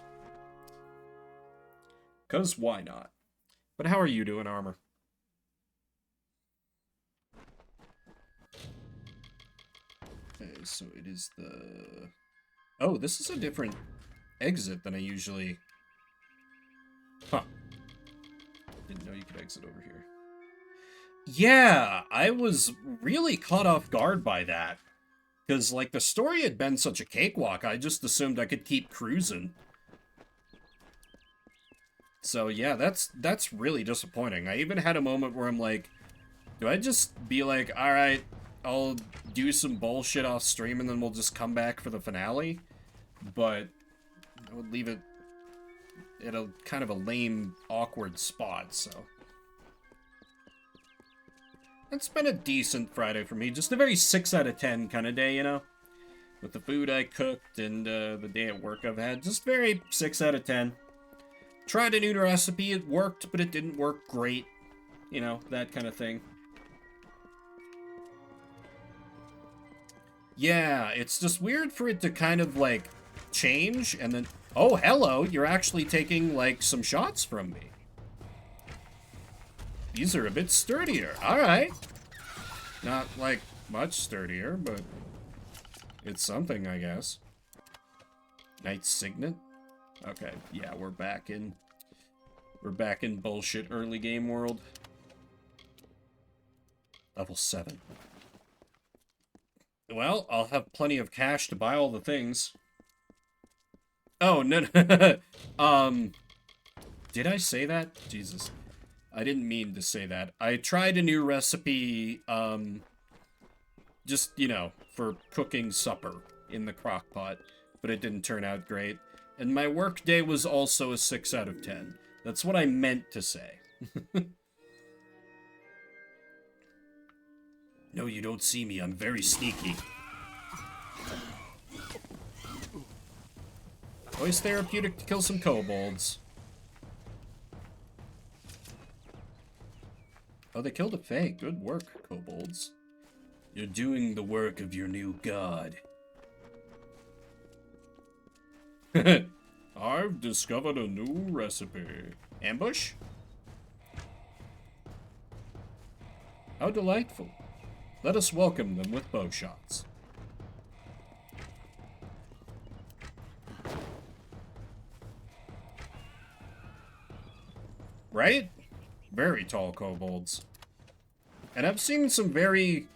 'Cause why not? But how are you doing, Armor? Okay, so it is the... Oh, this is a different exit than I usually... Huh. Didn't know you could exit over here. Yeah, I was really caught off guard by that. Because, like, the story had been such a cakewalk, I just assumed I could keep cruising. So, yeah, that's really disappointing. I even had a moment where I'm like, do I just be like, alright, I'll do some bullshit off stream and then we'll just come back for the finale? But I would leave it at a kind of a lame, awkward spot, so... It's been a decent Friday for me. Just a very 6 out of 10 kind of day, you know? With the food I cooked and the day at work I've had. Just very 6 out of 10. Tried a new recipe. It worked, but it didn't work great. You know, that kind of thing. Yeah, it's just weird for it to kind of, like, change and then... Oh, hello! You're actually taking, like, some shots from me. These are a bit sturdier. Alright. Not, like, much sturdier, but it's something, I guess. Knight Signet? Okay, yeah, we're back in bullshit early game world. Level 7. Well, I'll have plenty of cash to buy all the things. Oh, no. Did I say that? Jesus. I didn't mean to say that. I tried a new recipe, just, you know, for cooking supper in the crock pot, but it didn't turn out great. And my work day was also a 6 out of 10. That's what I meant to say. No, you don't see me. I'm very sneaky. Always therapeutic to kill some kobolds. Oh, they killed a Fae. Good work, kobolds. You're doing the work of your new god. I've discovered a new recipe. Ambush? How delightful. Let us welcome them with bow shots. Right? Very tall kobolds. And I've seen some very,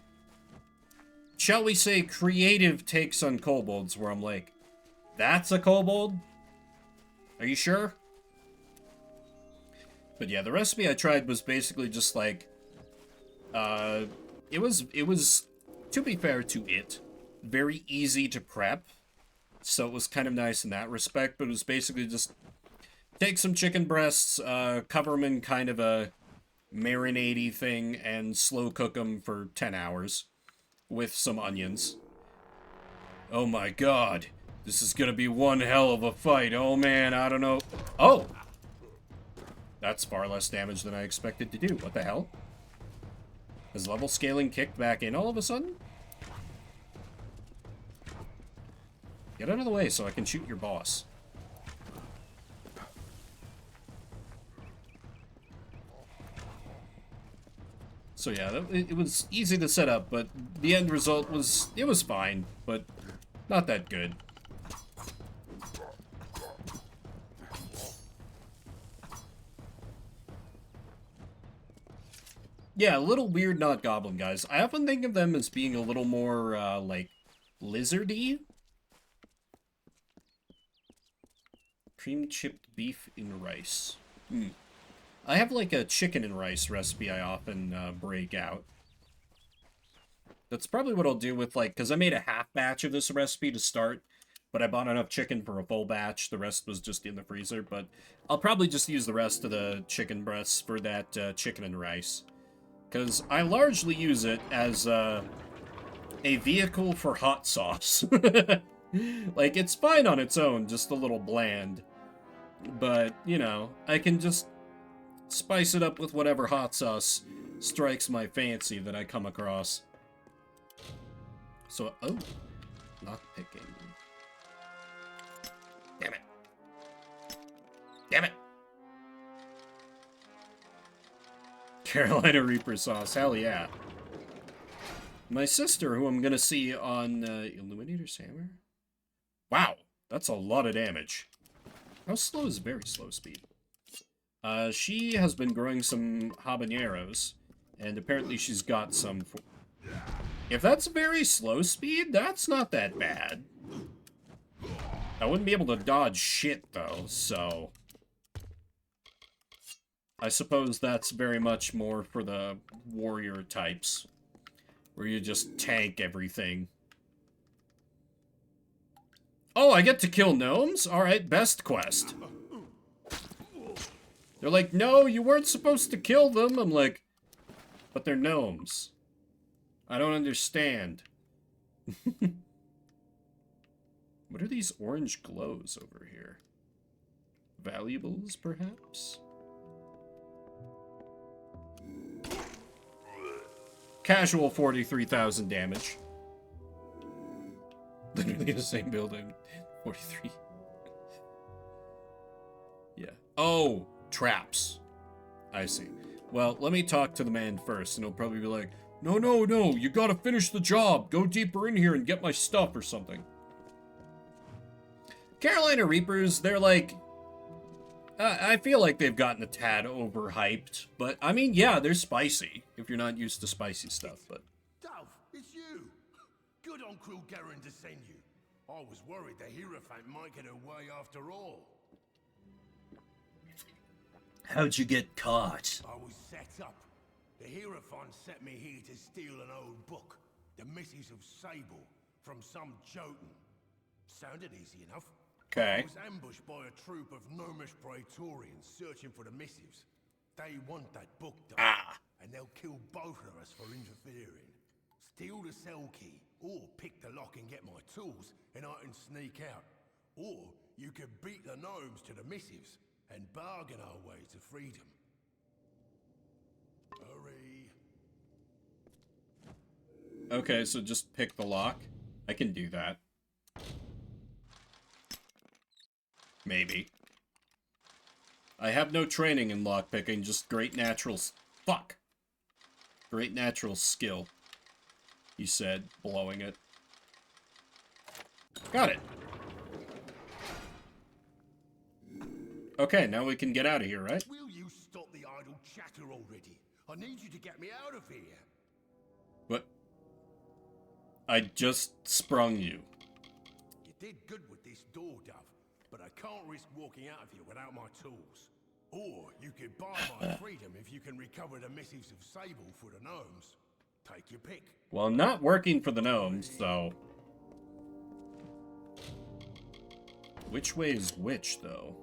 shall we say, creative takes on kobolds where I'm like, that's a kobold? Are you sure? But yeah, the recipe I tried was basically just like, it was, to be fair to it, very easy to prep. So it was kind of nice in that respect, but it was basically just take some chicken breasts, cover them in kind of a marinade-y thing, and slow cook them for 10 hours with some onions. Oh my god. This is gonna be one hell of a fight. Oh man, I don't know. Oh! That's far less damage than I expected to do. What the hell? Has level scaling kicked back in all of a sudden? Get out of the way so I can shoot your boss. So yeah, it was easy to set up, but the end result was, it was fine, but not that good. Yeah, a little weird not goblin guys. I often think of them as being a little more, like, lizardy. Cream chipped beef in rice. I have, like, a chicken and rice recipe I often, break out. That's probably what I'll do with, like, because I made a half batch of this recipe to start, but I bought enough chicken for a full batch. The rest was just in the freezer, but I'll probably just use the rest of the chicken breasts for that, chicken and rice. Because I largely use it as a vehicle for hot sauce. Like, it's fine on its own, just a little bland. But, you know, I can just spice it up with whatever hot sauce strikes my fancy that I come across. So, oh, lockpicking. Damn it. Damn it. Carolina Reaper sauce, hell yeah. My sister, who I'm gonna see on Illuminator's Hammer. Wow, that's a lot of damage. How slow is very slow speed? She has been growing some habaneros, and apparently she's got some. If that's very slow speed, that's not that bad. I wouldn't be able to dodge shit, though, so... I suppose that's very much more for the warrior types, where you just tank everything. Oh, I get to kill gnomes? Alright, best quest. They're like, no, you weren't supposed to kill them. I'm like, but they're gnomes. I don't understand. What are these orange glows over here? Valuables, perhaps? Casual 43,000 damage. Literally the same building. 43. Yeah. Oh, traps. I see. Well, let me talk to the man first, and he'll probably be like, no, no, no, you gotta finish the job. Go deeper in here and get my stuff or something. Carolina Reapers, they're like... I feel like they've gotten a tad overhyped, but I mean, yeah, they're spicy if you're not used to spicy stuff, but... Dove, it's you! Good on Cruel Garen to send you. I was worried the Hierophant might get away after all. How'd you get caught? I was set up. The Hierophant sent me here to steal an old book, The Missives of Sable, from some Jotun. Sounded easy enough. I Okay. was ambushed by a troop of gnomish praetorians searching for the missives. They want that book, Dove, and they'll kill both of us for interfering. Steal the cell key, or pick the lock and get my tools, and I can sneak out. Or you could beat the gnomes to the missives and bargain our way to freedom. Hurry. Okay, so just pick the lock. I can do that. Maybe. I have no training in lockpicking, just great natural... Fuck! Great natural skill. He said, blowing it. Got it. Okay, now we can get out of here, right? Will you stop the idle chatter already? I need you to get me out of here. What? I just sprung you. You did good with this door, Dove, but I can't risk walking out of here without my tools. Or you could buy my freedom if you can recover the missives of Sable for the gnomes. Take your pick. Well, I'm not working for the gnomes, so... Which way is which, though?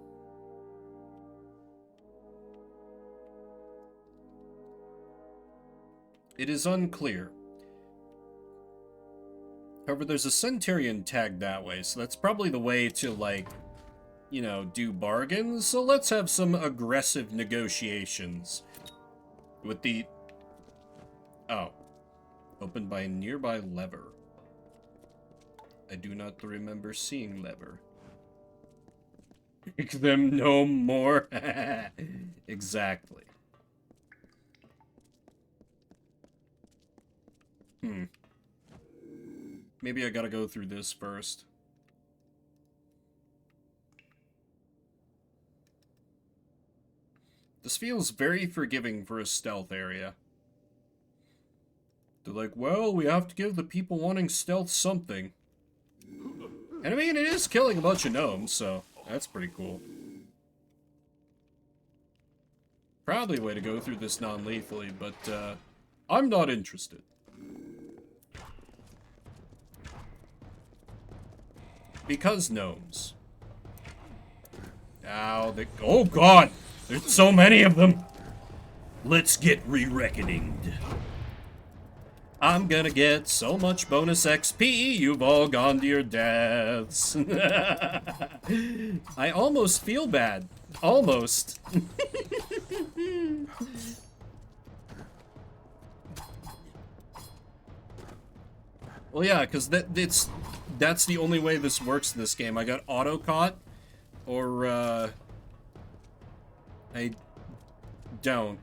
It is unclear. However, there's a Centurion tag that way, so that's probably the way to, like, you know, do bargains. So let's have some aggressive negotiations. With the... Oh. Opened by a nearby lever. I do not remember seeing lever. Make them no more. Exactly. Maybe I gotta go through this first. This feels very forgiving for a stealth area. They're like, well, we have to give the people wanting stealth something. And I mean, it is killing a bunch of gnomes, so that's pretty cool. Probably a way to go through this non-lethally, but I'm not interested. Because gnomes. Ow, oh god! There's so many of them! Let's get re-reckoninged. I'm gonna get so much bonus XP, you've all gone to your deaths. I almost feel bad. Almost. Well, yeah, because that's the only way this works in this game. I got auto-caught, or, I don't.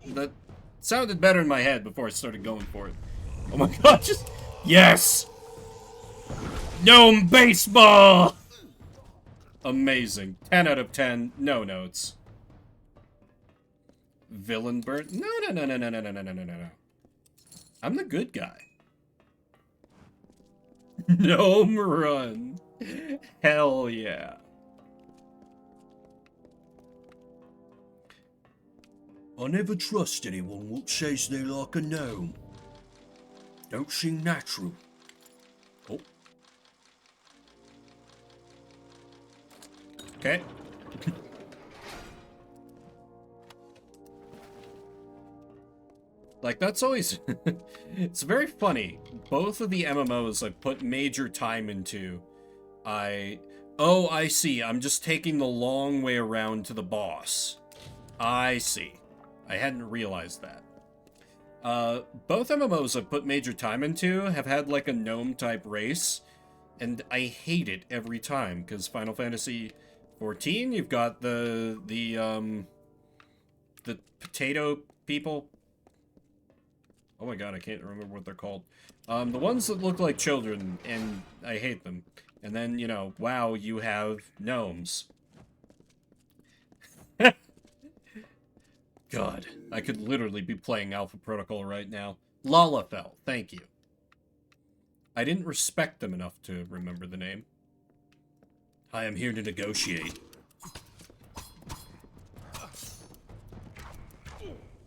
That sounded better in my head before I started going for it. Oh my god, just... Yes! Gnome baseball! Amazing. 10 out of 10, no notes. Villain burn? No. I'm the good guy. Gnome run. Hell yeah. I never trust anyone what says they like a gnome. Don't seem natural. Oh. Okay. Like, that's always... It's very funny. Both of the MMOs I put major time into, Oh, I see. I'm just taking the long way around to the boss. I see. I hadn't realized that. Both MMOs I've put major time into have had, like, a gnome-type race, and I hate it every time, because Final Fantasy XIV, you've got the potato people. Oh my god, I can't remember what they're called. The ones that look like children, and I hate them. And then, you know, wow, you have gnomes. God, I could literally be playing Alpha Protocol right now. Lalafell, thank you. I didn't respect them enough to remember the name. I am here to negotiate.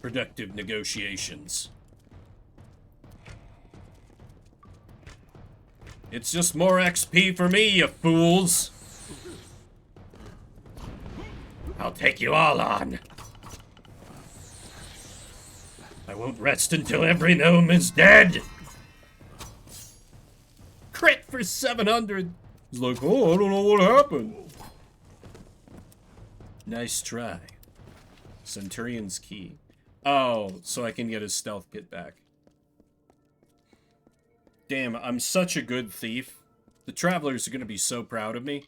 Productive negotiations. It's just more XP for me, you fools! I'll take you all on. I won't rest until every gnome is dead! Crit for 700! He's like, oh, I don't know what happened. Nice try. Centurion's key. Oh, so I can get his stealth kit back. Damn, I'm such a good thief. The travelers are gonna be so proud of me.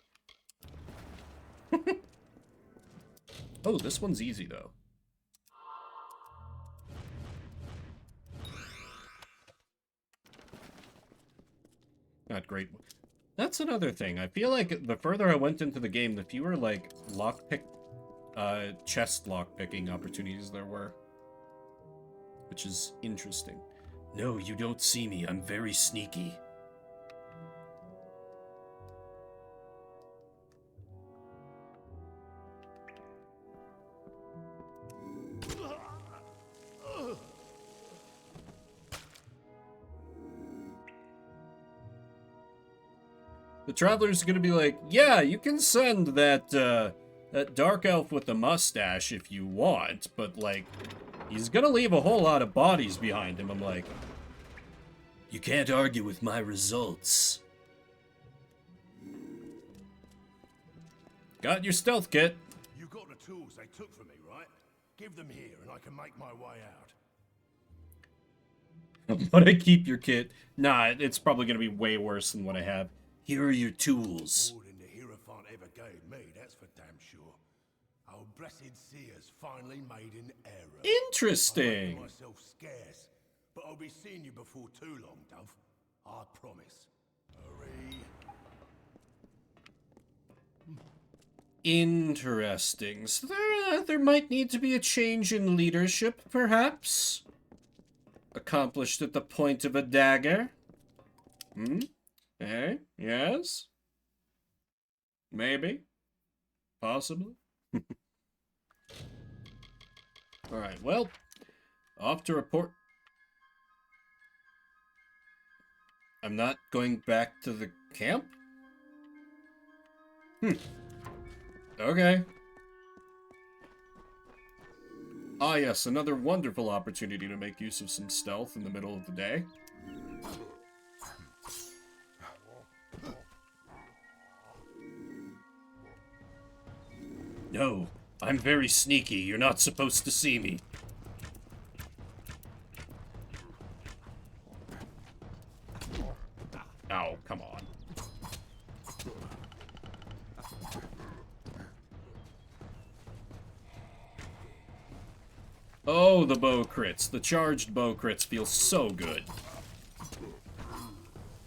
Oh, this one's easy, though. Not great. That's another thing. I feel like the further I went into the game, the fewer, like, chest lockpicking opportunities there were. Which is interesting. No, you don't see me. I'm very sneaky. The traveler's gonna be like, yeah, you can send that, that dark elf with the mustache if you want, but, like, he's gonna leave a whole lot of bodies behind him. I'm like, You can't argue with my results. Got your stealth kit. You got the tools they took from me, right? Give them here and I can make my way out. But I keep your kit. Nah, it's probably gonna be way worse than what I have. Here are your tools. More than the Hierophant ever gave me, that's for damn sure. Our blessed seers finally made an error. Interesting. I made myself scarce, but I'll be seeing you before too long, Dove. I promise. Hurry. Interesting. So there might need to be a change in leadership, perhaps? Accomplished at the point of a dagger? Hmm? Eh? Yes? Maybe? Possibly? Alright, well, off to report. I'm not going back to the camp? Okay. Ah yes, another wonderful opportunity to make use of some stealth in the middle of the day. No, I'm very sneaky. You're not supposed to see me. Oh, come on. Oh, the bow crits. The charged bow crits feel so good.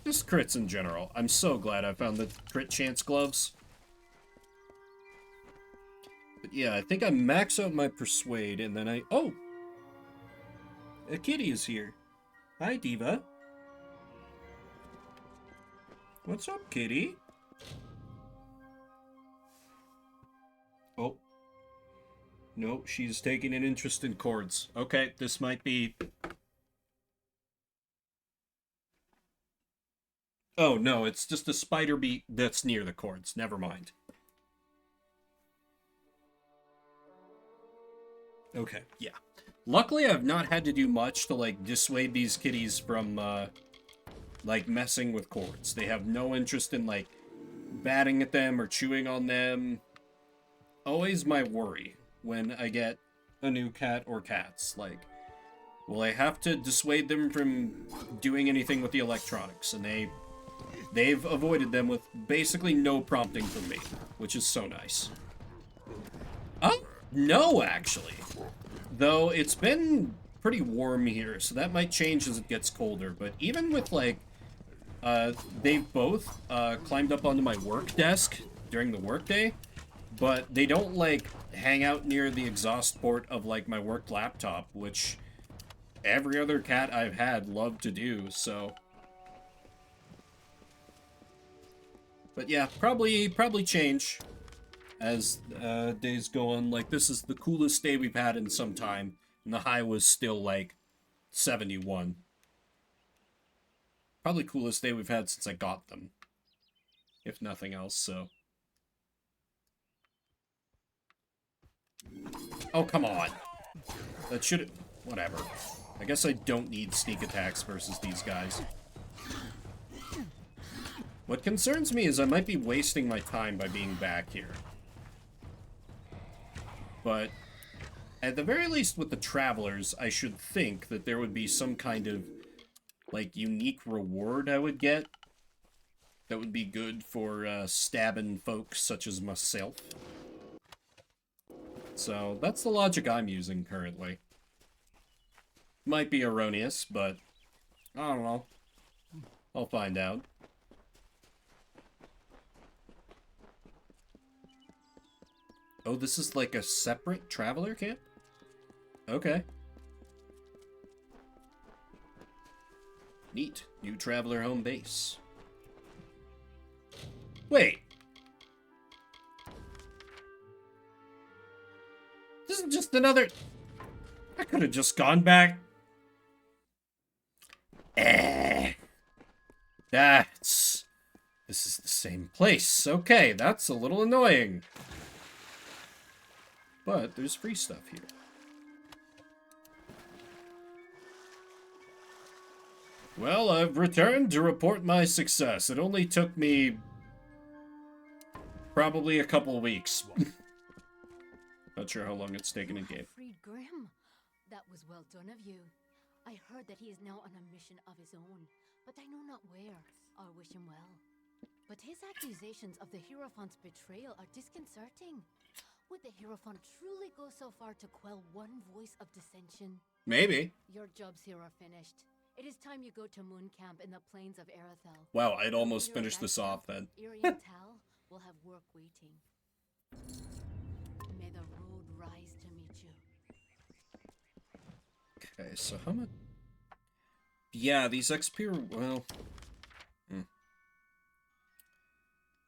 Just crits in general. I'm so glad I found the crit chance gloves. But yeah, I think I max out my persuade and then I... Oh! A kitty is here. Hi, Diva. What's up, kitty? Oh. No, she's taking an interest in chords. Okay, this might be... Oh, no, it's just a spider beat that's near the chords. Never mind. Okay, yeah. Luckily, I've not had to do much to, like, dissuade these kitties from, like, messing with chords. They have no interest in, like, batting at them or chewing on them. Always my worry when I get a new cat or cats. Like, will I have to dissuade them from doing anything with the electronics? And they've avoided them with basically no prompting from me, which is so nice. Oh, no, actually. Though it's been pretty warm here, so that might change as it gets colder. But even with, like, they've both climbed up onto my work desk during the workday, but they don't, like, hang out near the exhaust port of, like, my work laptop, which every other cat I've had loved to do, so... But yeah, probably change as days go on. Like, this is the coolest day we've had in some time, and the high was still, like, 71. Probably coolest day we've had since I got them, if nothing else, so... Oh, come on. That should... Whatever. I guess I don't need sneak attacks versus these guys. What concerns me is I might be wasting my time by being back here. But, at the very least with the Travelers, I should think that there would be some kind of, like, unique reward I would get that would be good for stabbing folks such as myself. So, that's the logic I'm using currently. Might be erroneous, but I don't know. I'll find out. Oh, this is like a separate traveler camp? Okay. Neat. New traveler home base. Wait. This isn't just another... I could have just gone back. This is the same place. Okay, that's a little annoying. But there's free stuff here. Well, I've returned to report my success. It only took me probably a couple weeks. Not sure how long it's taken in game. Freed Grimm. That was well done of you. I heard that he is now on a mission of his own, but I know not where. I wish him well. But his accusations of the Hierophant's betrayal are disconcerting. Would the Hierophant truly go so far to quell one voice of dissension? Maybe. Your jobs here are finished. It is time you go to Moon Camp in the plains of Arathel. Wow, I'd almost finished this off then. Iri and Tal will have work waiting. May the road rise to meet you. Okay, so how much... Yeah, these XP are... well...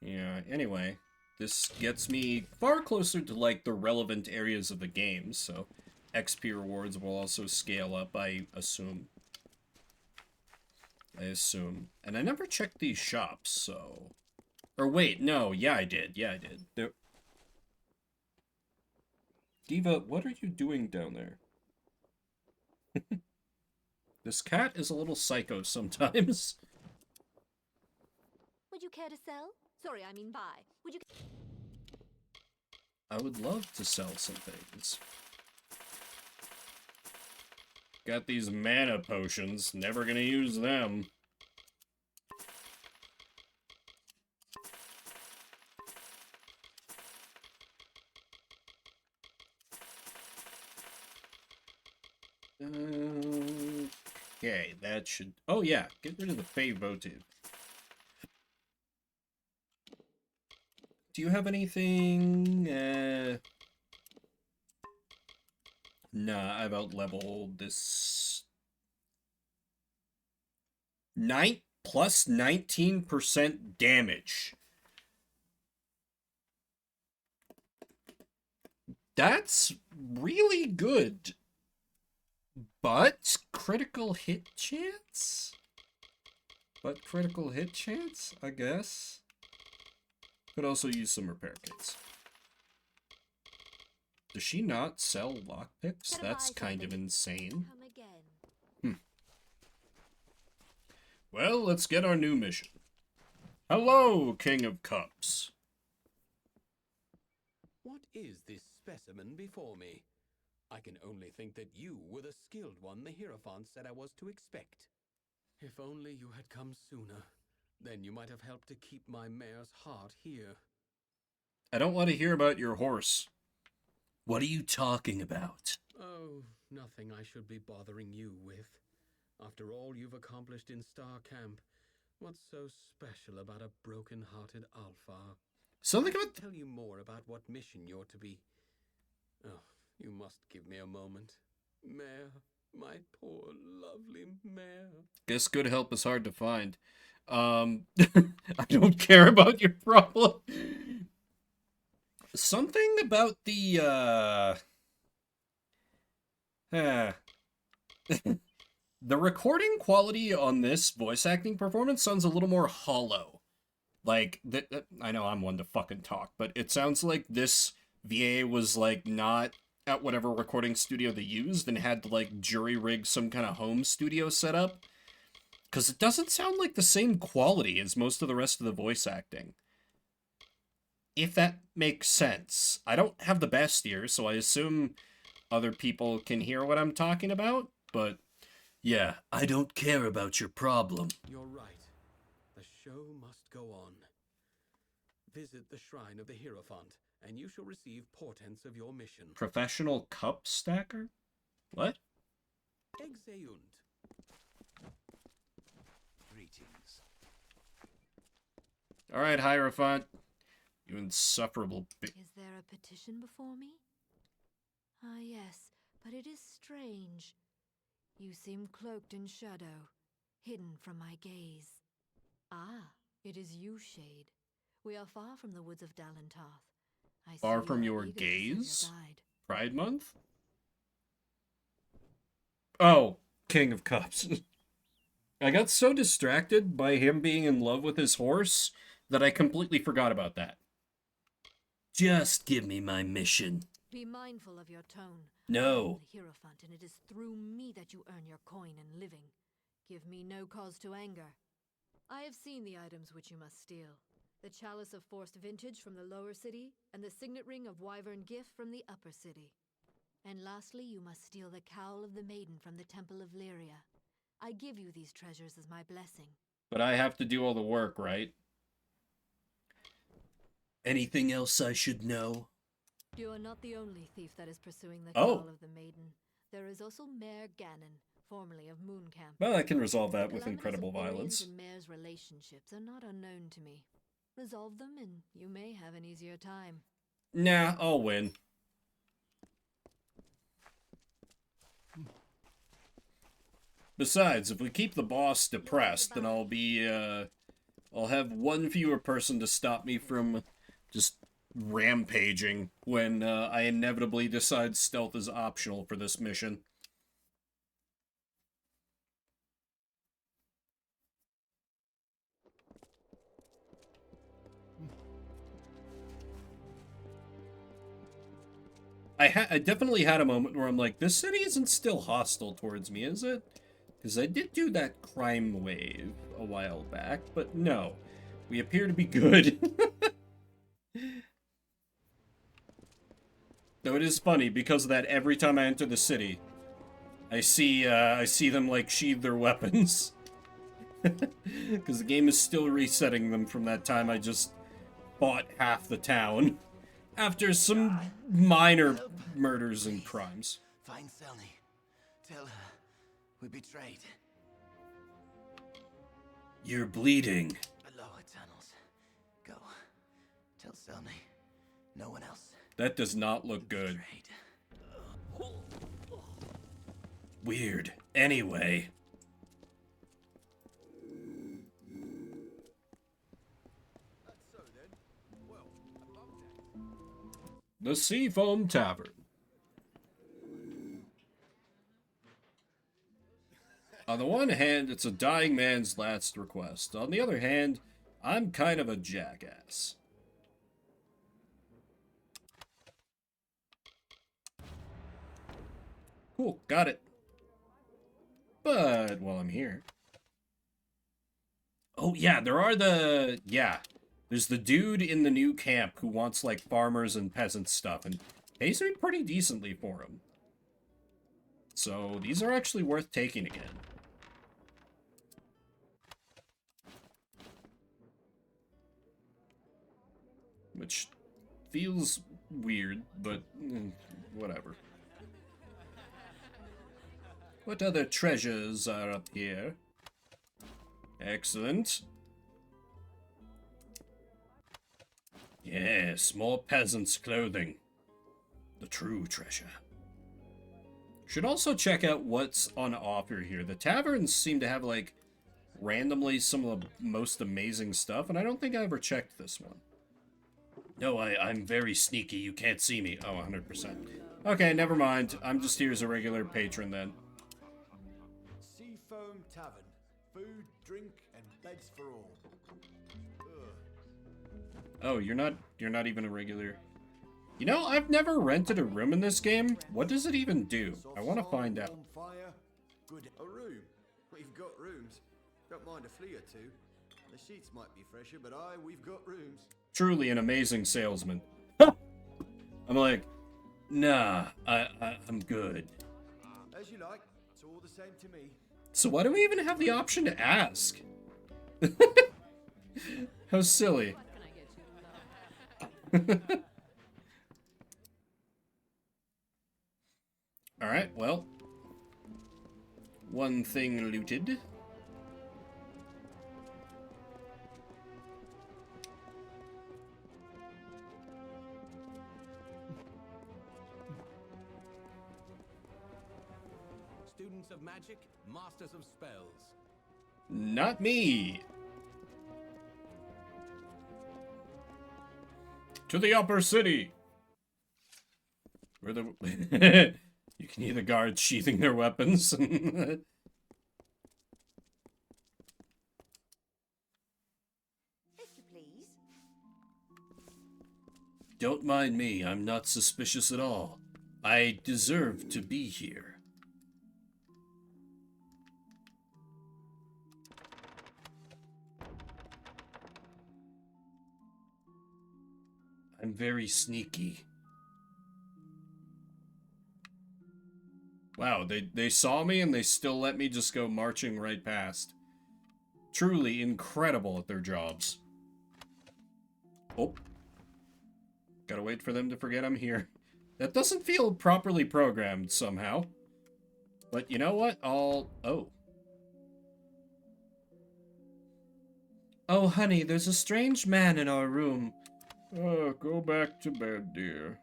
Yeah, anyway. This gets me far closer to, like, the relevant areas of the game, so... XP rewards will also scale up, I assume. And I never checked these shops, so... Or wait, no, yeah I did. There... Diva, what are you doing down there? This cat is a little psycho sometimes. Would you care to sell? Sorry, I mean buy. Would you... I would love to sell some things. Got these mana potions, never gonna use them. Okay, that should... Oh yeah, get rid of the Fey votive. Do you have anything? Nah, I've out-leveled this... plus 19% damage. That's really good. But critical hit chance? I guess. Could also use some repair kits. Does she not sell lockpicks? That's kind of insane. Come again. Well, let's get our new mission. Hello, King of Cups. What is this specimen before me? I can only think that you were the skilled one the Hierophant said I was to expect. If only you had come sooner, then you might have helped to keep my mare's heart here. I don't want to hear about your horse. What are you talking about? Oh, nothing I should be bothering you with. After all you've accomplished in Star Camp, what's so special about a broken-hearted Alpha? Something about... I'll tell you more about what mission you're to be... Oh, you must give me a moment. Mare, my poor, lovely mare. Guess good help is hard to find. I don't care about your problem. Something about the, the recording quality on this voice acting performance sounds a little more hollow. Like, I know I'm one to fucking talk, but it sounds like this VA was, like, not at whatever recording studio they used and had to, like, jury-rig some kind of home studio setup. Because it doesn't sound like the same quality as most of the rest of the voice acting. If that makes sense. I don't have the best ear, so I assume other people can hear what I'm talking about, but yeah, I don't care about your problem. You're right. The show must go on. Visit the shrine of the Hierophant, and you shall receive portents of your mission. Professional cup stacker? What? Exeunt. Greetings. Alright, Hierophant. You insufferable Is there a petition before me? Ah, yes, but it is strange. You seem cloaked in shadow, hidden from my gaze. Ah, it is you, Shade. We are far from the woods of Dalentarth. I Far see from you your are eager to serve your gaze? guide. Pride Month? Oh, King of Cups. I got so distracted by him being in love with his horse that I completely forgot about that. Just give me my mission. Be mindful of your tone. No. I am the Hierophant, and it is through me that you earn your coin and living. Give me no cause to anger. I have seen the items which you must steal. The chalice of forced vintage from the lower city, and the signet ring of wyvern gift from the upper city. And lastly, you must steal the cowl of the maiden from the Temple of Lyria. I give you these treasures as my blessing. But I have to do all the work, right? Anything else I should know? You are not the only thief that is pursuing the Oh. cowl of the maiden. There is also Mayor Ganon, formerly of Mooncamp. Well, I can resolve that The with calamities incredible of Orion's violence. and Mayor's relationships are not unknown to me. Resolve them and you may have an easier time. Nah, I'll win. Besides, if we keep the boss depressed, then I'll have one fewer person to stop me from just rampaging when I inevitably decide stealth is optional for this mission. I definitely had a moment where I'm like, this city isn't still hostile towards me, is it? Because I did do that crime wave a while back, but no. We appear to be good. Though it is funny, because of that, every time I enter the city, I see them, like, sheathe their weapons. Because the game is still resetting them from that time I just bought half the town. After some minor murders and crimes. Find Selny. Tell her we betrayed. You're bleeding. The lower tunnels. Go. Tell Selny. No one else. That does not look good. Weird. Anyway. The Seafoam Tavern. On the one hand, it's a dying man's last request. On the other hand, I'm kind of a jackass. Cool, got it. But while I'm here... Oh, yeah, there's the dude in the new camp who wants, like, farmers and peasants stuff, and pays me pretty decently for him. So, these are actually worth taking again. Which feels weird, but whatever. What other treasures are up here? Excellent. Yes, more peasants' clothing. The true treasure. Should also check out what's on offer here. The taverns seem to have, like, randomly some of the most amazing stuff, and I don't think I ever checked this one. No, I'm very sneaky. You can't see me. Oh, 100%. Okay, never mind. I'm just here as a regular patron then. Seafoam Tavern. Food, drink, and beds for all. Oh, you're not even a regular. You know, I've never rented a room in this game. What does it even do? I want to find out. Fire. Good. A room. We've got rooms. Don't mind a flea or two. The sheets might be fresher, but we've got rooms. Truly an amazing salesman. I'm like, nah, I'm good. As you like. It's all the same to me. So why do we even have the option to ask? How silly. Alright, well. One thing looted. Students of magic, masters of spells. Not me. To the upper city. Where the you can hear the guards sheathing their weapons. If you please. Don't mind me, I'm not suspicious at all. I deserve to be here. I'm very sneaky. Wow, they saw me and they still let me just go marching right past. Truly incredible at their jobs. Oh. Gotta wait for them to forget I'm here. That doesn't feel properly programmed somehow. But you know what? Oh. Oh, honey, there's a strange man in our room. Oh, go back to bed, dear.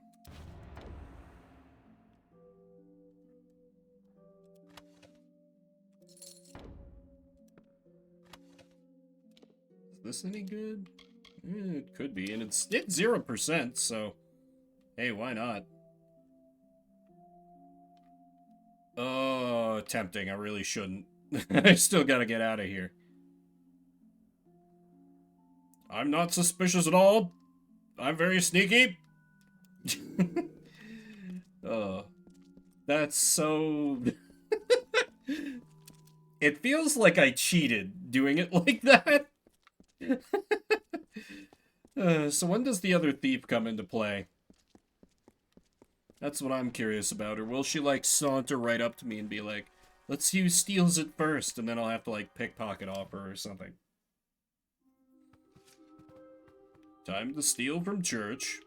Is this any good? It could be, and it's 0%, so hey, why not? Oh, tempting. I really shouldn't. I still gotta get out of here. I'm not suspicious at all. I'm very sneaky. Oh, that's so... It feels like I cheated doing it like that. So when does the other thief come into play? That's what I'm curious about. Or will she, like, saunter right up to me and be like, let's see who steals it first, and then I'll have to, like, pickpocket off her or something. Time to steal from church.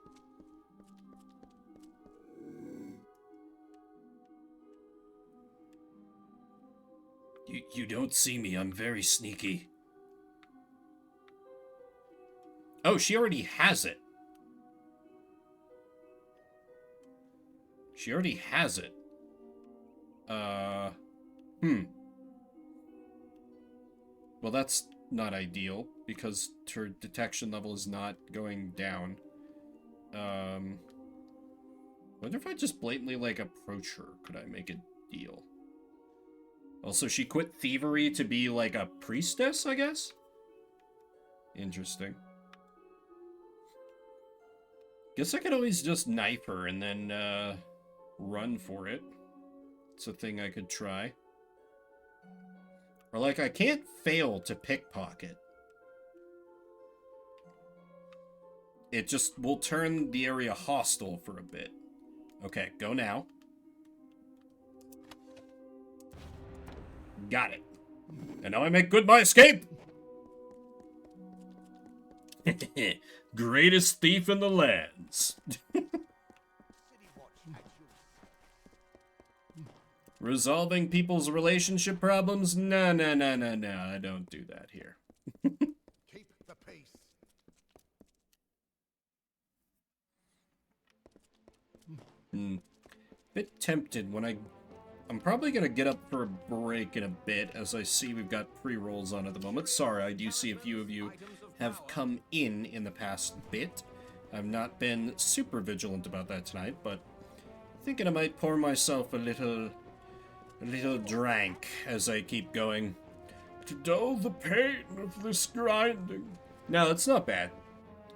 You don't see me. I'm very sneaky. Oh, she already has it. She already has it. Well, that's not ideal, because her detection level is not going down. Wonder if I just blatantly, like, approach her. Could I make a deal? Also, she quit thievery to be, like, a priestess, I guess? Interesting. Guess I could always just knife her and then, run for it. It's a thing I could try. Or, like, I can't fail to pickpocket. It just will turn the area hostile for a bit. Okay, go now. Got it. And now I make good my escape! Greatest thief in the lands. Resolving people's relationship problems? No, I don't do that here. Keep the peace. Bit tempted when I'm probably gonna get up for a break in a bit, as I see we've got pre-rolls on at the moment. Sorry, I do see a few of you have come in the past bit. I've not been super vigilant about that tonight, but thinking I might pour myself a little drank as I keep going. To dull the pain of this grinding. No, it's not bad.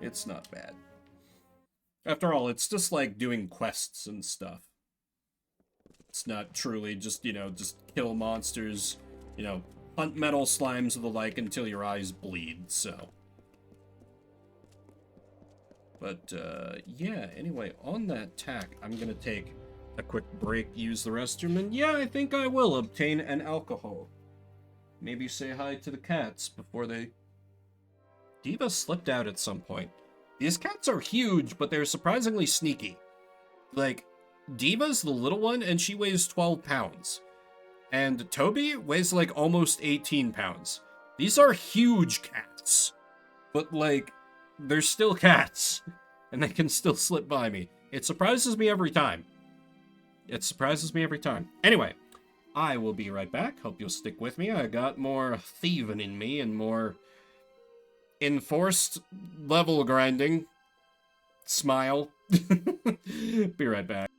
It's not bad. After all, it's just like doing quests and stuff. It's not truly just, you know, just kill monsters, you know, hunt metal slimes or the like until your eyes bleed, so. But, yeah, anyway, on that tack, I'm gonna take a quick break, use the restroom, and yeah, I think I will obtain an alcohol. Maybe say hi to the cats before they... Diva slipped out at some point. These cats are huge, but they're surprisingly sneaky. Like, Diva's the little one, and she weighs 12 pounds. And Toby weighs, like, almost 18 pounds. These are huge cats. But, like, they're still cats. And they can still slip by me. It surprises me every time. It surprises me every time. Anyway, I will be right back. Hope you'll stick with me. I got more thieving in me and more enforced level grinding. Smile. Be right back.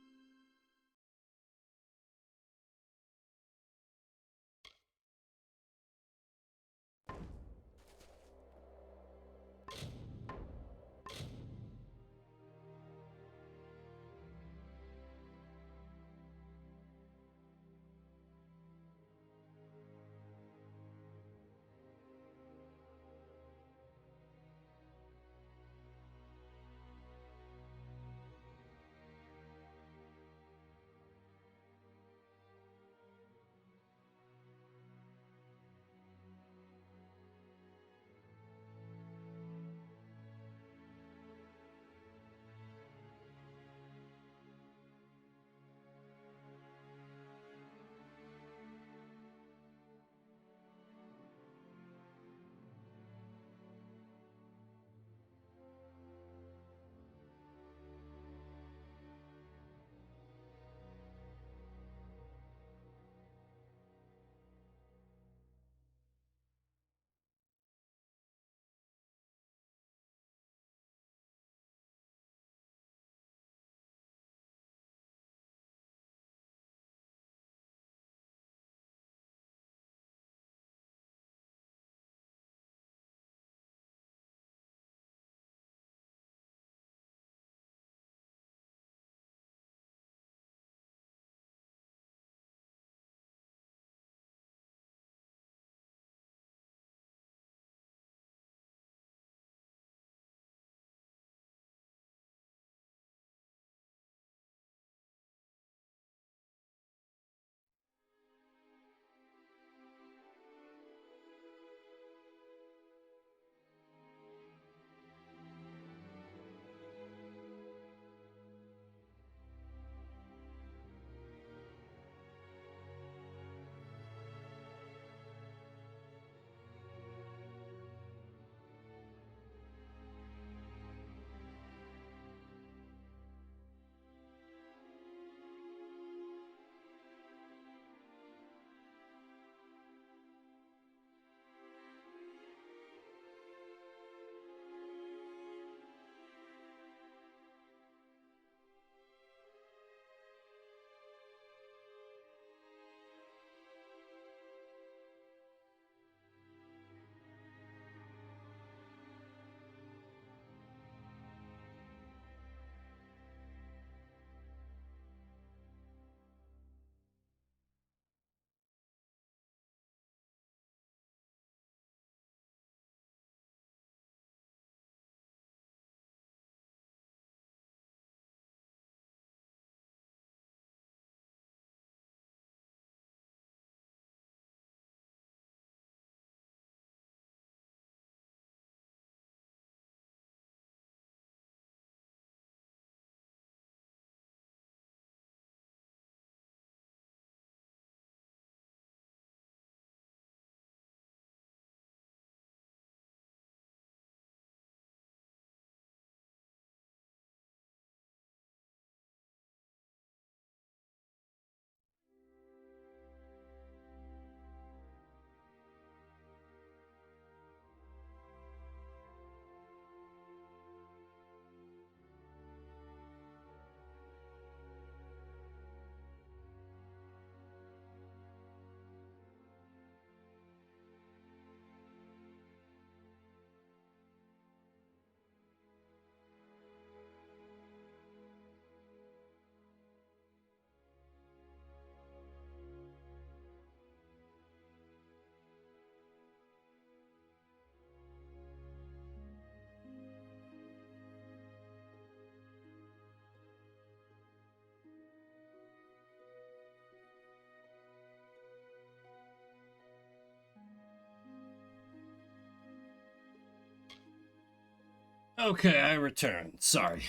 Okay, I return. Sorry.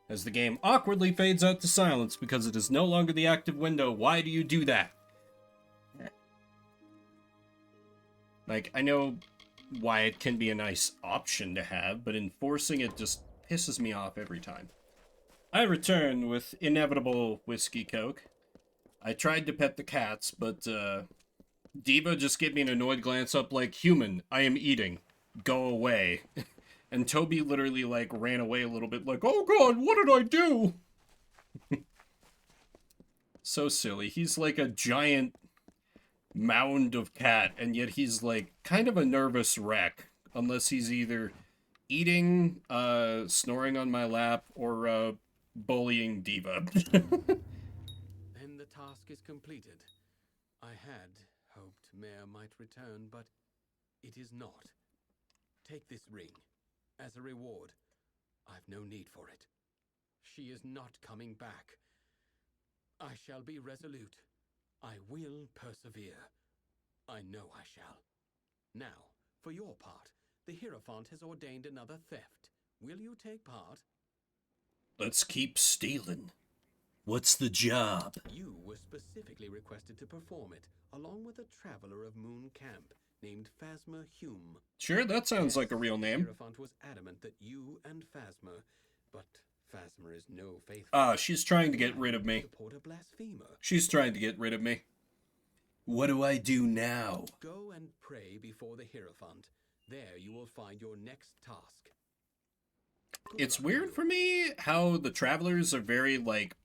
As the game awkwardly fades out to silence because it is no longer the active window, why do you do that? Like, I know why it can be a nice option to have, but enforcing it just pisses me off every time. I return with inevitable whiskey coke. I tried to pet the cats, but Diva just gave me an annoyed glance up like, human, I am eating. Go away. And Toby literally, like, ran away a little bit like, oh god, what did I do? So silly. He's like a giant mound of cat, and yet he's, like, kind of a nervous wreck. Unless he's either eating, snoring on my lap, or, bullying Diva. Then the task is completed. I had hoped Mare might return, but it is not. Take this ring. As a reward. I've no need for it. She is not coming back. I shall be resolute. I will persevere. I know I shall. Now, for your part, the Hierophant has ordained another theft. Will you take part? Let's keep stealing. What's the job? You were specifically requested to perform it, along with a traveler of Moon Camp named Phasma Hume. Sure, that sounds like a real name. Hierophant was adamant that you and Phasma, but Phasma is no faithful. She's trying to get rid of me. Support a blasphemer. She's trying to get rid of me. What do I do now? Go and pray before the Hierophant. There you will find your next task. It's weird for me how the Travelers are very, like,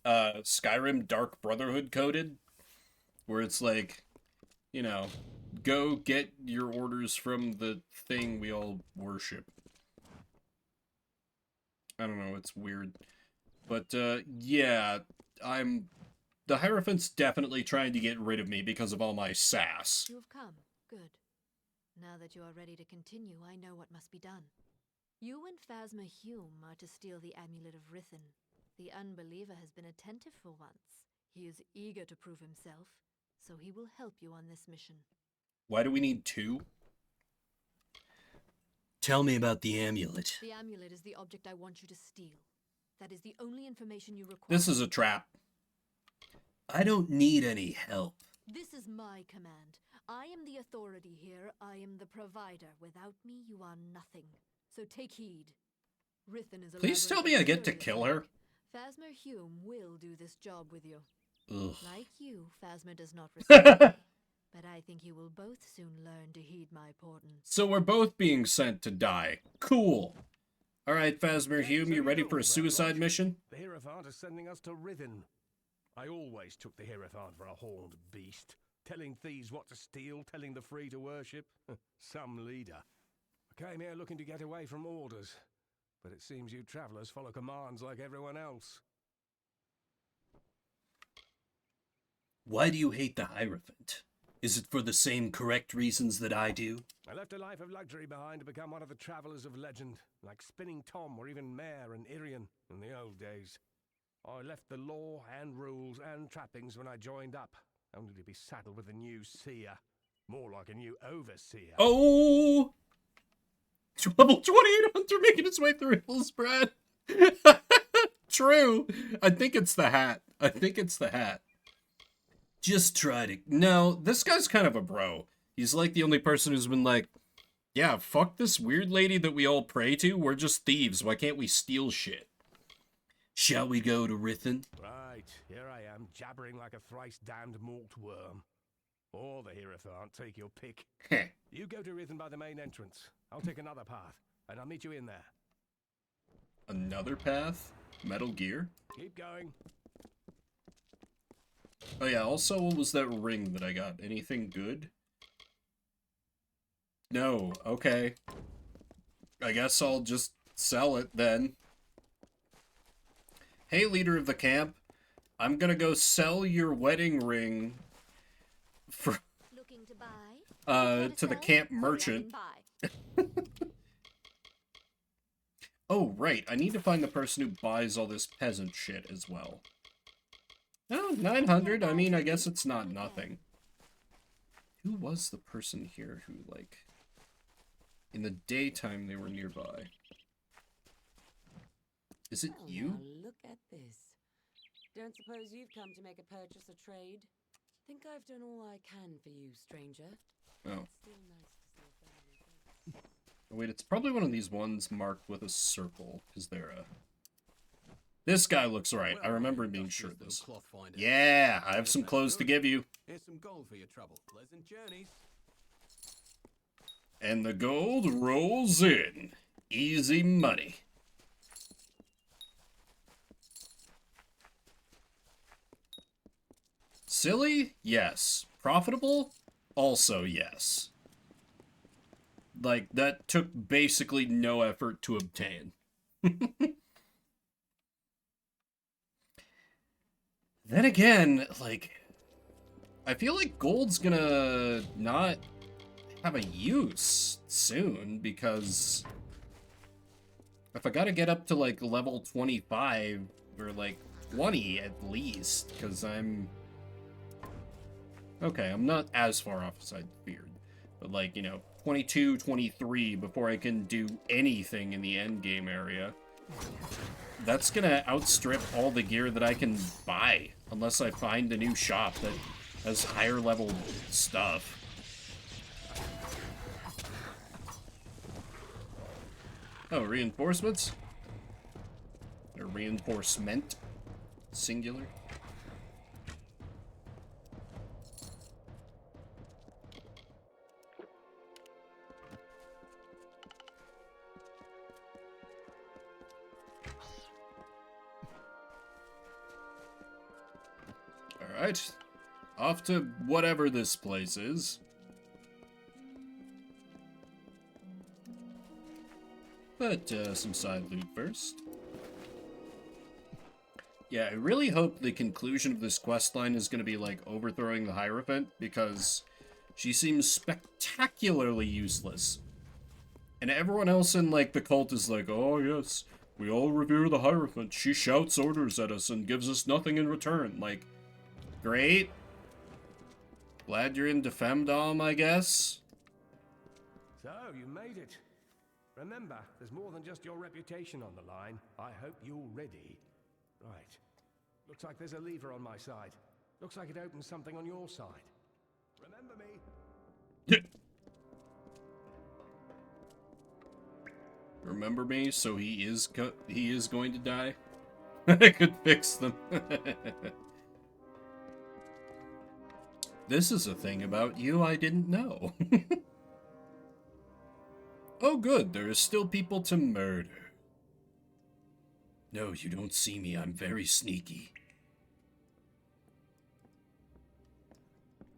Skyrim Dark Brotherhood coded. Where it's like, you know, go get your orders from the thing we all worship. I don't know, it's weird. But, yeah, the Hierophant's definitely trying to get rid of me because of all my sass. You have come. Good. Now that you are ready to continue, I know what must be done. You and Phasma Hume are to steal the Amulet of Rithin. The unbeliever has been attentive for once. He is eager to prove himself, so he will help you on this mission. Why do we need two? Tell me about the amulet. The amulet is the object I want you to steal. That is the only information you require. This is a trap. I don't need any help. This is my command. I am the authority here. I am the provider. Without me, you are nothing. So take heed. Rithin is a Please tell me I get to kill her. Phasma Hume will do this job with you. Ugh. Like you, Phasma does not respect me. But I think you will both soon learn to heed my portents. So we're both being sent to die. Cool. Alright, Phasma Hume, you ready for a suicide mission? The Hierophant is sending us to Rithin. I always took the Hierophant for a horned beast. Telling thieves what to steal, telling the free to worship. Some leader. I came here looking to get away from orders. But it seems you travelers follow commands like everyone else. Why do you hate the Hierophant? Is it for the same correct reasons that I do? I left a life of luxury behind to become one of the travelers of legend, like Spinning Tom or even Mare and Irian in the old days. I left the law and rules and trappings when I joined up, only to be saddled with a new seer. More like a new overseer. Oh! Level 28 Hunter making its way through hills, Brad. True. I think it's the hat. Just try to... No, this guy's kind of a bro. He's like the only person who's been like, yeah, fuck this weird lady that we all pray to. We're just thieves. Why can't we steal shit? Shall we go to Rithin? Right, here I am, jabbering like a thrice-damned malt worm. Or the Hierophant, take your pick. You go to Rithin by the main entrance. I'll take another path, and I'll meet you in there. Another path? Metal Gear? Keep going. Oh yeah, also, what was that ring that I got? Anything good? No, okay. I guess I'll just sell it then. Hey, leader of the camp. I'm gonna go sell your wedding ring for Looking to buy? to the camp merchant. Oh, right. I need to find the person who buys all this peasant shit as well. Oh, 900. I mean, I guess it's not nothing. Who was the person here who, like... In the daytime, they were nearby. Is it Well, you? now look at this. Don't suppose you've come to make a purchase or trade? Think I've done all I can for you, stranger. Oh. Still nice to see a friendly face. Oh, wait, it's probably one of these ones marked with a circle. Is there a... This guy looks right. I remember him being shirtless. Yeah, I have some clothes to give you. Here's some gold for your trouble. Pleasant journeys. And the gold rolls in. Easy money. Silly? Yes. Profitable? Also yes. Like, that took basically no effort to obtain. Then again, like, I feel like gold's gonna not have a use soon, because if I gotta get up to, like, level 25, or, like, 20 at least, because I'm... Okay, I'm not as far off as I feared, but, like, you know, 22, 23 before I can do anything in the endgame area. That's gonna outstrip all the gear that I can buy, unless I find a new shop that has higher level stuff. Oh, reinforcements? Or reinforcement? Singular? Alright. Off to whatever this place is. But, some side loot first. Yeah, I really hope the conclusion of this questline is going to be, like, overthrowing the Hierophant, because she seems spectacularly useless. And everyone else in, like, the cult is like, oh, yes, we all revere the Hierophant. She shouts orders at us and gives us nothing in return. Like, great. Glad you're into femdom, I guess. So, you made it. Remember, there's more than just your reputation on the line. I hope you're ready. Right. Looks like there's a lever on my side. Looks like it opens something on your side. Remember me? Remember me? So he is going to die? I could fix them. This is a thing about you I didn't know. Oh good, there are still people to murder. No, you don't see me, I'm very sneaky.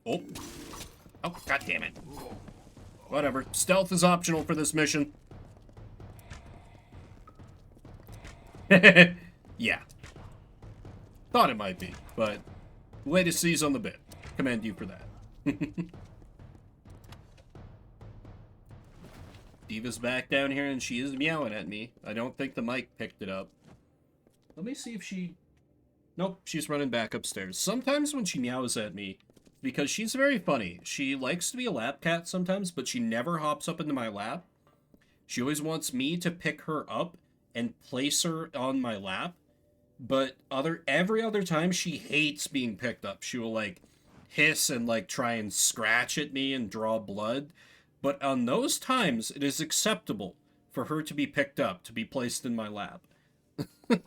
Oh. Oh, god damn it. Whatever, stealth is optional for this mission. Yeah. Thought it might be, but way to seize on the bit. Commend you for that. Diva's back down here and she is meowing at me. I don't think the mic picked it up. Let me see if she... Nope, she's running back upstairs. Sometimes when she meows at me, because she's very funny. She likes to be a lap cat sometimes, but she never hops up into my lap. She always wants me to pick her up and place her on my lap. But every other time, she hates being picked up. She will, like, hiss and, like, try and scratch at me and draw blood. But on those times, it is acceptable for her to be picked up, to be placed in my lap. Made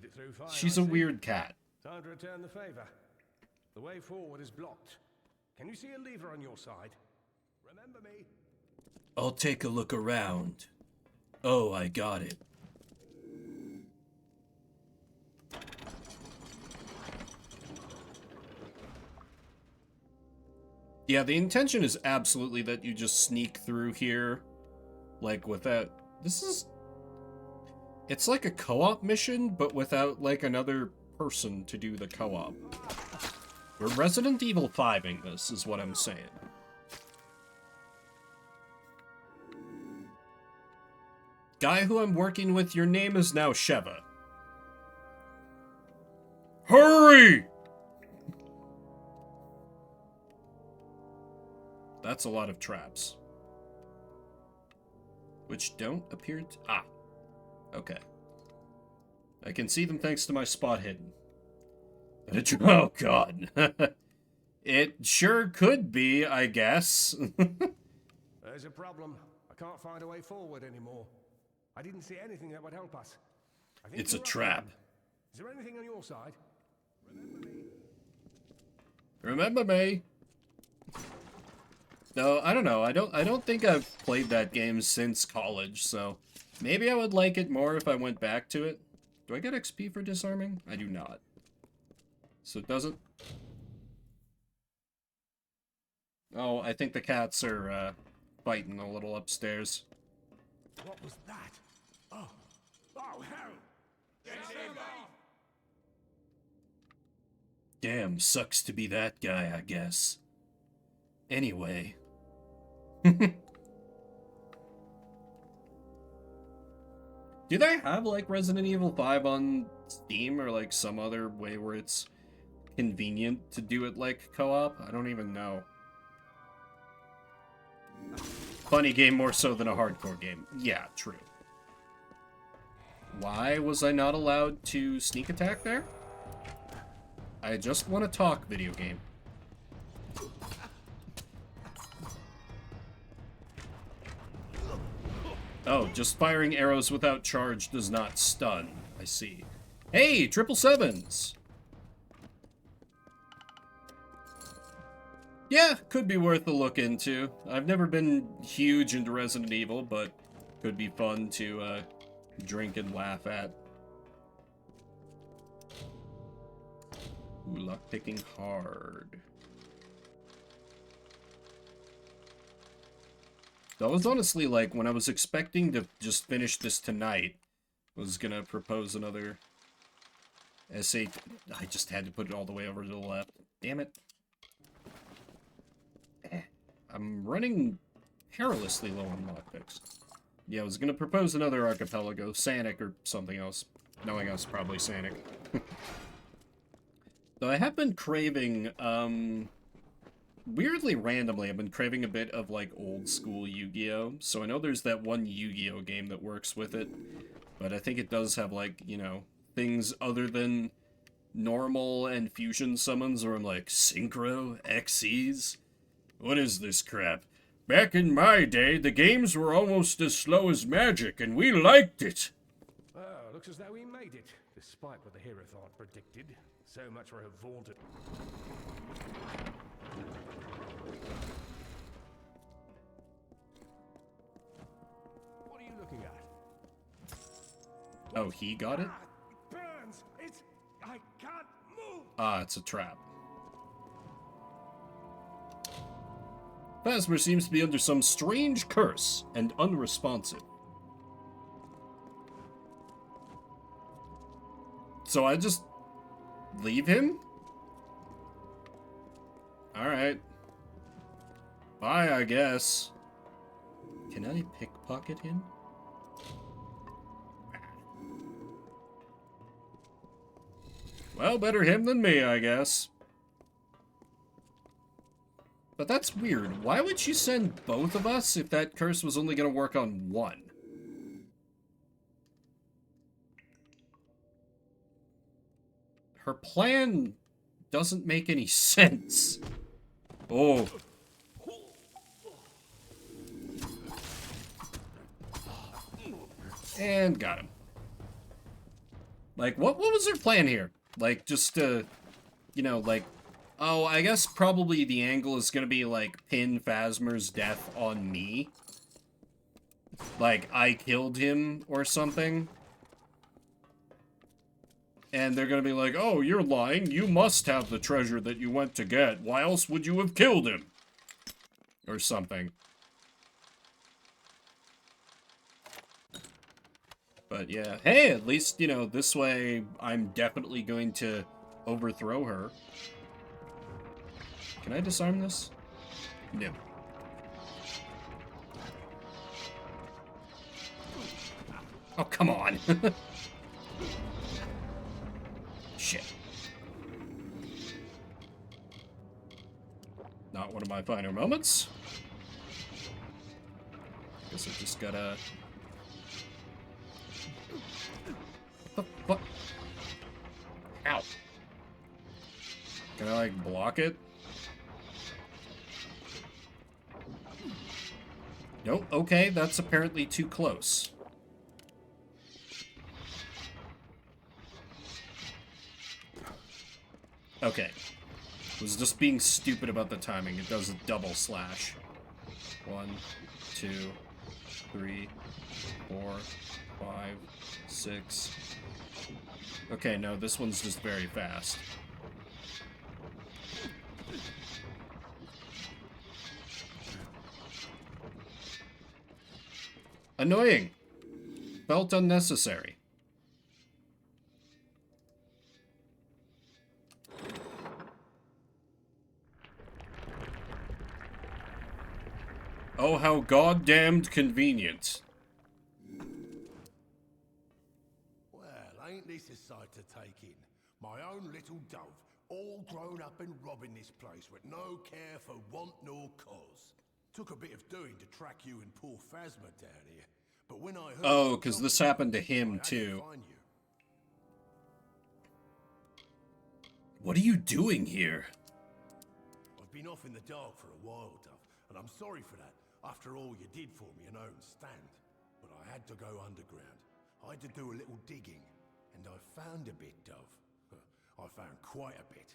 it through fine. She's a weird cat. Time to return the favor. The way forward is blocked. Can you see a lever on your side? Remember me? I'll take a look around. Oh, I got it. Yeah, the intention is absolutely that you just sneak through here. Like, without... This is... It's like a co-op mission, but without, like, another person to do the co-op. We're Resident Evil 5ing this, is what I'm saying. Guy who I'm working with, your name is now Sheva. Hurry! That's a lot of traps. which don't appear to... Ah. Okay. I can see them thanks to my spot hidden. Oh, God. It sure could be, I guess. There's a problem. I can't find a way forward anymore. I didn't see anything that would help us. I think It's a you're up trap. then. Is there anything on your side? Remember me. No, I don't know. I don't think I've played that game since college, so maybe I would like it more if I went back to it. Do I get XP for disarming? I do not. So it doesn't. Oh, I think the cats are fighting a little upstairs. What was that? Oh, oh hell! Damn, sucks to be that guy, I guess. Anyway. Do they have, like, Resident Evil 5 on Steam or, like, some other way where it's convenient to do it, like, co-op? I don't even know. Funny game more so than a hardcore game. Yeah, true. Why was I not allowed to sneak attack there? I just want to talk, video game. Oh, just firing arrows without charge does not stun. I see. Hey, 777s! Yeah, could be worth a look into. I've never been huge into Resident Evil, but could be fun to drink and laugh at. Ooh, lockpicking hard. That was honestly like when I was expecting to just finish this tonight. Was gonna propose another essay. I just had to put it all the way over to the left. Damn it. I'm running perilously low on lockpicks. Yeah, I was gonna propose another archipelago, Sanic or something else. Knowing us, probably Sanic. Though I have been craving, weirdly randomly, I've been craving a bit of, like, old school Yu-Gi-Oh! So I know there's that one Yu-Gi-Oh! Game that works with it, but I think it does have, like, you know, things other than normal and fusion summons where I'm like, Synchro? Xyz? What is this crap? Back in my day, the games were almost as slow as Magic, and we liked it! Oh, looks as though we made it, despite what the Hierophant predicted. So much for her vaunted... What are you looking at? Oh, he got it? It burns! It's... I can't move! Ah, it's a trap. Phasma seems to be under some strange curse and unresponsive. So I just leave him? Alright. Bye, I guess. Can I pickpocket him? Well, better him than me, I guess. But that's weird. Why would she send both of us if that curse was only going to work on one? Her plan doesn't make any sense. Oh. And got him. Like, what was her plan here? Like, just to, you know, like, oh, I guess probably the angle is gonna be, like, pin Phasma's death on me. Like, I killed him or something. And they're gonna be like, oh, you're lying. You must have the treasure that you went to get. Why else would you have killed him? Or something. But yeah, hey, at least, you know, this way I'm definitely going to overthrow her. Can I disarm this? No. Oh, come on. Shit. Not one of my finer moments. Guess I just gotta What the fuck? Ow. Can I, like, block it? Nope, okay, that's apparently too close. Okay. Was just being stupid about the timing. It does a double slash. 1, 2, 3, 4, 5, 6. Okay, no, this one's just very fast. Annoying. Felt unnecessary. Oh, how goddamned convenient. Well, ain't this a sight to take in? My own little dove, all grown up and robbing this place with no care for want nor cause. Took a bit of doing to track you and poor Phasma down here, but when I heard... Oh, because this happened to him, too. What are you doing here? I've been off in the dark for a while, Dove, and I'm sorry for that, after all you did for me in own stand. But I had to go underground. I had to do a little digging, and I found a bit, Dove. I found quite a bit.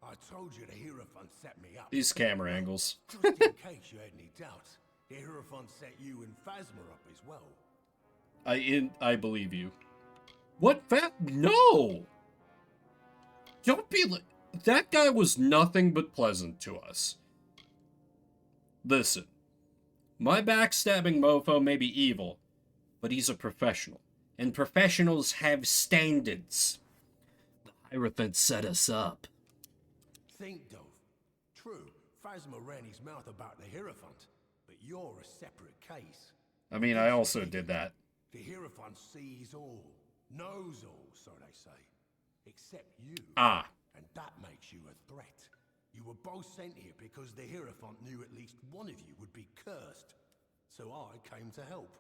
I told you the Hierophant set me up. These camera angles. Just in case you had any doubts, the Hierophant set you and Phasma up as well. I believe you. What No! Don't be like... That guy was nothing but pleasant to us. Listen. My backstabbing mofo may be evil, but he's a professional. And professionals have standards. The Hierophant set us up. Think, Dove. True, Phasma ran his mouth about the Hierophant, but you're a separate case. I mean, I also did that. The Hierophant sees all, knows all, so they say. Except you. Ah. And that makes you a threat. You were both sent here because the Hierophant knew at least one of you would be cursed. So I came to help.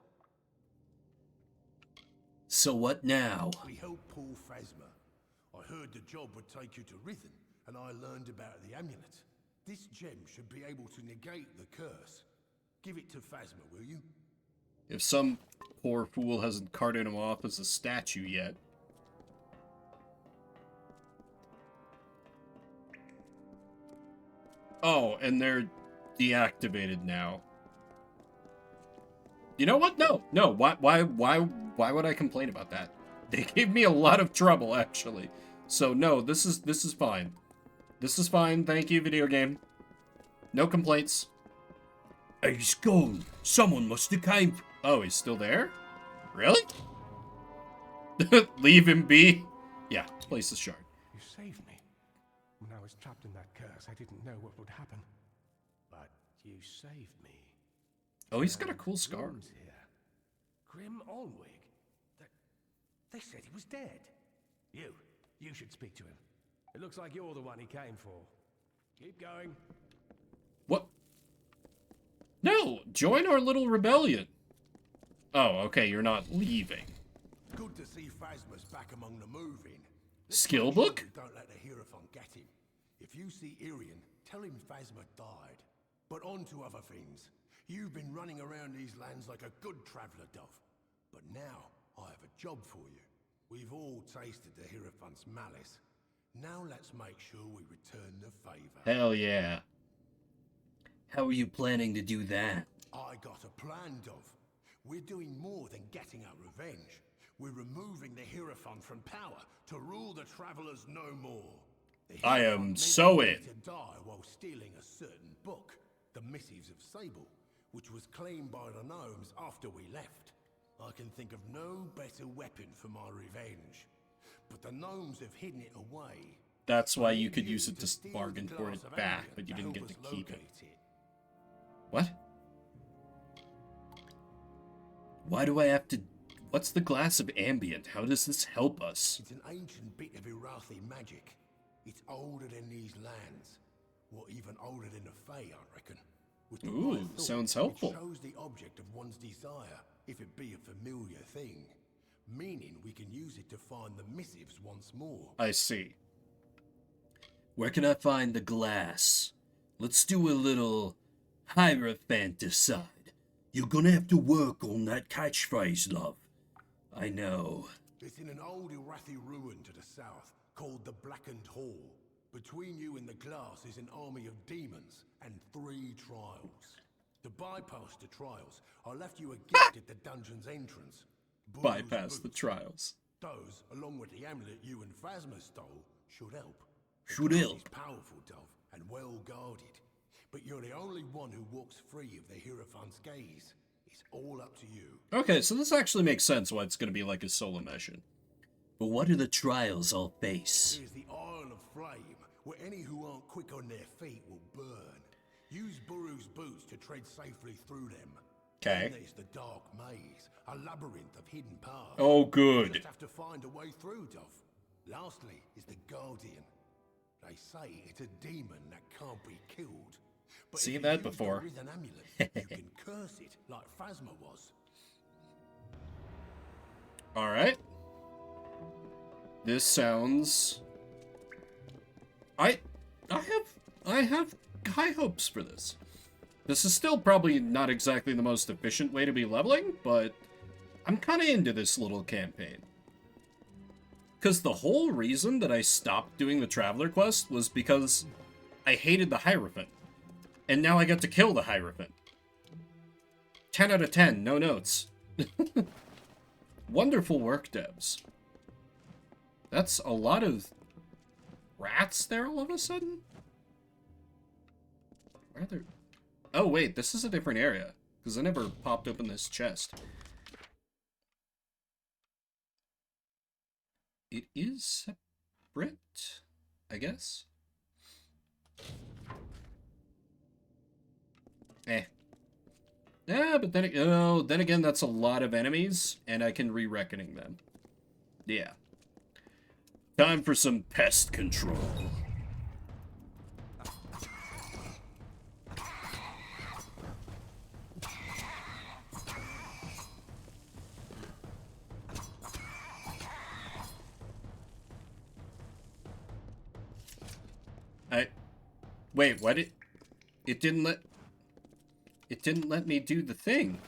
So what now? We helped Paul Phasma. I heard the job would take you to Rhythm, and I learned about the amulet. This gem should be able to negate the curse. Give it to Phasma, will you? If some poor fool hasn't carted him off as a statue yet. Oh, and they're deactivated now. You know what? No. Why would I complain about that? They gave me a lot of trouble, actually. So no, this is fine. This is fine. Thank you, video game. No complaints. He's gone. Someone must have came. Oh, he's still there? Really? Leave him be. Yeah, place is shard. You saved me. When I was trapped in that curse, I didn't know what would happen. But you saved me. Oh, he's got a cool scar. Here. Grim Olwig. They said he was dead. You should speak to him. It looks like you're the one he came for. Keep going. What? No, join our little rebellion. Oh, okay, you're not leaving. Good to see Phasma's back among the moving. Skill book? Don't let the Hierophant get him. If you see Irian, tell him Phasma died. But on to other things. You've been running around these lands like a good traveller, Dove. But now, I have a job for you. We've all tasted the Hierophant's malice. Now let's make sure we return the favour. Hell yeah. How are you planning to do that? I got a plan, Dove. We're doing more than getting our revenge. We're removing the Hierophant from power to rule the Travellers no more. I am so in. To die while stealing a certain book, the Missives of Sable, which was claimed by the gnomes after we left. I can think of no better weapon for my revenge. But the gnomes have hidden it away. That's why you could use it to bargain for it back, but you didn't get to keep it. What? Why do I have to... What's the glass of ambient? How does this help us? It's an ancient bit of Irathi magic. It's older than these lands. Or even older than the Fae, I reckon. With the Ooh, right thought, sounds helpful. It shows the object of one's desire, if it be a familiar thing. meaning we can use it to find the missives once more. I see. Where can I find the glass? Let's do a little Hierophant-icide. You're gonna have to work on that catchphrase, love. I know. It's in an old Irathi ruin to the south, called the Blackened Hall. Between you and the glass is an army of demons and 3 trials. To bypass the trials, I left you a gift at the dungeon's entrance. Buru's Bypass the boots. trials. Those, along with the amulet you and Phasma stole, should help. The Should glass help. is powerful, Dove, and well guarded. But you're the only one who walks free of the Hierophant's gaze. It's all up to you. Okay, so this actually makes sense why it's gonna be like a solo mission. But what are the trials I'll face? There's the Isle of Flame, where any who aren't quick on their feet will burn. Use Buru's boots to tread safely through them. Okay. Then there's the Dark Maze, a labyrinth of hidden paths. Oh, good. You just have to find a way through, Dove. Lastly is the Guardian. They say it's a demon that can't be killed. But Seen if you that use the before. Risen amulet, you can curse it like Phasma was. Alright. This sounds... I have high hopes for this. This is still probably not exactly the most efficient way to be leveling, but I'm kind of into this little campaign. Because the whole reason that I stopped doing the Traveler quest was because I hated the Hierophant. And now I get to kill the Hierophant. 10 out of 10, no notes. Wonderful work, devs. That's a lot of rats there all of a sudden? Where are there... Oh, wait, this is a different area. Because I never popped open this chest. It is separate, I guess. Yeah, but then again, that's a lot of enemies, and I can re-reckoning them. Yeah. Time for some pest control. Wait, what? It didn't let me do the thing.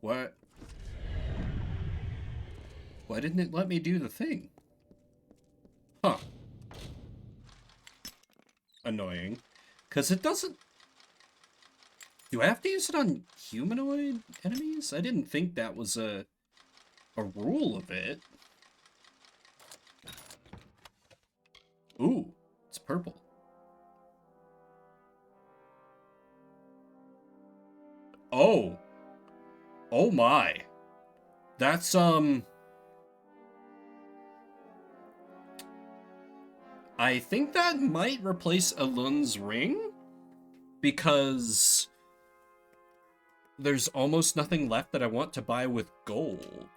What? Why didn't it let me do the thing? Huh. Annoying. Because it doesn't... Do I have to use it on humanoid enemies? I didn't think that was a rule of it. Ooh, it's purple. Oh. Oh my. That's, I think that might replace Alun's ring, because there's almost nothing left that I want to buy with gold.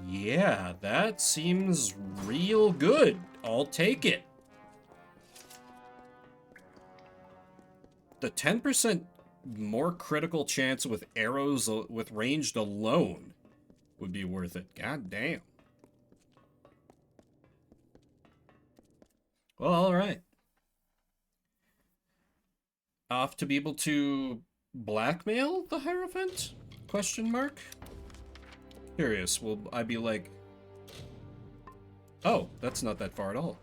Yeah, that seems real good. I'll take it. The 10% more critical chance with arrows with ranged alone would be worth it. God damn. Well, alright. Off to be able to blackmail the Hierophant? Question mark? Curious, will I be like... Oh, that's not that far at all.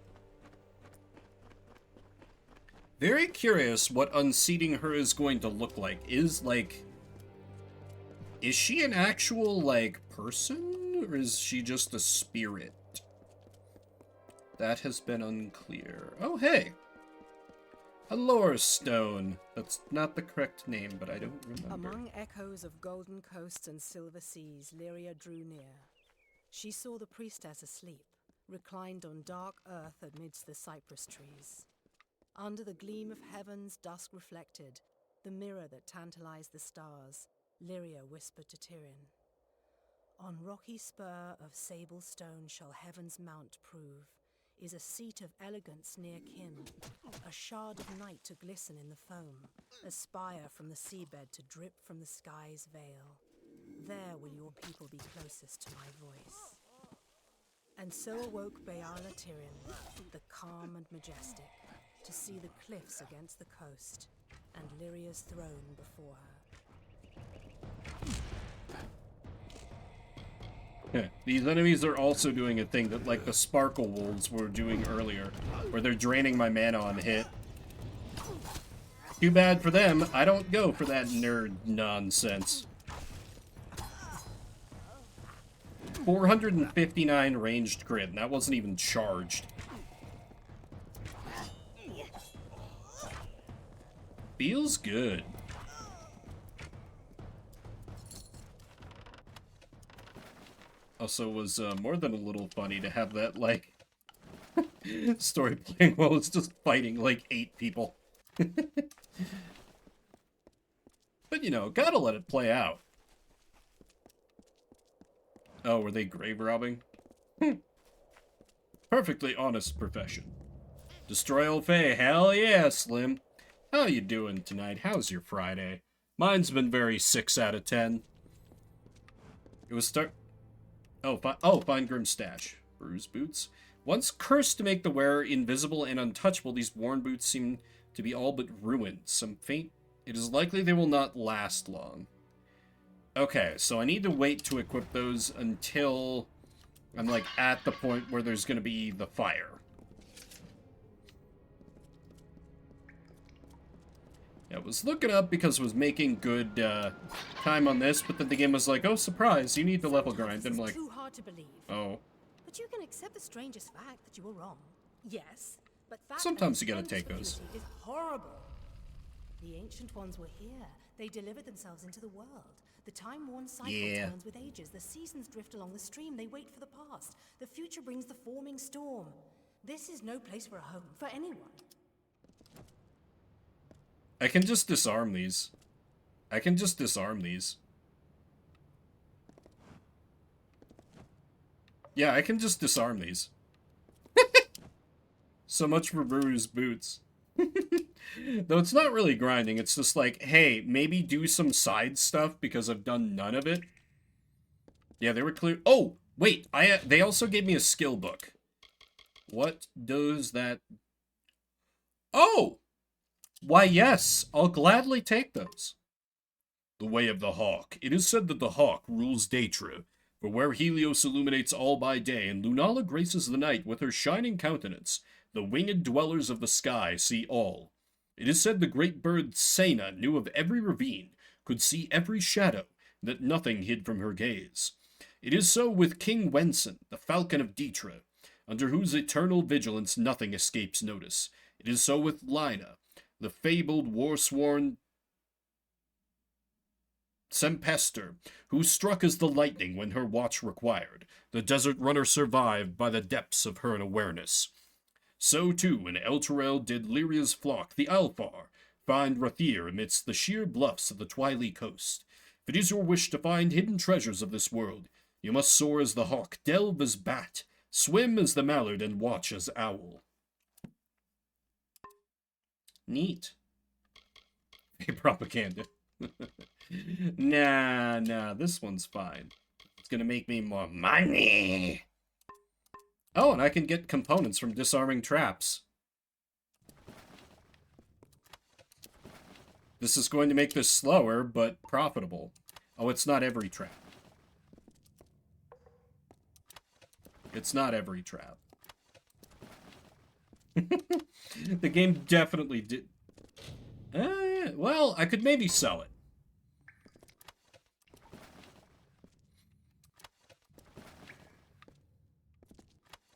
Very curious what unseating her is going to look like. Is she an actual, person? Or is she just a spirit? That has been unclear. Oh, hey! A lore stone. That's not the correct name, but I don't remember. Among echoes of golden coasts and silver seas, Lyria drew near. She saw the priestess asleep, reclined on dark earth amidst the cypress trees. Under the gleam of heaven's dusk reflected, the mirror that tantalized the stars, Lyria whispered to Tyrion, "On rocky spur of sable stone shall heaven's mount prove. is a seat of elegance near kin, a shard of night to glisten in the foam, a spire from the seabed to drip from the sky's veil. There will your people be closest to my voice. And so awoke Beala Tirin, the calm and majestic, to see the cliffs against the coast, and Lyria's throne before her. These enemies are also doing a thing that, like, the Sparkle Wolves were doing earlier, where they're draining my mana on hit. Too bad for them, I don't go for that nerd nonsense. 459 ranged crit, and that wasn't even charged. Feels good. Also was more than a little funny to have that, like, story playing while it's just fighting, like, 8 people. But, you know, gotta let it play out. Oh, were they grave robbing? Perfectly honest profession. Destroy old Faye, hell yeah, Slim. How you doing tonight? How's your Friday? Mine's been very 6 out of 10. It was find Grim's stash. Bruised boots. Once cursed to make the wearer invisible and untouchable, these worn boots seem to be all but ruined. Some faint... It is likely they will not last long. Okay, so I need to wait to equip those until I'm, like, at the point where there's going to be the fire. I was looking up because I was making good time on this, but then the game was like, oh, surprise, you need to level grind. And I'm like, too hard to believe. Oh. But you can accept the strangest fact that you were wrong. Yes, but that Sometimes you gotta take those. is horrible. The ancient ones were here. They delivered themselves into the world. The time-worn cycle turns with ages. The seasons drift along the stream. They wait for the past. The future brings the forming storm. This is no place for a home, for anyone. I can just disarm these. I can just disarm these. Yeah, I can just disarm these. So much for Bruised boots. Though it's not really grinding, it's just like, hey, maybe do some side stuff because I've done none of it. Yeah, they were clear. Oh, wait, they also gave me a skill book. What does that... Oh! Why, yes, I'll gladly take those. The Way of the Hawk. It is said that the Hawk rules Datra, for where Helios illuminates all by day and Lunala graces the night with her shining countenance, the winged dwellers of the sky see all. It is said the great bird Sena knew of every ravine, could see every shadow, that nothing hid from her gaze. It is so with King Wenson, the falcon of Ditra, under whose eternal vigilance nothing escapes notice. It is so with Lina, the fabled war-sworn Sempester, who struck as the lightning when her watch required. The desert runner survived by the depths of her unawareness. So too in Elturel did Lyria's flock, the Alfar, find Rathir amidst the sheer bluffs of the Twily coast. If it is your wish to find hidden treasures of this world, you must soar as the hawk, delve as bat, swim as the mallard, and watch as owl. Neat. Hey, propaganda. Nah, this one's fine. It's gonna make me more money. Oh, and I can get components from disarming traps. This is going to make this slower, but profitable. Oh, it's not every trap. It's not every trap. The game definitely did... well, I could maybe sell it.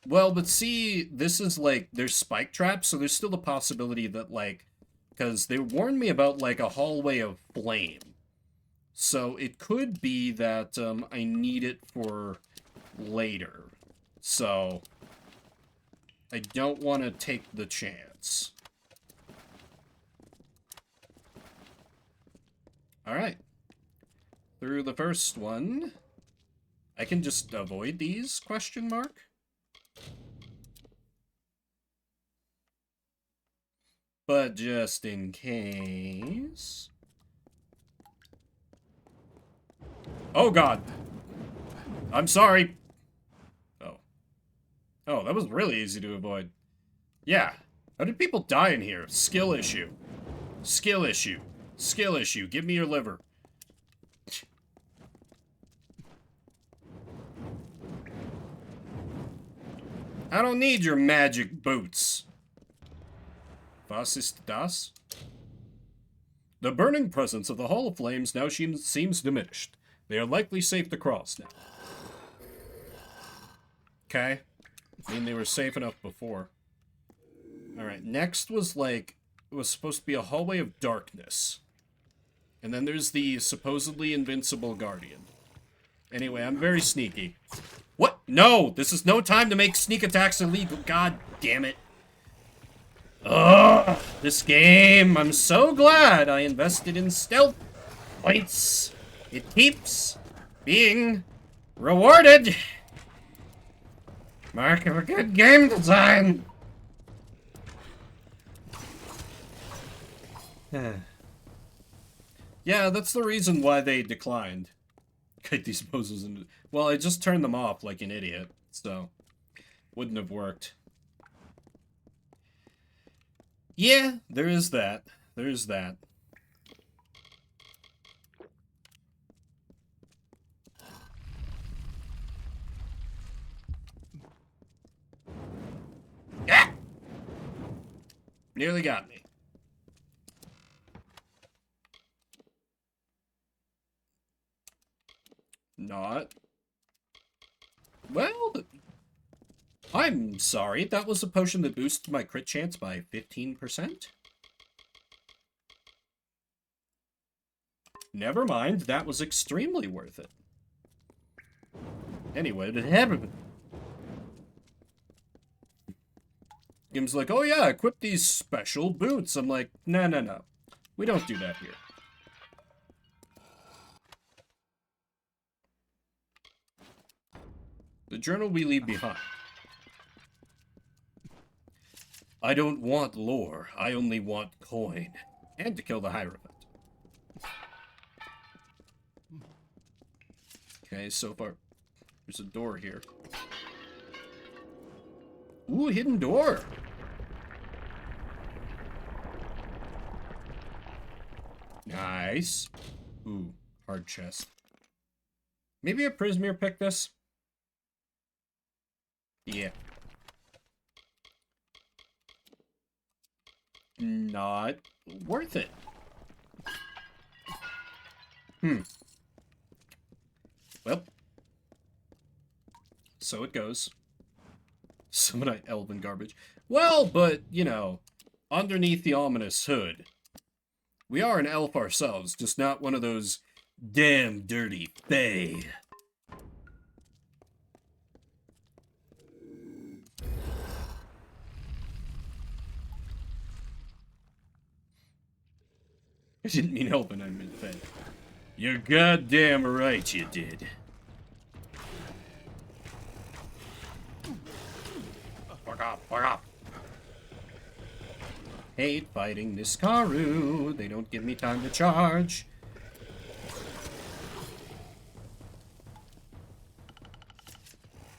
Well, but see, this is like, there's spike traps, so there's still the possibility that, like, because they warned me about, like, a hallway of flame. So it could be that I need it for later. So I don't want to take the chance. Alright. Through the first one. I can just avoid these, question mark? But just in case... Oh god! I'm sorry! Oh. Oh, that was really easy to avoid. Yeah. How did people die in here? Skill issue. Skill issue. Skill issue. Give me your liver. I don't need your magic boots. Was ist das? The burning presence of the Hall of Flames now seems diminished. They are likely safe to cross now. Okay. I mean, they were safe enough before. Alright, next was like... It was supposed to be a hallway of darkness. And then there's the supposedly invincible guardian. Anyway, I'm very sneaky. What? No! This is no time to make sneak attacks illegal. God damn it. Ugh! This game! I'm so glad I invested in stealth points. It keeps being rewarded. Mark of a good game design. Yeah, that's the reason why they declined. Kite these poses into... Well, I just turned them off like an idiot, so... Wouldn't have worked. Yeah, there is that. There is that. Ah! Nearly got me. Not. Well, I'm sorry. That was a potion that boosted my crit chance by 15%. Never mind. That was extremely worth it. Anyway, it happened. Game's like, oh yeah, equip these special boots. I'm like, no, no, no. We don't do that here. The journal we leave behind. I don't want lore. I only want coin. And to kill the Hierophant. Okay, so far. There's a door here. Ooh, hidden door. Nice. Ooh, hard chest. Maybe a Prismere picked this? Yeah. Not worth it. Well. So it goes. Some of that elven garbage. Well, but, you know, underneath the ominous hood, we are an elf ourselves, just not one of those damn dirty fae. I didn't mean elven, I meant fae. You're goddamn right you did. Fuck off, fuck off. Hate fighting this Karu. They don't give me time to charge.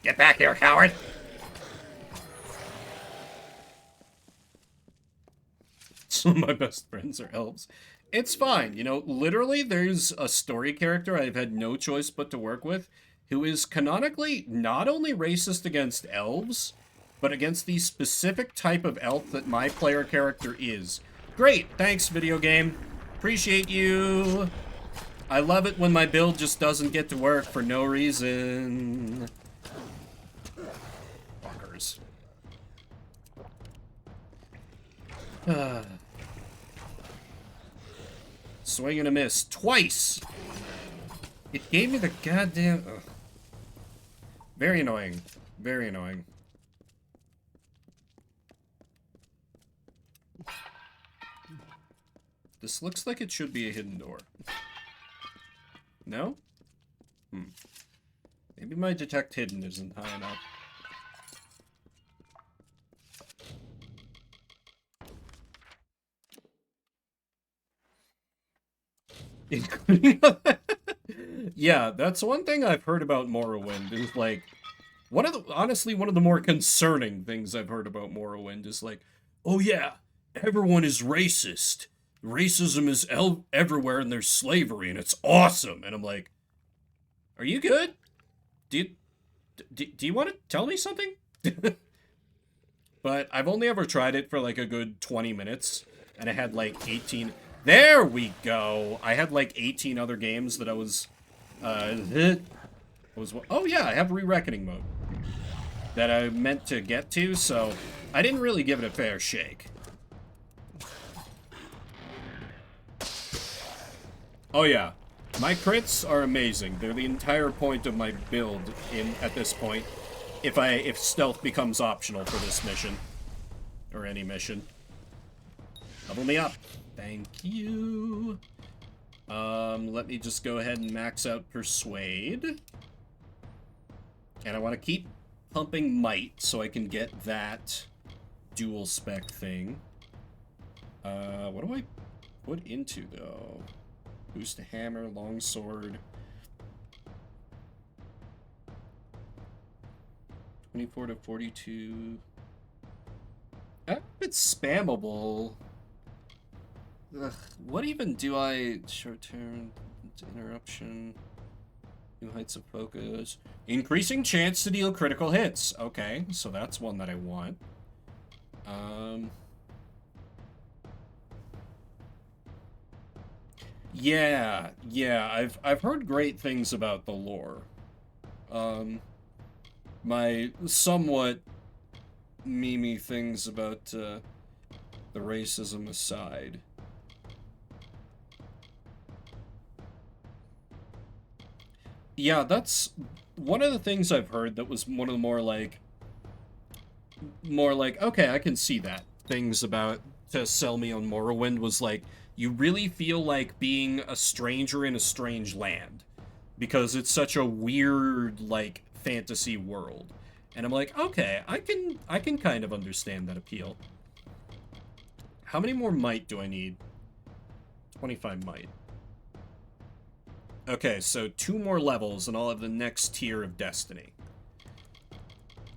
Get back here, coward! Some of my best friends are elves. It's fine, you know, literally there's a story character I've had no choice but to work with who is canonically not only racist against elves, but against the specific type of elf that my player character is. Great, thanks video game. Appreciate you. I love it when my build just doesn't get to work for no reason. Fuckers. Swing and a miss. Twice! It gave me the goddamn... Ugh. Very annoying. Very annoying. This looks like it should be a hidden door. No? Maybe my detect hidden isn't high enough. Yeah, that's one thing I've heard about Morrowind, is like, honestly, one of the more concerning things I've heard about Morrowind is like, oh yeah, everyone is racist. Racism is everywhere and there's slavery and it's awesome. And I'm like, are you good? Do you want to tell me something? But I've only ever tried it for like a good 20 minutes, and I had like 18... There we go! I had like 18 other games that I was... Oh yeah, I have Re-Reckoning mode that I meant to get to, so I didn't really give it a fair shake. Oh yeah, my crits are amazing. They're the entire point of my build at this point. If stealth becomes optional for this mission. Or any mission. Level me up. Thank you. Let me just go ahead and max out Persuade. And I want to keep pumping Might so I can get that dual spec thing. What do I put into, though? Boost to Hammer, Longsword. 24 to 42. It's spammable. Ugh, what even do I... Short-term interruption. New heights of focus. Increasing chance to deal critical hits. Okay, so that's one that I want. Yeah, I've heard great things about the lore. My somewhat memey things about the racism aside. Yeah, that's one of the things I've heard that was one of the more like, okay, I can see that. Things about to sell me on Morrowind was like, you really feel like being a stranger in a strange land. Because it's such a weird, like, fantasy world. And I'm like, okay, I can kind of understand that appeal. How many more might do I need? 25 might. Okay, so 2 more levels and I'll have the next tier of Destiny.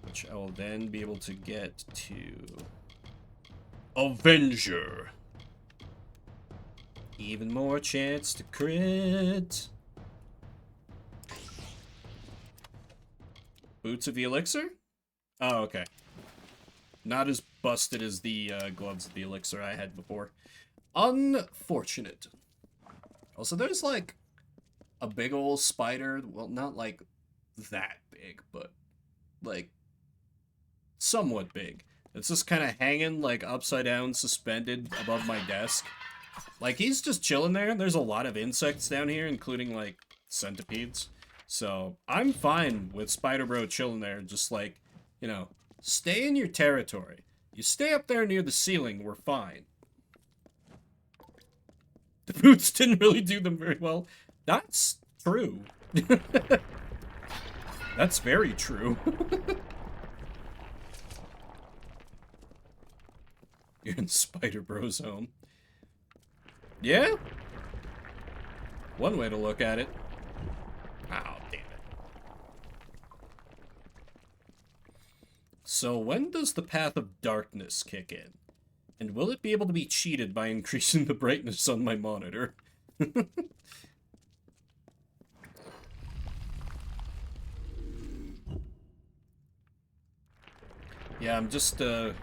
Which I will then be able to get to... Avenger. Even more chance to crit. Boots of the Elixir? Oh, okay. Not as busted as the gloves of the Elixir I had before. Unfortunate. Also, there's like a big old spider. Well, not like that big, but like somewhat big. It's just kind of hanging like upside down, suspended above my desk. Like he's just chilling there. There's a lot of insects down here, including like centipedes. So I'm fine with Spider Bro chilling there, just like, you know, stay in your territory. You stay up there near the ceiling, we're fine. The boots didn't really do them very well. That's true. That's very true. You're in Spider Bro's home. Yeah? One way to look at it. Oh, damn it. So when does the Path of Darkness kick in? And will it be able to be cheated by increasing the brightness on my monitor? Yeah, I'm just, I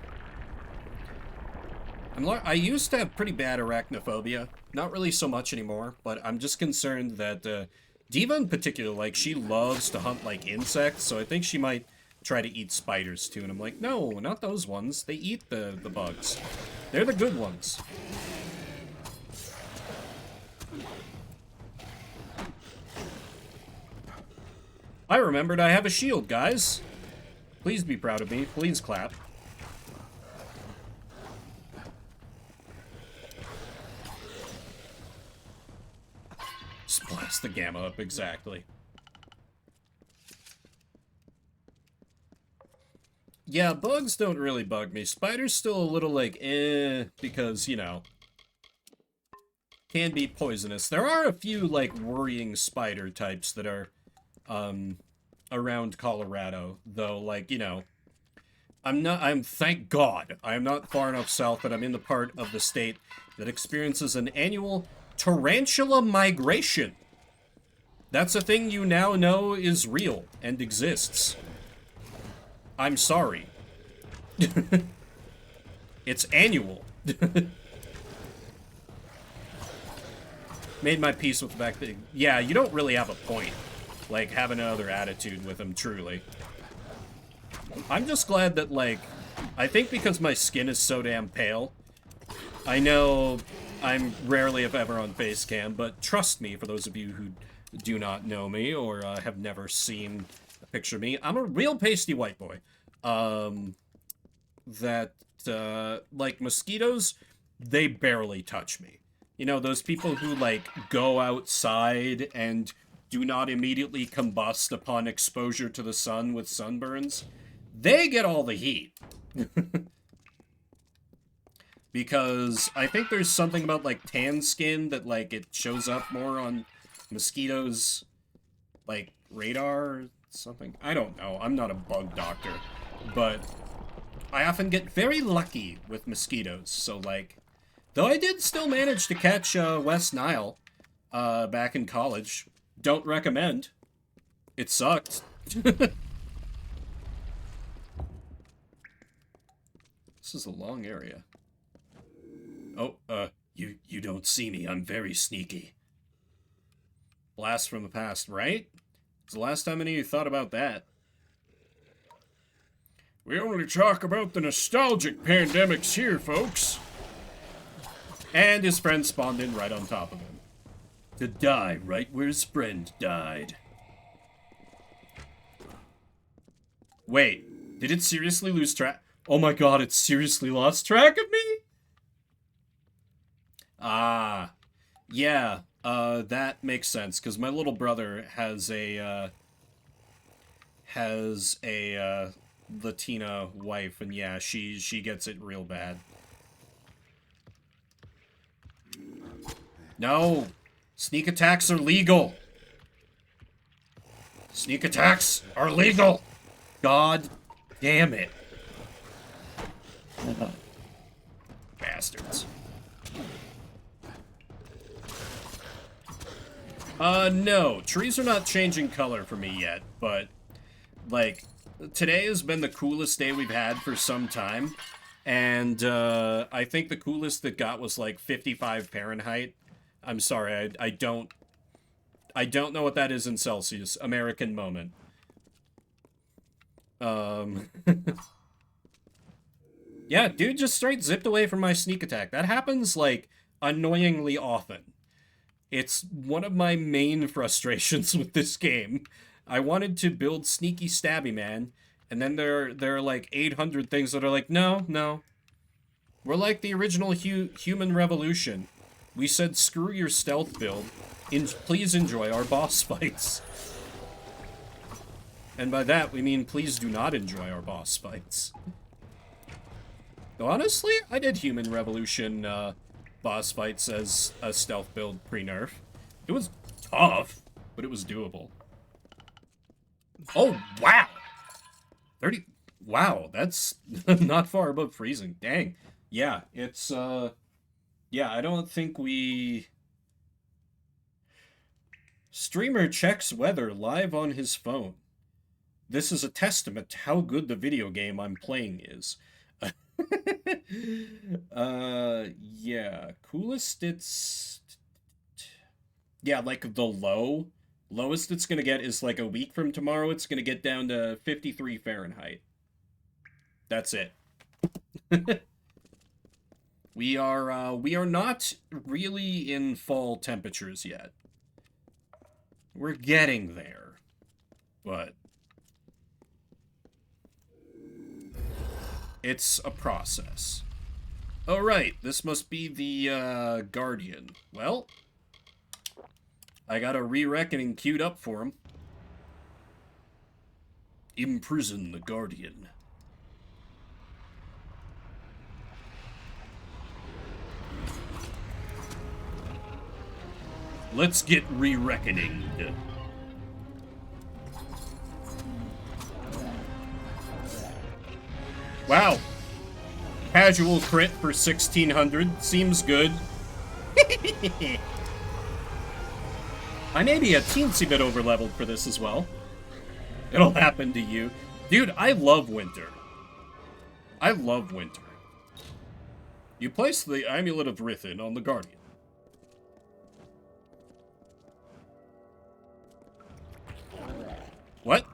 used to have pretty bad arachnophobia. Not really so much anymore, but I'm just concerned that, Diva in particular, like, she loves to hunt, like, insects, so I think she might try to eat spiders, too. And I'm like, no, not those ones. They eat the bugs. They're the good ones. I remembered I have a shield, guys. Please be proud of me. Please clap. Just blast the gamma up, exactly. Yeah, bugs don't really bug me. Spiders still a little like, because, you know. can be poisonous. There are a few, like, worrying spider types that are, around Colorado, though, like, you know, thank God, I am not far enough south that I'm in the part of the state that experiences an annual tarantula migration. That's a thing you now know is real and exists. I'm sorry. It's annual. Made my peace with the fact that, yeah, you don't really have a point. Like, have another attitude with him, truly. I'm just glad that, like, I think because my skin is so damn pale, I know I'm rarely, if ever, on face cam, but trust me, for those of you who do not know me or have never seen a picture of me, I'm a real pasty white boy. Like, mosquitoes, they barely touch me. You know, those people who, like, go outside and do not immediately combust upon exposure to the sun with sunburns, they get all the heat. Because I think there's something about, like, tan skin that, like, it shows up more on mosquitoes, like, radar or something. I don't know. I'm not a bug doctor. But I often get very lucky with mosquitoes. So, like, though I did still manage to catch West Nile back in college. Don't recommend. It sucked. This is a long area. Oh, you don't see me. I'm very sneaky. Blast from the past, right? It's the last time any of you thought about that. We only talk about the nostalgic pandemics here, folks. And his friend spawned in right on top of him. To die right where his friend died. Wait, did it seriously lose track? Oh my god, it seriously lost track of me? Ah, yeah, that makes sense, because my little brother has a Latina wife, and yeah, she gets it real bad. No! Sneak attacks are legal! Sneak attacks are legal! God damn it. Bastards. No. Trees are not changing color for me yet, but, like, today has been the coolest day we've had for some time, and, I think the coolest that got was, like, 55 Fahrenheit. I'm sorry, I don't know what that is in Celsius. American moment. Yeah, dude just straight zipped away from my sneak attack. That happens, like, annoyingly often. It's one of my main frustrations with this game. I wanted to build Sneaky Stabby Man, and then there are like 800 things that are like, no. We're like the original Human Revolution. We said, screw your stealth build. Please enjoy our boss fights. And by that, we mean please do not enjoy our boss fights. Though honestly, I did Human Revolution boss fights as a stealth build pre-nerf. It was tough, but it was doable. Oh, wow! 30... Wow, that's not far above freezing. Dang. Yeah, it's, yeah, I don't think we... Streamer checks weather live on his phone. This is a testament to how good the video game I'm playing is. Yeah. Coolest it's... Yeah, like the lowest it's gonna get is like a week from tomorrow. It's gonna get down to 53 Fahrenheit. That's it. We are not really in fall temperatures yet. We're getting there. But it's a process. Oh, right. This must be the, Guardian. Well, I got a re-reckoning queued up for him. Imprison the Guardian. Let's get re-reckoning. Wow. Casual crit for 1600. Seems good. I may be a teensy bit overleveled for this as well. It'll happen to you. Dude, I love winter. I love winter. You place the Amulet of Rithin on the Guardian. What?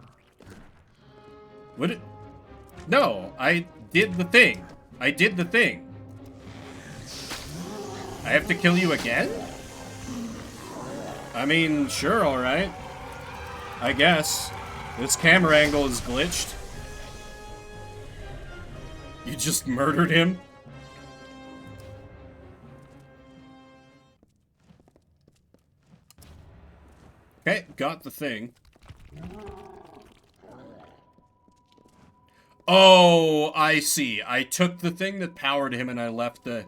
What? No, I did the thing. I did the thing. I have to kill you again? I mean, sure, alright. I guess. This camera angle is glitched. You just murdered him? Okay, got the thing. Oh, I see. I took the thing that powered him and I left the...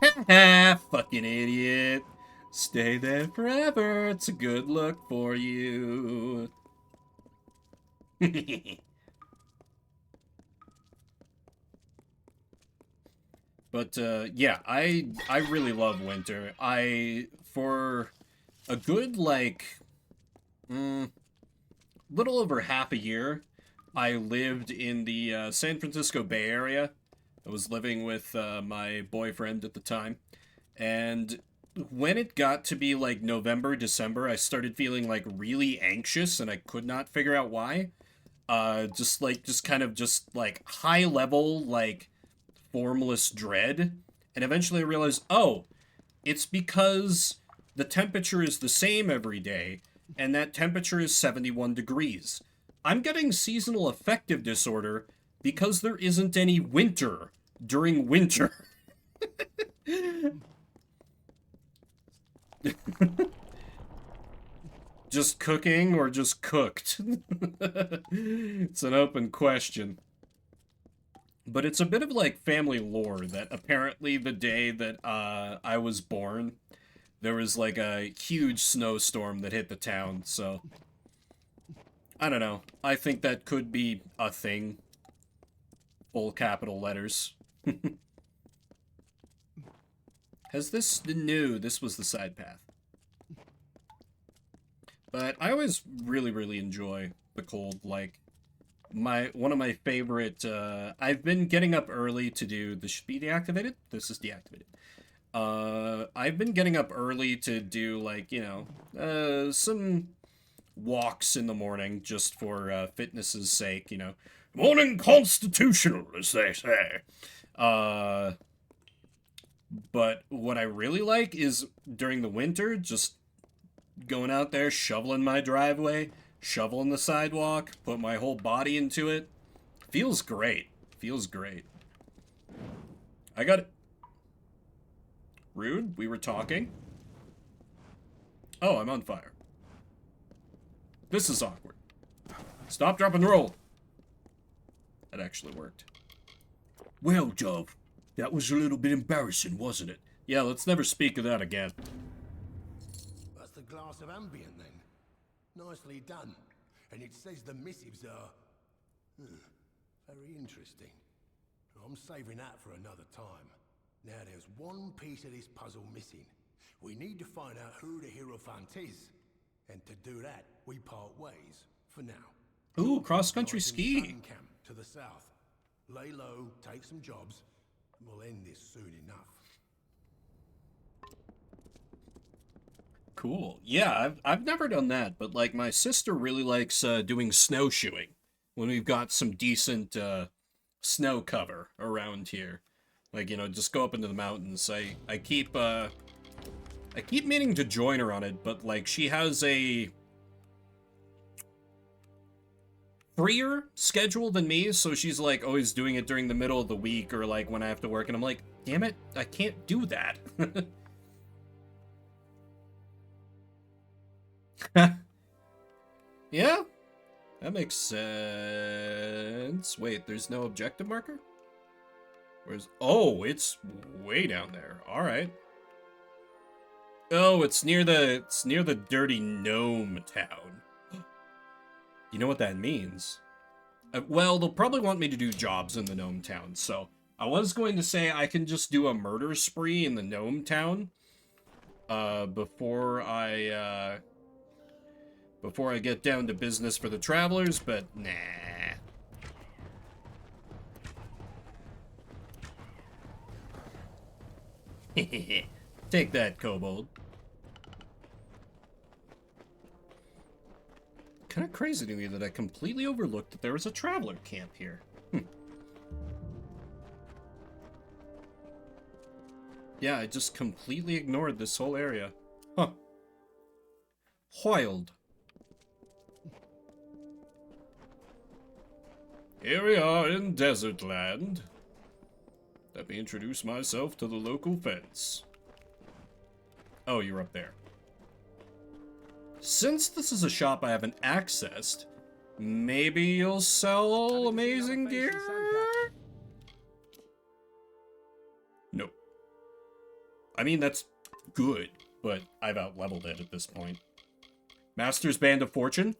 Haha, fucking idiot. Stay there forever. It's a good look for you. But, yeah, I really love winter. For a good, like, little over half a year, I lived in the San Francisco Bay Area. I was living with my boyfriend at the time. And when it got to be, like, November, December, I started feeling, like, really anxious, and I could not figure out why. Just kind of high level, like, formless dread. And eventually I realized, oh, it's because the temperature is the same every day, and that temperature is 71 degrees. I'm getting seasonal affective disorder because there isn't any winter during winter. Just cooking or just cooked? It's an open question. But it's a bit of like family lore that apparently the day that I was born, there was like a huge snowstorm that hit the town, so... I don't know. I think that could be a thing. Full capital letters. Has this... No, this was the side path. But I always really, really enjoy the cold. Like, one of my favorite... I've been getting up early to do... This should be deactivated? This is deactivated. I've been getting up early to do, like, you know, some walks in the morning just for fitness's sake, you know. Morning constitutional, as they say. But what I really like is during the winter, just going out there, shoveling my driveway, shoveling the sidewalk, put my whole body into it. Feels great. Feels great. I got it. Rude, we were talking. Oh, I'm on fire. This is awkward. Stop, drop, and roll. That actually worked. Well, Dove, that was a little bit embarrassing, wasn't it? Yeah, let's never speak of that again. That's the glass of ambient, then. Nicely done. And it says the missives are... very interesting. I'm saving that for another time. Now there's one piece of this puzzle missing. We need to find out who the Hierophant is. And to do that, we part ways, for now. Ooh, cross-country ski. Sun camp to the south. Lay low, take some jobs, and we'll end this soon enough. Cool. Yeah, I've never done that, but like my sister really likes doing snowshoeing when we've got some decent snow cover around here. Like, you know, just go up into the mountains. I keep meaning to join her on it, but like she has a freer schedule than me, so she's like always doing it during the middle of the week or like when I have to work, and I'm like, damn it, I can't do that. Yeah, that makes sense. Wait, there's no objective marker? Where's... Oh, it's way down there. Alright. Oh, it's near the dirty gnome town. You know what that means? Well, they'll probably want me to do jobs in the gnome town, so I was going to say I can just do a murder spree in the gnome town before I get down to business for the travelers, but nah. Take that, kobold. Kind of crazy to me that I completely overlooked that there was a traveler camp here. Yeah, I just completely ignored this whole area. Huh. Wild. Here we are in desert land. Let me introduce myself to the local fence. Oh, you're up there. Since this is a shop I haven't accessed, maybe you'll sell amazing gear? Nope. I mean, that's good, but I've out-leveled it at this point. Master's Band of Fortune?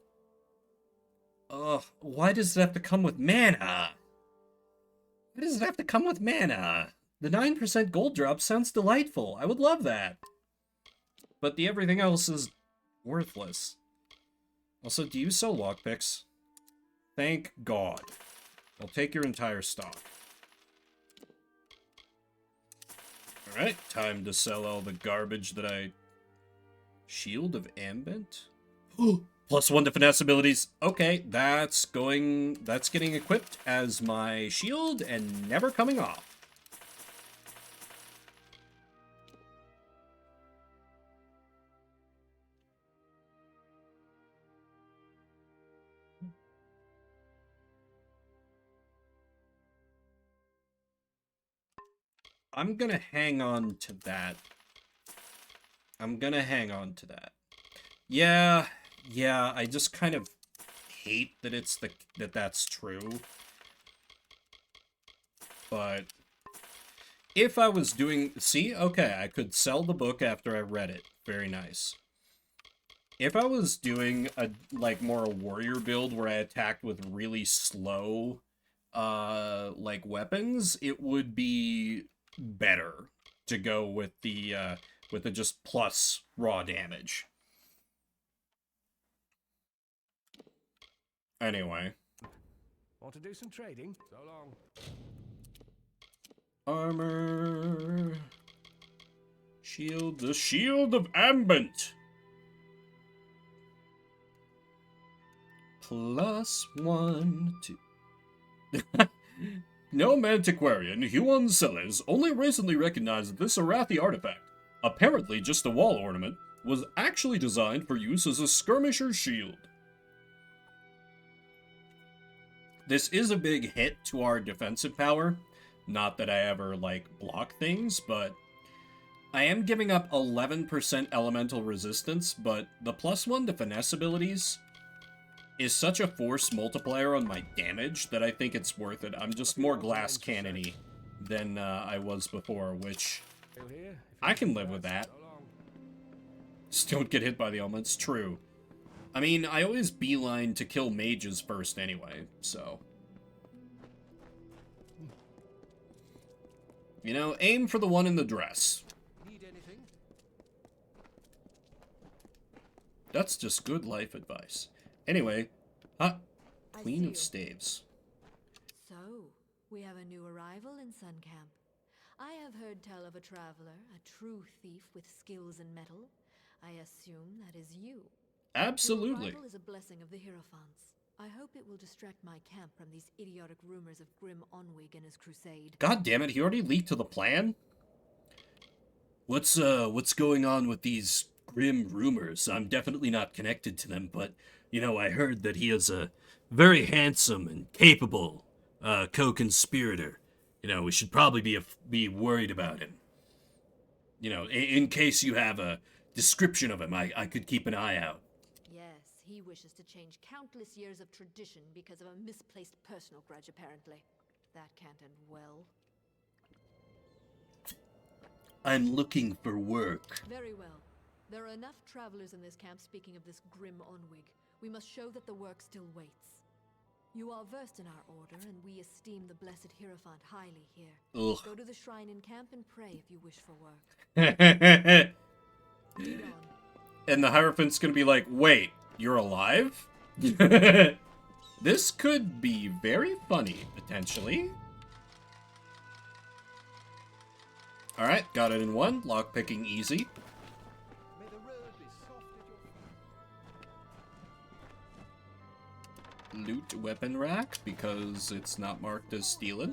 Ugh, why does it have to come with mana? Why does it have to come with mana? The 9% gold drop sounds delightful. I would love that. But the everything else is worthless. Also, do you sell lockpicks? Thank God. I'll take your entire stock. Alright, time to sell all the garbage that I... Shield of Ambent? +1 to finesse abilities. Okay, that's getting equipped as my shield and never coming off. I'm gonna hang on to that. Yeah, I just kind of hate that that's true. But if I was doing... See? Okay, I could sell the book after I read it. Very nice. If I was doing a more a warrior build where I attacked with really slow weapons, it would be better to go with the just plus raw damage. Anyway. Want to do some trading? So long. Armor. Shield. The Shield of Ambent. +1 to... Gnome Antiquarian Huon Sellers only recently recognized that this Arathi artifact, apparently just a wall ornament, was actually designed for use as a skirmisher's shield. This is a big hit to our defensive power. Not that I ever, block things, but I am giving up 11% elemental resistance, but the +1 to finesse abilities is such a force multiplier on my damage that I think it's worth it. I'm just more glass cannon-y than I was before, which I can live with that. Just don't get hit by the elements. True. I mean, I always beeline to kill mages first anyway, so... You know, aim for the one in the dress. Need anything? That's just good life advice. Anyway, Queen of Staves. So, we have a new arrival in Sun Camp. I have heard tell of a traveler, a true thief with skills in metal. I assume that is you. Absolutely. Your arrival is a blessing of the Hierophants. I hope it will distract my camp from these idiotic rumors of Grim Onwig and his crusade. God damn it, he already leaked to the plan? What's going on with these grim rumors? I'm definitely not connected to them, but, you know, I heard that he is a very handsome and capable co-conspirator. You know, we should probably be worried about him. You know, in case you have a description of him, I could keep an eye out. Yes, he wishes to change countless years of tradition because of a misplaced personal grudge, apparently. That can't end well. I'm looking for work. Very well. There are enough travelers in this camp speaking of this grim Onwig. We must show that the work still waits. You are versed in our order, and we esteem the blessed Hierophant highly here. Ugh. Go to the shrine in camp and pray if you wish for work. And the Hierophant's gonna be like, wait, you're alive? This could be very funny, potentially. Alright, got it in one. Lockpicking easy. Loot weapon rack, because it's not marked as stealing.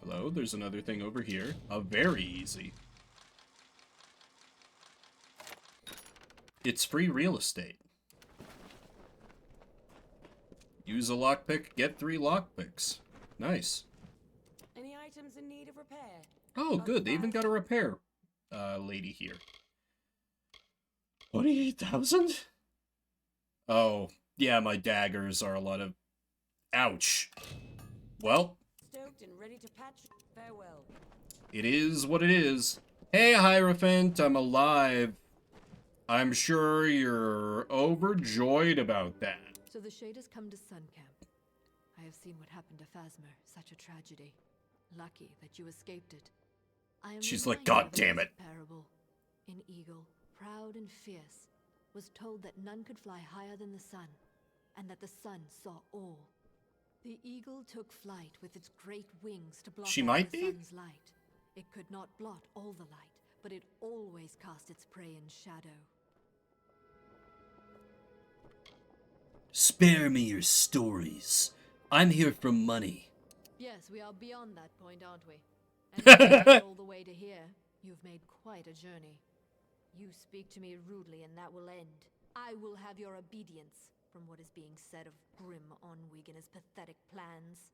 Hello, there's another thing over here. Very easy. It's free real estate. Use a lockpick, get 3 lockpicks. Nice. Any items in need of repair? Oh, good. They even got a repair lady here. 28,000? Oh, yeah, my daggers are a lot of... Ouch. Well. Stoked and ready to patch. Farewell. It is what it is. Hey, Hierophant, I'm alive. I'm sure you're overjoyed about that. So the Shade has come to Sun Camp. I have seen what happened to Phasmer, such a tragedy. Lucky that you escaped it. I am She's like, reminded God damn of it. this parable. An eagle, proud and fierce, was told that none could fly higher than the sun, and that the sun saw all. The eagle took flight with its great wings to blot She out might the be? sun's light. It could not blot all the light, but it always cast its prey in shadow. Spare me your stories. I'm here for money. Yes, we are beyond that point, aren't we? And all the way to here, you've made quite a journey. You speak to me rudely, and that will end. I will have your obedience from what is being said of grim Onwig and his pathetic plans.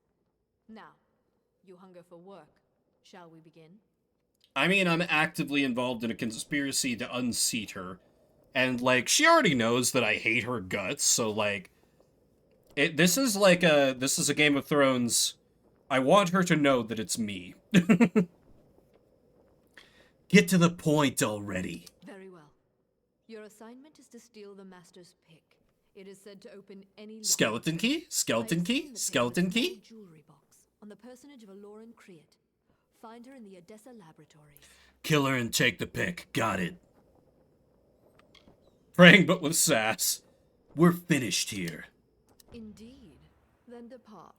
Now, you hunger for work. Shall we begin? I mean, I'm actively involved in a conspiracy to unseat her. And, like, she already knows that I hate her guts, so, like... This is a Game of Thrones... I want her to know that it's me. Get to the point already. Very well. Your assignment is to steal the Master's pick. It is said to open any lock. Skeleton key? Skeleton key? Skeleton key? Jewelry box on the personage of Amalur Create. Find her in the Odessa laboratories. Kill her and take the pick. Got it. Praying but with sass. We're finished here. Indeed. Then depart.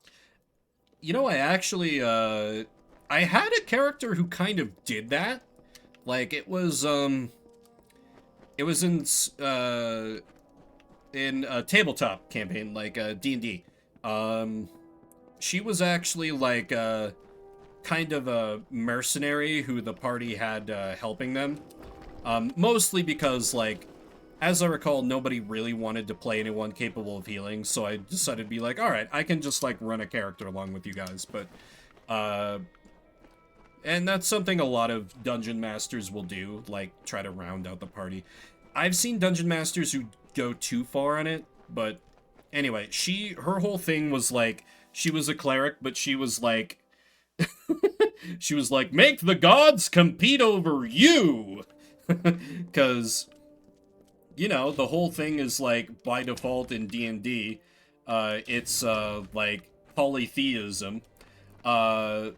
You know, I actually, I had a character who kind of did that. Like, it was in a tabletop campaign, like, D&D. She was actually, like, kind of a mercenary who the party had, helping them. Mostly because, like, as I recall, nobody really wanted to play anyone capable of healing, so I decided to be like, alright, I can just, like, run a character along with you guys, but, and that's something a lot of dungeon masters will do, like, try to round out the party. I've seen dungeon masters who go too far on it, but anyway, her whole thing was, like, she was a cleric, but she was, like, she was like, make the gods compete over you! Because... You know, the whole thing is, like, by default in D&D, it's, like, polytheism.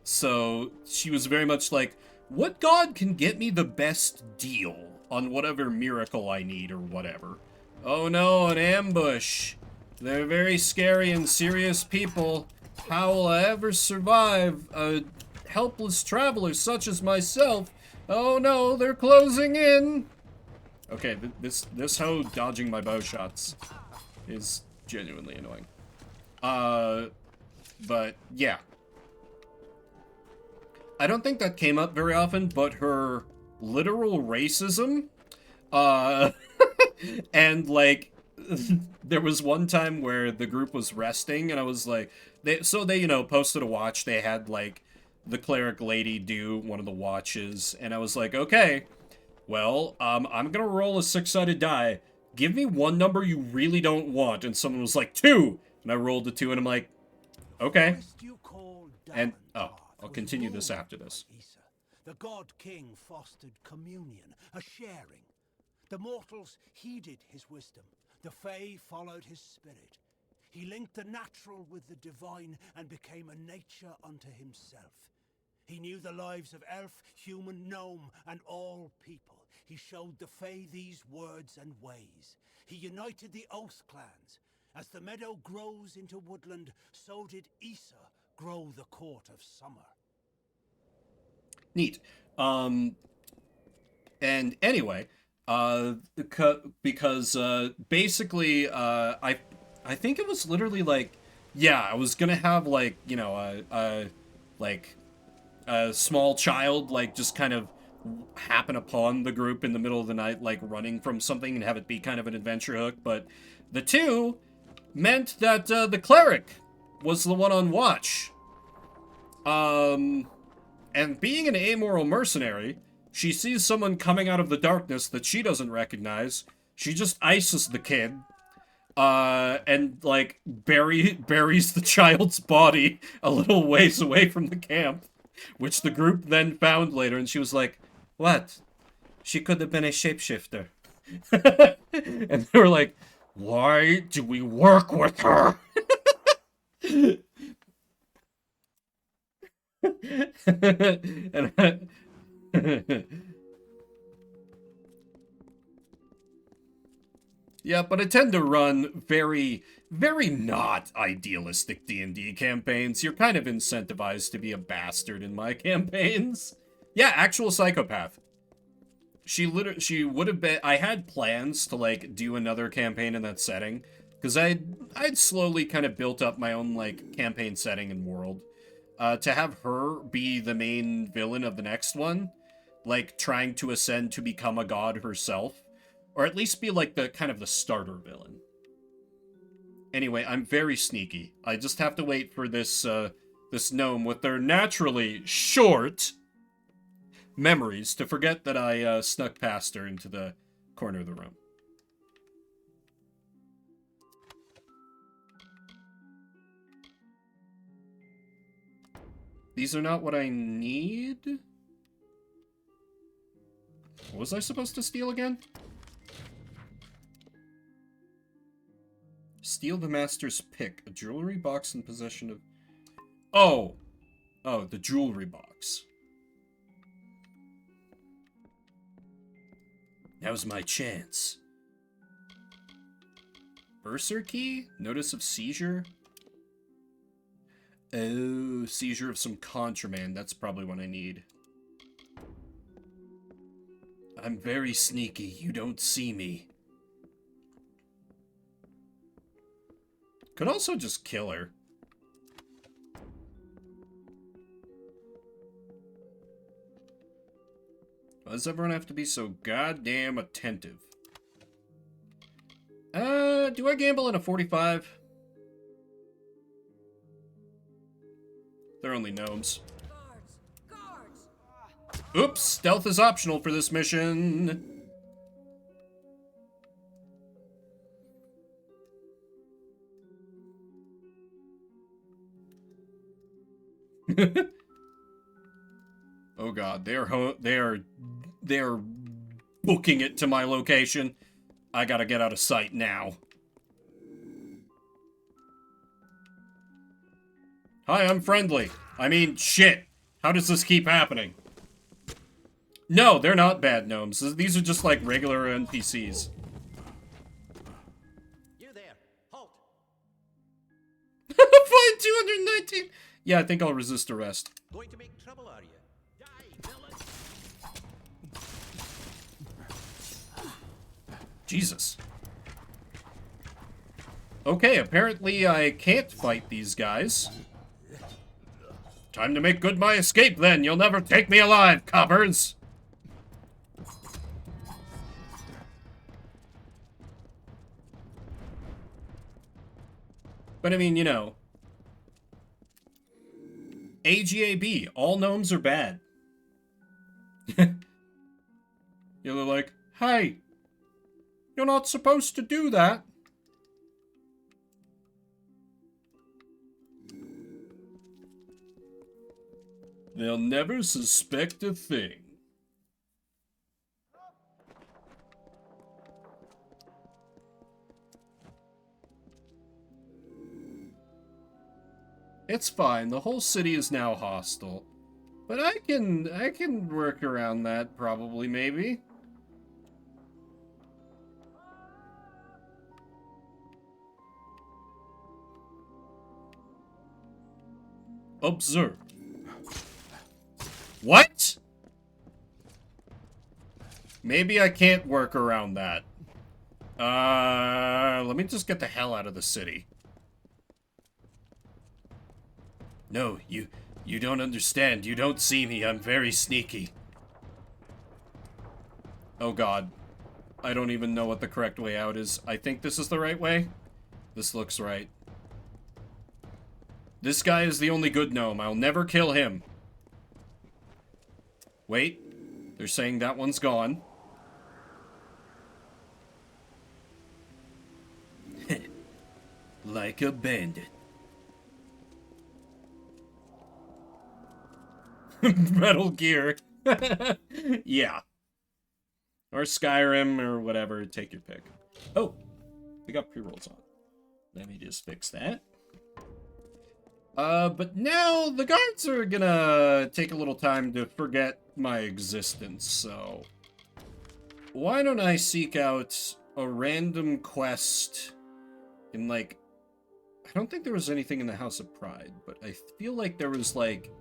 So she was very much like, what god can get me the best deal on whatever miracle I need or whatever? Oh no, an ambush. They're very scary and serious people. How will I ever survive a helpless traveler such as myself? Oh no, they're closing in. Okay, this hoe dodging my bow shots is genuinely annoying. But yeah. I don't think that came up very often, but her literal racism, and like, there was one time where the group was resting, and I was like, they, you know, posted a watch. They had, like, the cleric lady do one of the watches, and I was like, okay, well, I'm gonna roll a 6-sided die. Give me one number you really don't want. And someone was like, 2! And I rolled a 2, and I'm like, okay. And, oh, I'll continue this after this. the God King fostered communion, a sharing. The mortals heeded his wisdom. The Fae followed his spirit. He linked the natural with the divine and became a nature unto himself. He knew the lives of elf, human, gnome, and all people. He showed the Fae these words and ways. He united the Oath clans. As the meadow grows into woodland, so did Issa grow the court of summer. Neat. And anyway, because basically, I think it was literally like, yeah, I was gonna have like, you know, like a small child like just kind of happen upon the group in the middle of the night, like running from something, and have it be kind of an adventure hook. But the two meant that the cleric was the one on watch. And being an amoral mercenary, she sees someone coming out of the darkness that she doesn't recognize. She just ices the kid, and like buries the child's body a little ways away from the camp, which the group then found later, and she was like, "What? She could have been a shapeshifter." And they were like, "Why do we work with her?" Yeah, but I tend to run very, very not idealistic D&D campaigns. You're kind of incentivized to be a bastard in my campaigns. Yeah, actual psychopath. She would have been... I had plans to, like, do another campaign in that setting, because I'd slowly kind of built up my own, like, campaign setting and world. To have her be the main villain of the next one, like, trying to ascend to become a god herself, or at least be, like, the kind of the starter villain. Anyway, I'm very sneaky. I just have to wait for this, this gnome with their naturally short memories to forget that I, snuck past her into the corner of the room. These are not what I need? What was I supposed to steal again? Steal the master's pick. A jewelry box in possession of... Oh! Oh, the jewelry box. Now's my chance. Bursar key? Notice of seizure? Oh, seizure of some contraband. That's probably what I need. I'm very sneaky. You don't see me. Could also just kill her. Why does everyone have to be so goddamn attentive? Do I gamble in a 45? They're only gnomes. Oops, stealth is optional for this mission. Oh god, they are booking it to my location. I gotta get out of sight now. Hi, I'm friendly. I mean, shit. How does this keep happening? No, they're not bad gnomes. These are just like regular NPCs. You there, halt! Fine, 219. Yeah, I think I'll resist arrest. Going to make trouble, are you? Die, villain! Jesus. Okay, apparently I can't fight these guys. Time to make good my escape, then. You'll never take me alive, coppers. But I mean, you know. AGAB, all gnomes are bad. You're like, hey, you're not supposed to do that. They'll never suspect a thing. It's fine. The whole city is now hostile. But I can work around that probably, maybe. Observe. What? Maybe I can't work around that. Let me just get the hell out of the city. No, you don't understand. You don't see me. I'm very sneaky. Oh god. I don't even know what the correct way out is. I think this is the right way. This looks right. This guy is the only good gnome. I'll never kill him. Wait. They're saying that one's gone. Like a bandit. Metal Gear. Yeah. Or Skyrim or whatever. Take your pick. Oh. We got pre-rolls on. Let me just fix that. But now the guards are gonna take a little time to forget my existence, so... Why don't I seek out a random quest in, like... I don't think there was anything in the House of Pride, but I feel like there was, like...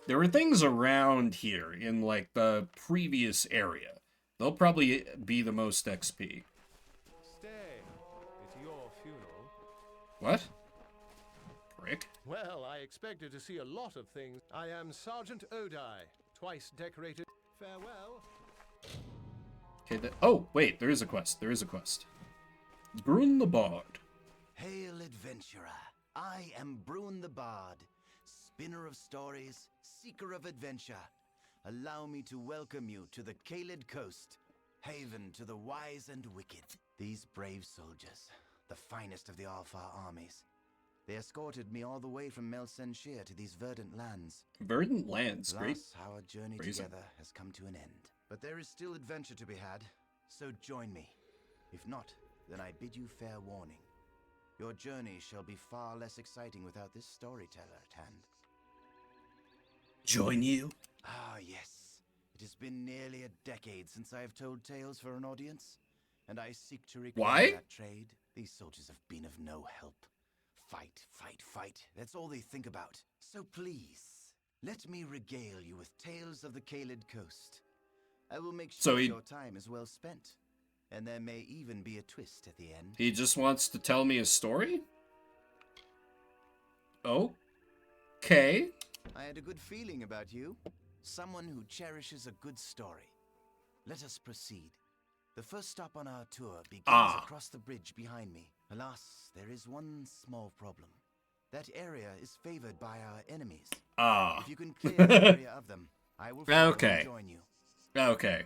There were things around here in, like, the previous area. They'll probably be the most XP. Stay. It's your funeral. What? Prick. Well, I expected to see a lot of things. I am Sergeant Odai, twice decorated. Farewell. Okay, oh, wait, there is a quest. There is a quest. Brune the Bard. Hail, adventurer. I am Bruin the Bard, spinner of stories, seeker of adventure. Allow me to welcome you to the Caelid Coast, haven to the wise and wicked. These brave soldiers, the finest of the Alfar armies. They escorted me all the way from Melsenshir to these verdant lands. Verdant lands, great. Thus, our journey Phrasing. together has come to an end. But there is still adventure to be had, so join me. If not, then I bid you fair warning. Your journey shall be far less exciting without this storyteller at hand. Join you? Ah, yes. It has been nearly a decade since I have told tales for an audience, and I seek to reclaim Why? that trade. These soldiers have been of no help. Fight, fight, fight. That's all they think about. So please, let me regale you with tales of the Caelid Coast. I will make sure your time is well spent, and there may even be a twist at the end. He just wants to tell me a story? Okay. I had a good feeling about you. Someone who cherishes a good story. Let us proceed. The first stop on our tour begins across the bridge behind me. Alas, there is one small problem. That area is favored by our enemies. If you can clear the area of them, I will join you. Okay.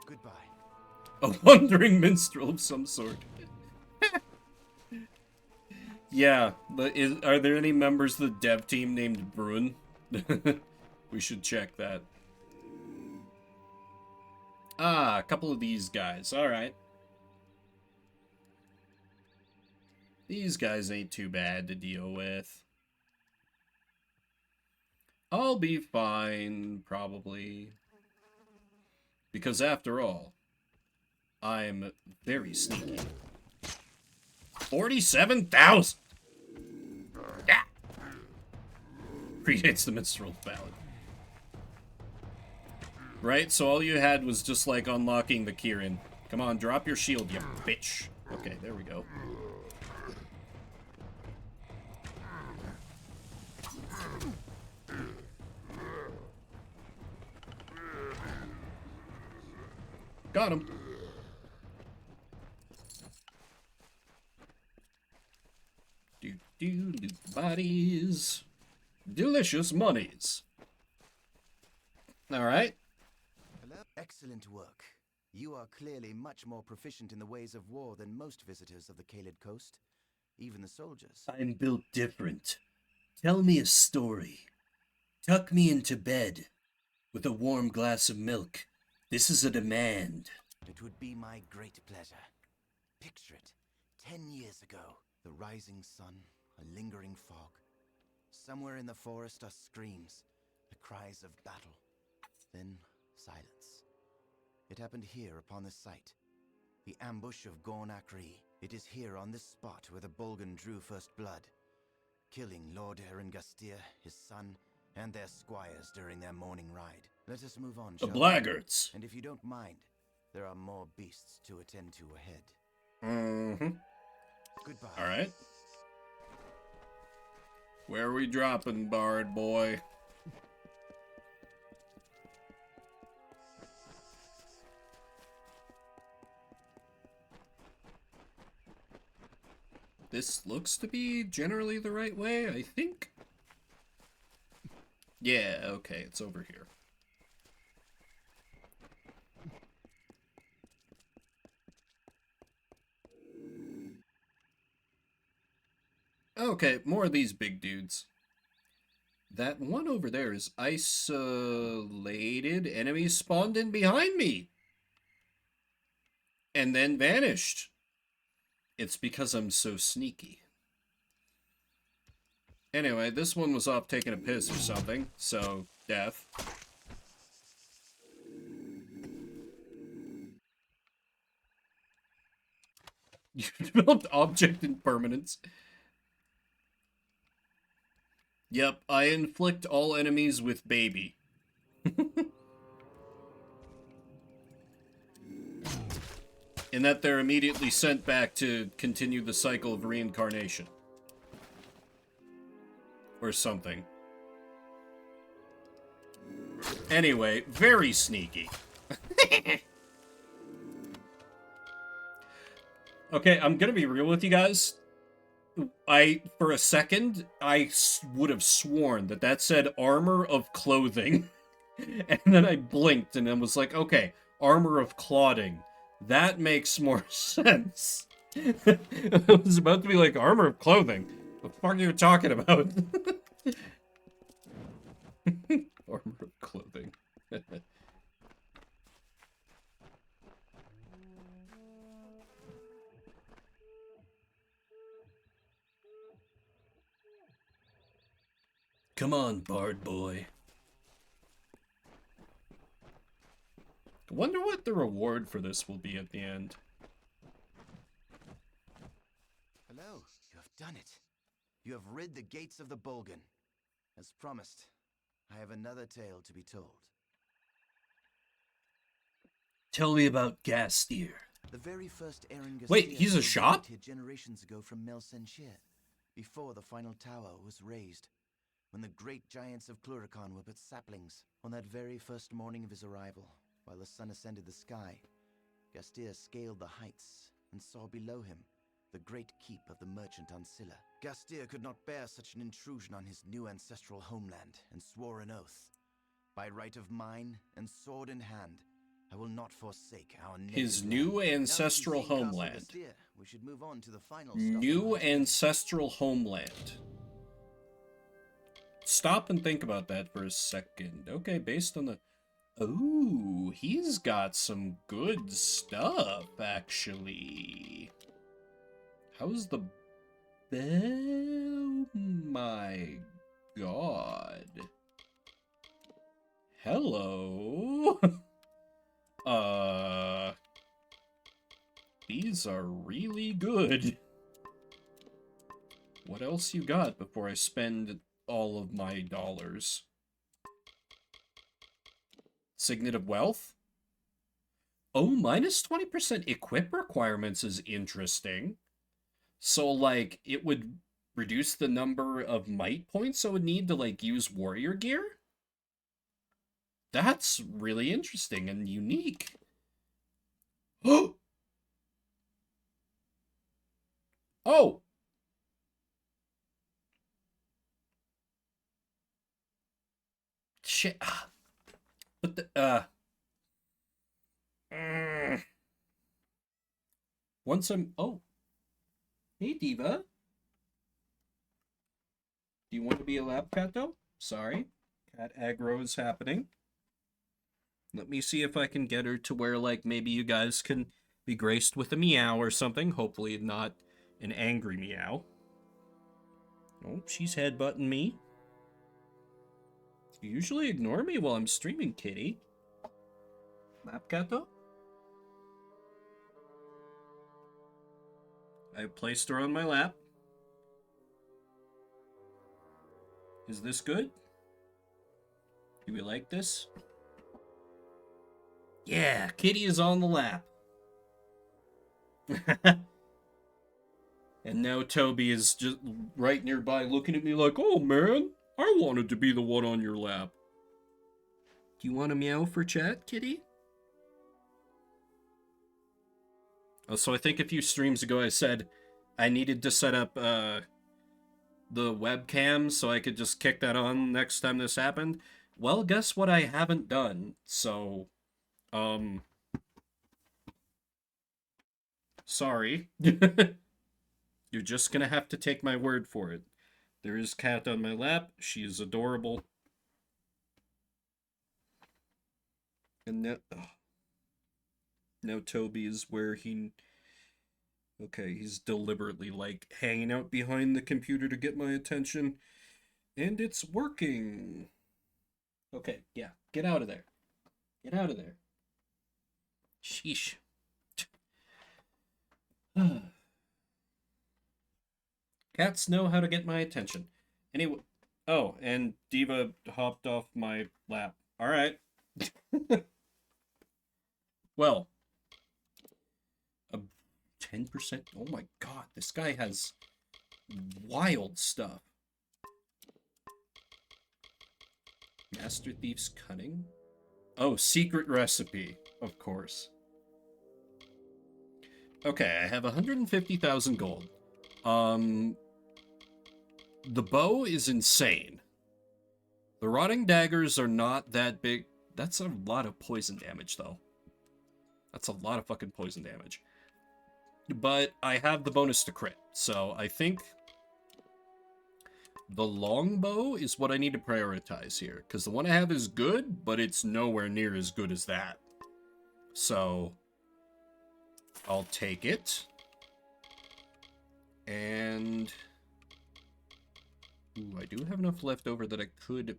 Goodbye. A wandering minstrel of some sort. Yeah, but are there any members of the dev team named Bruin? We should check that. A couple of these guys. Alright. These guys ain't too bad to deal with. I'll be fine, probably. Because after all, I'm very sneaky. 47,000! Yeah! Predates the Minstrel Ballad. Right? So all you had was just like unlocking the Kirin. Come on, drop your shield, you bitch. Okay, there we go. Got him. Bodies. Delicious monies. Alright. Excellent work. You are clearly much more proficient in the ways of war than most visitors of the Caelid Coast. Even the soldiers. I'm built different. Tell me a story. Tuck me into bed with a warm glass of milk. This is a demand. It would be my great pleasure. Picture it. 10 years ago, the rising sun, a lingering fog. Somewhere in the forest are screams, the cries of battle. Then silence. It happened here upon this site. The ambush of Gorn Akri. It is here on this spot where the Bolgan drew first blood, killing Lord Erengastir, his son, and their squires during their morning ride. Let us move on, The shall we? blackguards. And if you don't mind, there are more beasts to attend to ahead. Mm-hmm. Goodbye. Alright. Where are we dropping, Bard boy? This looks to be generally the right way, I think. Yeah, okay, it's over here. Okay, more of these big dudes. That one over there is isolated. Enemies spawned in behind me. And then vanished. It's because I'm so sneaky. Anyway, this one was off taking a piss or something, so death. You developed object impermanence. Yep, I inflict all enemies with baby. In that they're immediately sent back to continue the cycle of reincarnation. Or something. Anyway, very sneaky. Okay, I'm gonna be real with you guys. For a second, I would have sworn that that said armor of clothing. And then I blinked and then was like, okay, armor of clothing. That makes more sense. I was about to be like, armor of clothing. What the fuck are you talking about? Armor of clothing. Come on, Bard boy. I wonder what the reward for this will be at the end. Hello, you have done it. You have rid the gates of the Bolgan. As promised, I have another tale to be told. Tell me about Gastir. The very first Erengastir Wait, he's a shop? here generations ago from Melsenshir, before the final tower was raised, when the great giants of Cluracan were but saplings. On that very first morning of his arrival, while the sun ascended the sky, Gastir scaled the heights and saw below him the great keep of the merchant Ancilla. Gastir could not bear such an intrusion on his new ancestral homeland, and swore an oath. By right of mine and sword in hand, I will not forsake our His native new land. ancestral Now that you've seen Castle homeland. Gastir, we should move on to the final stop. New ancestral homeland. Stop and think about that for a second. Okay, based on the... Ooh, he's got some good stuff, actually. How's the... Oh my god. Hello? These are really good. What else you got before I spend all of my dollars? Signet of Wealth? Oh, minus 20% equip requirements is interesting. So, like, it would reduce the number of might points I would need to, like, use warrior gear? That's really interesting and unique. Oh! Oh! Shit. What the, Once I'm... Oh. Hey, Diva. Do you want to be a lab cat, though? Sorry. Cat aggro is happening. Let me see if I can get her to where, like, maybe you guys can be graced with a meow or something. Hopefully not an angry meow. Oh, she's headbutting me. You usually ignore me while I'm streaming, kitty. Lap cat, though? I placed her on my lap. Is this good? Do we like this? Yeah, kitty is on the lap. And now Toby is just right nearby looking at me like, oh man, I wanted to be the one on your lap. Do you want to meow for chat, kitty? Oh, so I think a few streams ago I said I needed to set up the webcam so I could just kick that on next time this happened. Well, guess what I haven't done, so, sorry. You're just gonna have to take my word for it. There is Cat on my lap. She is adorable. And now Toby is where he... Okay, he's deliberately, like, hanging out behind the computer to get my attention. And it's working. Okay, yeah, get out of there. Get out of there. Sheesh. Cats know how to get my attention. Anyway, oh, and Diva hopped off my lap. All right. Well, 10%. Oh my god, this guy has wild stuff. Master Thief's Cunning? Oh, secret recipe, of course. Okay, I have 150,000 gold. The bow is insane. The rotting daggers are not that big. That's a lot of poison damage, though. That's a lot of fucking poison damage. But I have the bonus to crit, so I think the longbow is what I need to prioritize here. Because the one I have is good, but it's nowhere near as good as that. So I'll take it. And... Ooh, I do have enough left over that I could...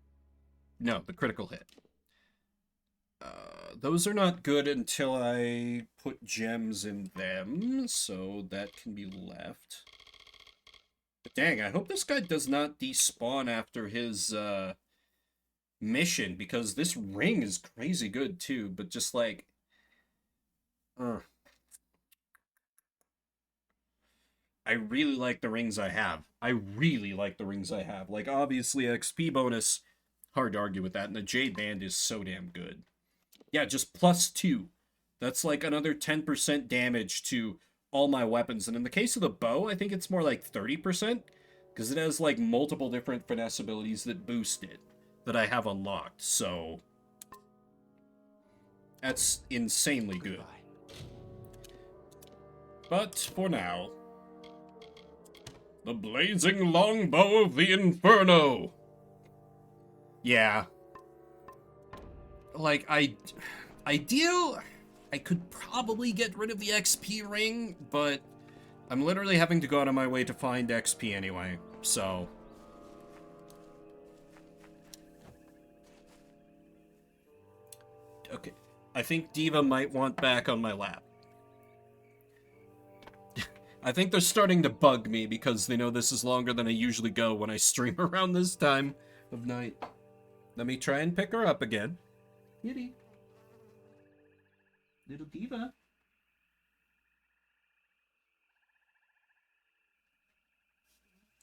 No, the critical hit. Those are not good until I put gems in them, so that can be left. But dang, I hope this guy does not despawn after his mission, because this ring is crazy good too, but just like... I really like the rings I have. I really like the rings I have. Like, obviously, XP bonus, hard to argue with that, and the Jade Band is so damn good. Yeah, just +2. That's like another 10% damage to all my weapons. And in the case of the bow, I think it's more like 30%. Because it has like multiple different finesse abilities that boost it. That I have unlocked. So that's insanely good. But for now, the blazing longbow of the Inferno. Yeah. Like, I could probably get rid of the XP ring, but I'm literally having to go out of my way to find XP anyway, so... Okay, I think Diva might want back on my lap. I think they're starting to bug me because they know this is longer than I usually go when I stream around this time of night. Let me try and pick her up again. Kitty. Little Diva.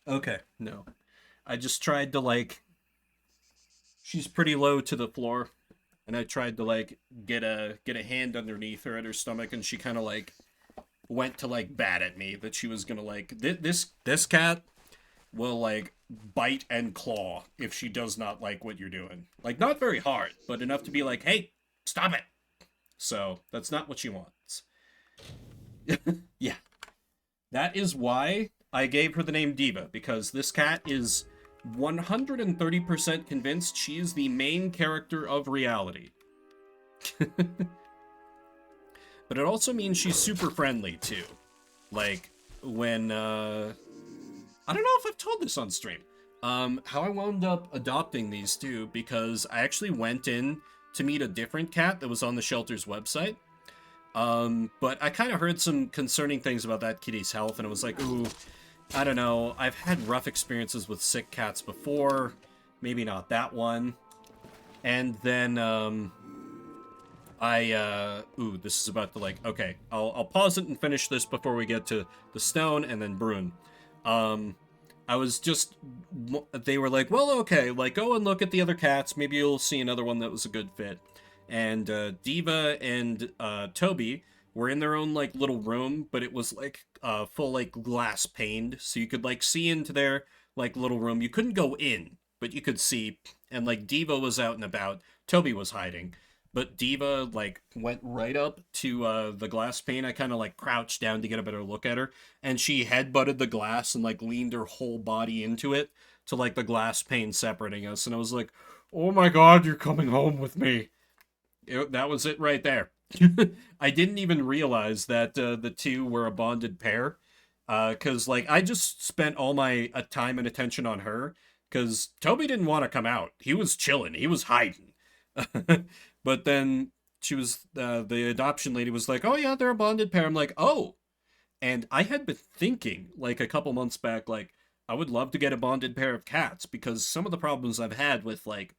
Okay, no. I just tried to, like... She's pretty low to the floor. And I tried to, like, get a hand underneath her at her stomach, and she kind of, like, went to, like, bat at me. That she was gonna, like... This cat will, like, bite and claw if she does not like what you're doing. Like, not very hard, but enough to be like, hey, stop it! So, that's not what she wants. Yeah. That is why I gave her the name Diva, because this cat is 130% convinced she is the main character of reality. But it also means she's super friendly, too. Like, when, I don't know if I've told this on stream. How I wound up adopting these two, because I actually went in to meet a different cat that was on the shelter's website. But I kind of heard some concerning things about that kitty's health, and it was like, ooh, I don't know. I've had rough experiences with sick cats before. Maybe not that one. And then, ooh, this is about to, like, okay, I'll pause it and finish this before we get to the stone and then Brune. I was just, they were like, well, okay, like, go and look at the other cats. Maybe you'll see another one that was a good fit. And, Diva and, Toby were in their own, like, little room, but it was, like, full, like, glass paned, so you could, like, see into their, like, little room. You couldn't go in, but you could see, and, like, Diva was out and about. Toby was hiding. But Diva, like, went right up to, the glass pane. I kind of, like, crouched down to get a better look at her. And she headbutted the glass and, like, leaned her whole body into it to, like, the glass pane separating us. And I was like, oh my god, you're coming home with me. That was it right there. I didn't even realize that, the two were a bonded pair. Because, like, I just spent all my time and attention on her. Because Toby didn't want to come out. He was chilling. He was hiding. But then she was, the adoption lady was like, oh yeah, they're a bonded pair. I'm like, oh. And I had been thinking, like, a couple months back, like, I would love to get a bonded pair of cats, because some of the problems I've had with, like,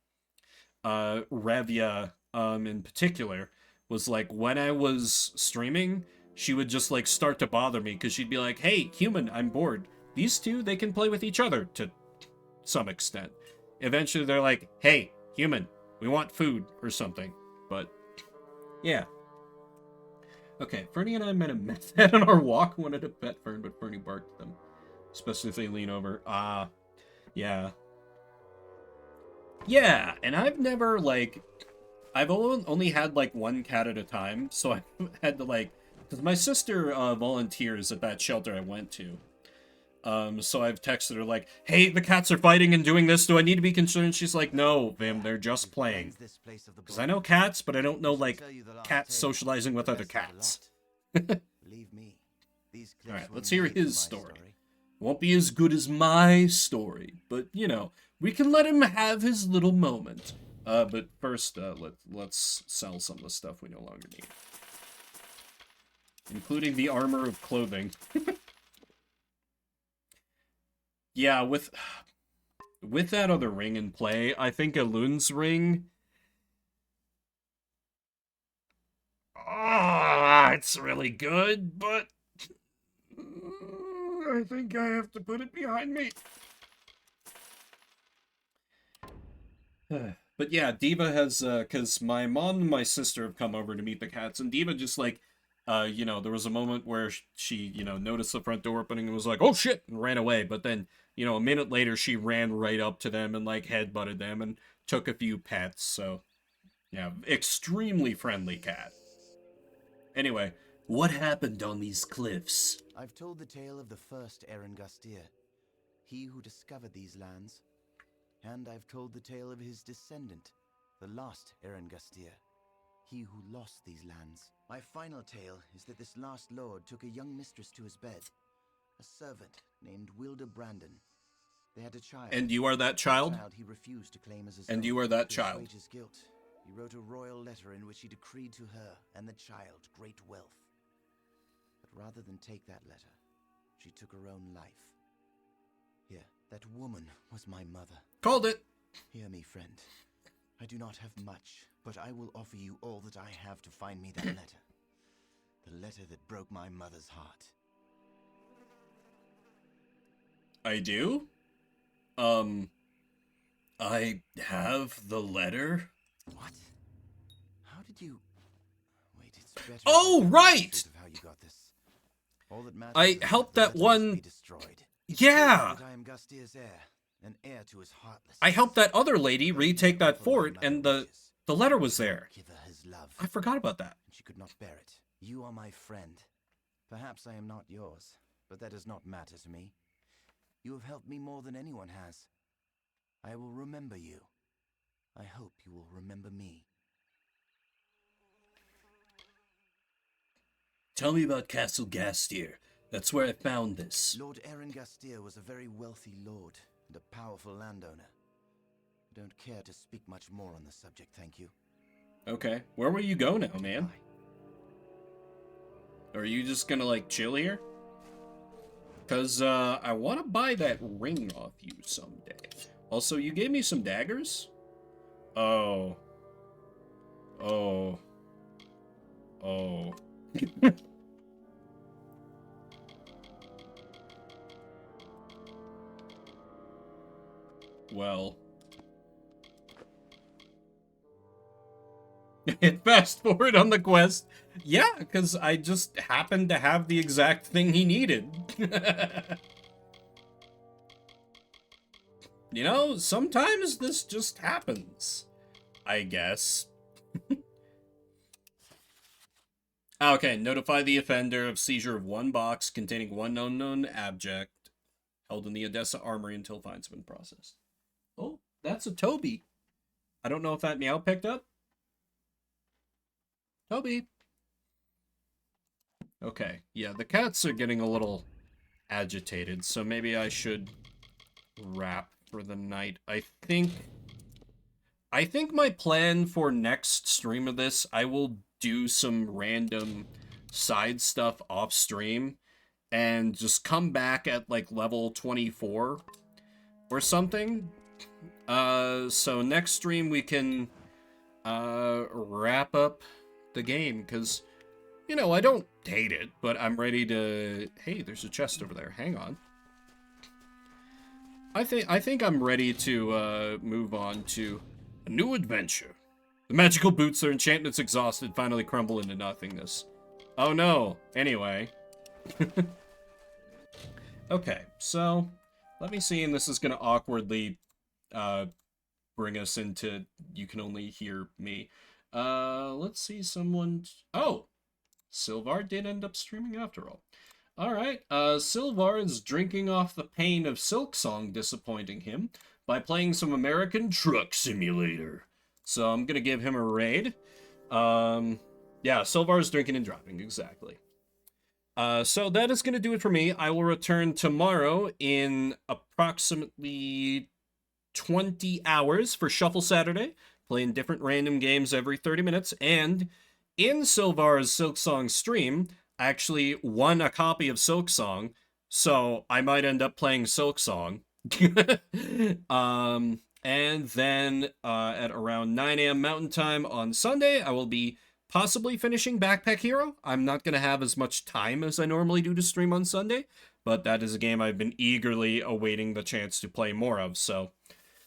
Revia, in particular, was, like, when I was streaming, she would just, like, start to bother me, because she'd be like, hey, human, I'm bored. These two, they can play with each other, to some extent. Eventually, they're like, hey, human, we want food or something. But, yeah. Okay, Fernie and I met a meth head on our walk, wanted to pet Fern, but Fernie barked at them. Especially if they lean over. Yeah. Yeah, and I've never, like... I've only had, like, one cat at a time, so I had to, like... Because my sister volunteers at that shelter I went to. So I've texted her like, hey, the cats are fighting and doing this. Do I need to be concerned? She's like, no, Vim, they're just playing. Because I know cats, but I don't know, like, cats socializing with other cats. Alright, let's hear his story. Won't be as good as my story, but, you know, we can let him have his little moment. But first, let's sell some of the stuff we no longer need. Including the armor of clothing. Yeah, with that other ring in play, I think a Loon's ring... it's really good, but... I think I have to put it behind me. But yeah, Diva has, because my mom and my sister have come over to meet the cats, and Diva just, like, you know, there was a moment where she, you know, noticed the front door opening and was like, oh shit, and ran away, but then, you know, a minute later, she ran right up to them and, like, headbutted them and took a few pets, so, yeah, extremely friendly cat. Anyway, what happened on these cliffs? I've told the tale of the first Erengustir, he who discovered these lands, and I've told the tale of his descendant, the last Erengustir, he who lost these lands. My final tale is that this last lord took a young mistress to his bed, a servant named Wilda Brandon. They had a child. And you are that child? A child he refused to claim as his and own. you are that To child. assuage his guilt, he wrote a royal letter in which he decreed to her and the child great wealth. But rather than take that letter, she took her own life. Here, that woman was my mother. Called it. Hear me, friend. I do not have much, but I will offer you all that I have to find me that letter. The letter that broke my mother's heart. I do? I have the letter? What? How did you... Wait, it's better... Oh, right! How you got this. All that matters I is helped the that letter one... must be destroyed. Yeah! That I am Gustir's heir, an heir to his heartless... I helped that other lady retake that fort, and the letter was there. Give her his love. I forgot about that. She could not bear it. You are my friend. Perhaps I am not yours, but that does not matter to me. You have helped me more than anyone has. I will remember you. I hope you will remember me. Tell me about Castle Gastier. That's where I found this. Lord Aaron Gastier was a very wealthy lord and a powerful landowner. I don't care to speak much more on the subject, thank you. Okay. Where will you go now, man? Are you just gonna, like, chill here? Because, I want to buy that ring off you someday. Also, you gave me some daggers? Oh. Oh. Oh. Well. Hit fast forward on the quest. Yeah, because I just happened to have the exact thing he needed. You know, sometimes this just happens. I guess. Okay, notify the offender of seizure of one box containing one unknown object held in the Odessa Armory until fines have been processed. Oh, that's a Toby. I don't know if that meow picked up. Toby. Okay, yeah, the cats are getting a little agitated, so maybe I should wrap for the night. I think my plan for next stream of this, I will do some random side stuff off stream and just come back at like level 24 or something. So next stream we can wrap up the game, because, you know, I don't hate it, but I'm ready to... Hey, there's a chest over there. Hang on. I think I'm ready to move on to a new adventure. The magical boots, their enchantments exhausted, finally crumble into nothingness. Oh no. Anyway. Okay, so let me see, and this is gonna awkwardly bring us into you can only hear me. Let's see, someone... Oh! Sylvar did end up streaming after all. Alright, Sylvar is drinking off the pain of Silksong disappointing him by playing some American Truck Simulator. So I'm gonna give him a raid. Yeah, Sylvar's drinking and driving, exactly. So that is gonna do it for me. I will return tomorrow in approximately 20 hours for Shuffle Saturday, playing different random games every 30 minutes, and in Sylvar's Silksong stream, I actually won a copy of Silksong, so I might end up playing Silksong. And then at around 9 a.m. Mountain Time on Sunday, I will be possibly finishing Backpack Hero. I'm not going to have as much time as I normally do to stream on Sunday, but that is a game I've been eagerly awaiting the chance to play more of, so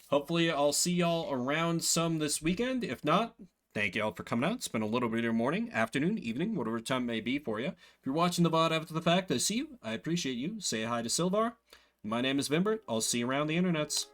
hopefully I'll see y'all around some this weekend. If not, thank y'all for coming out. Spend a little bit of your morning, afternoon, evening, whatever time may be for you. If you're watching the VOD after the fact, I see you. I appreciate you. Say hi to Sylvar. My name is Vimbert. I'll see you around the internets.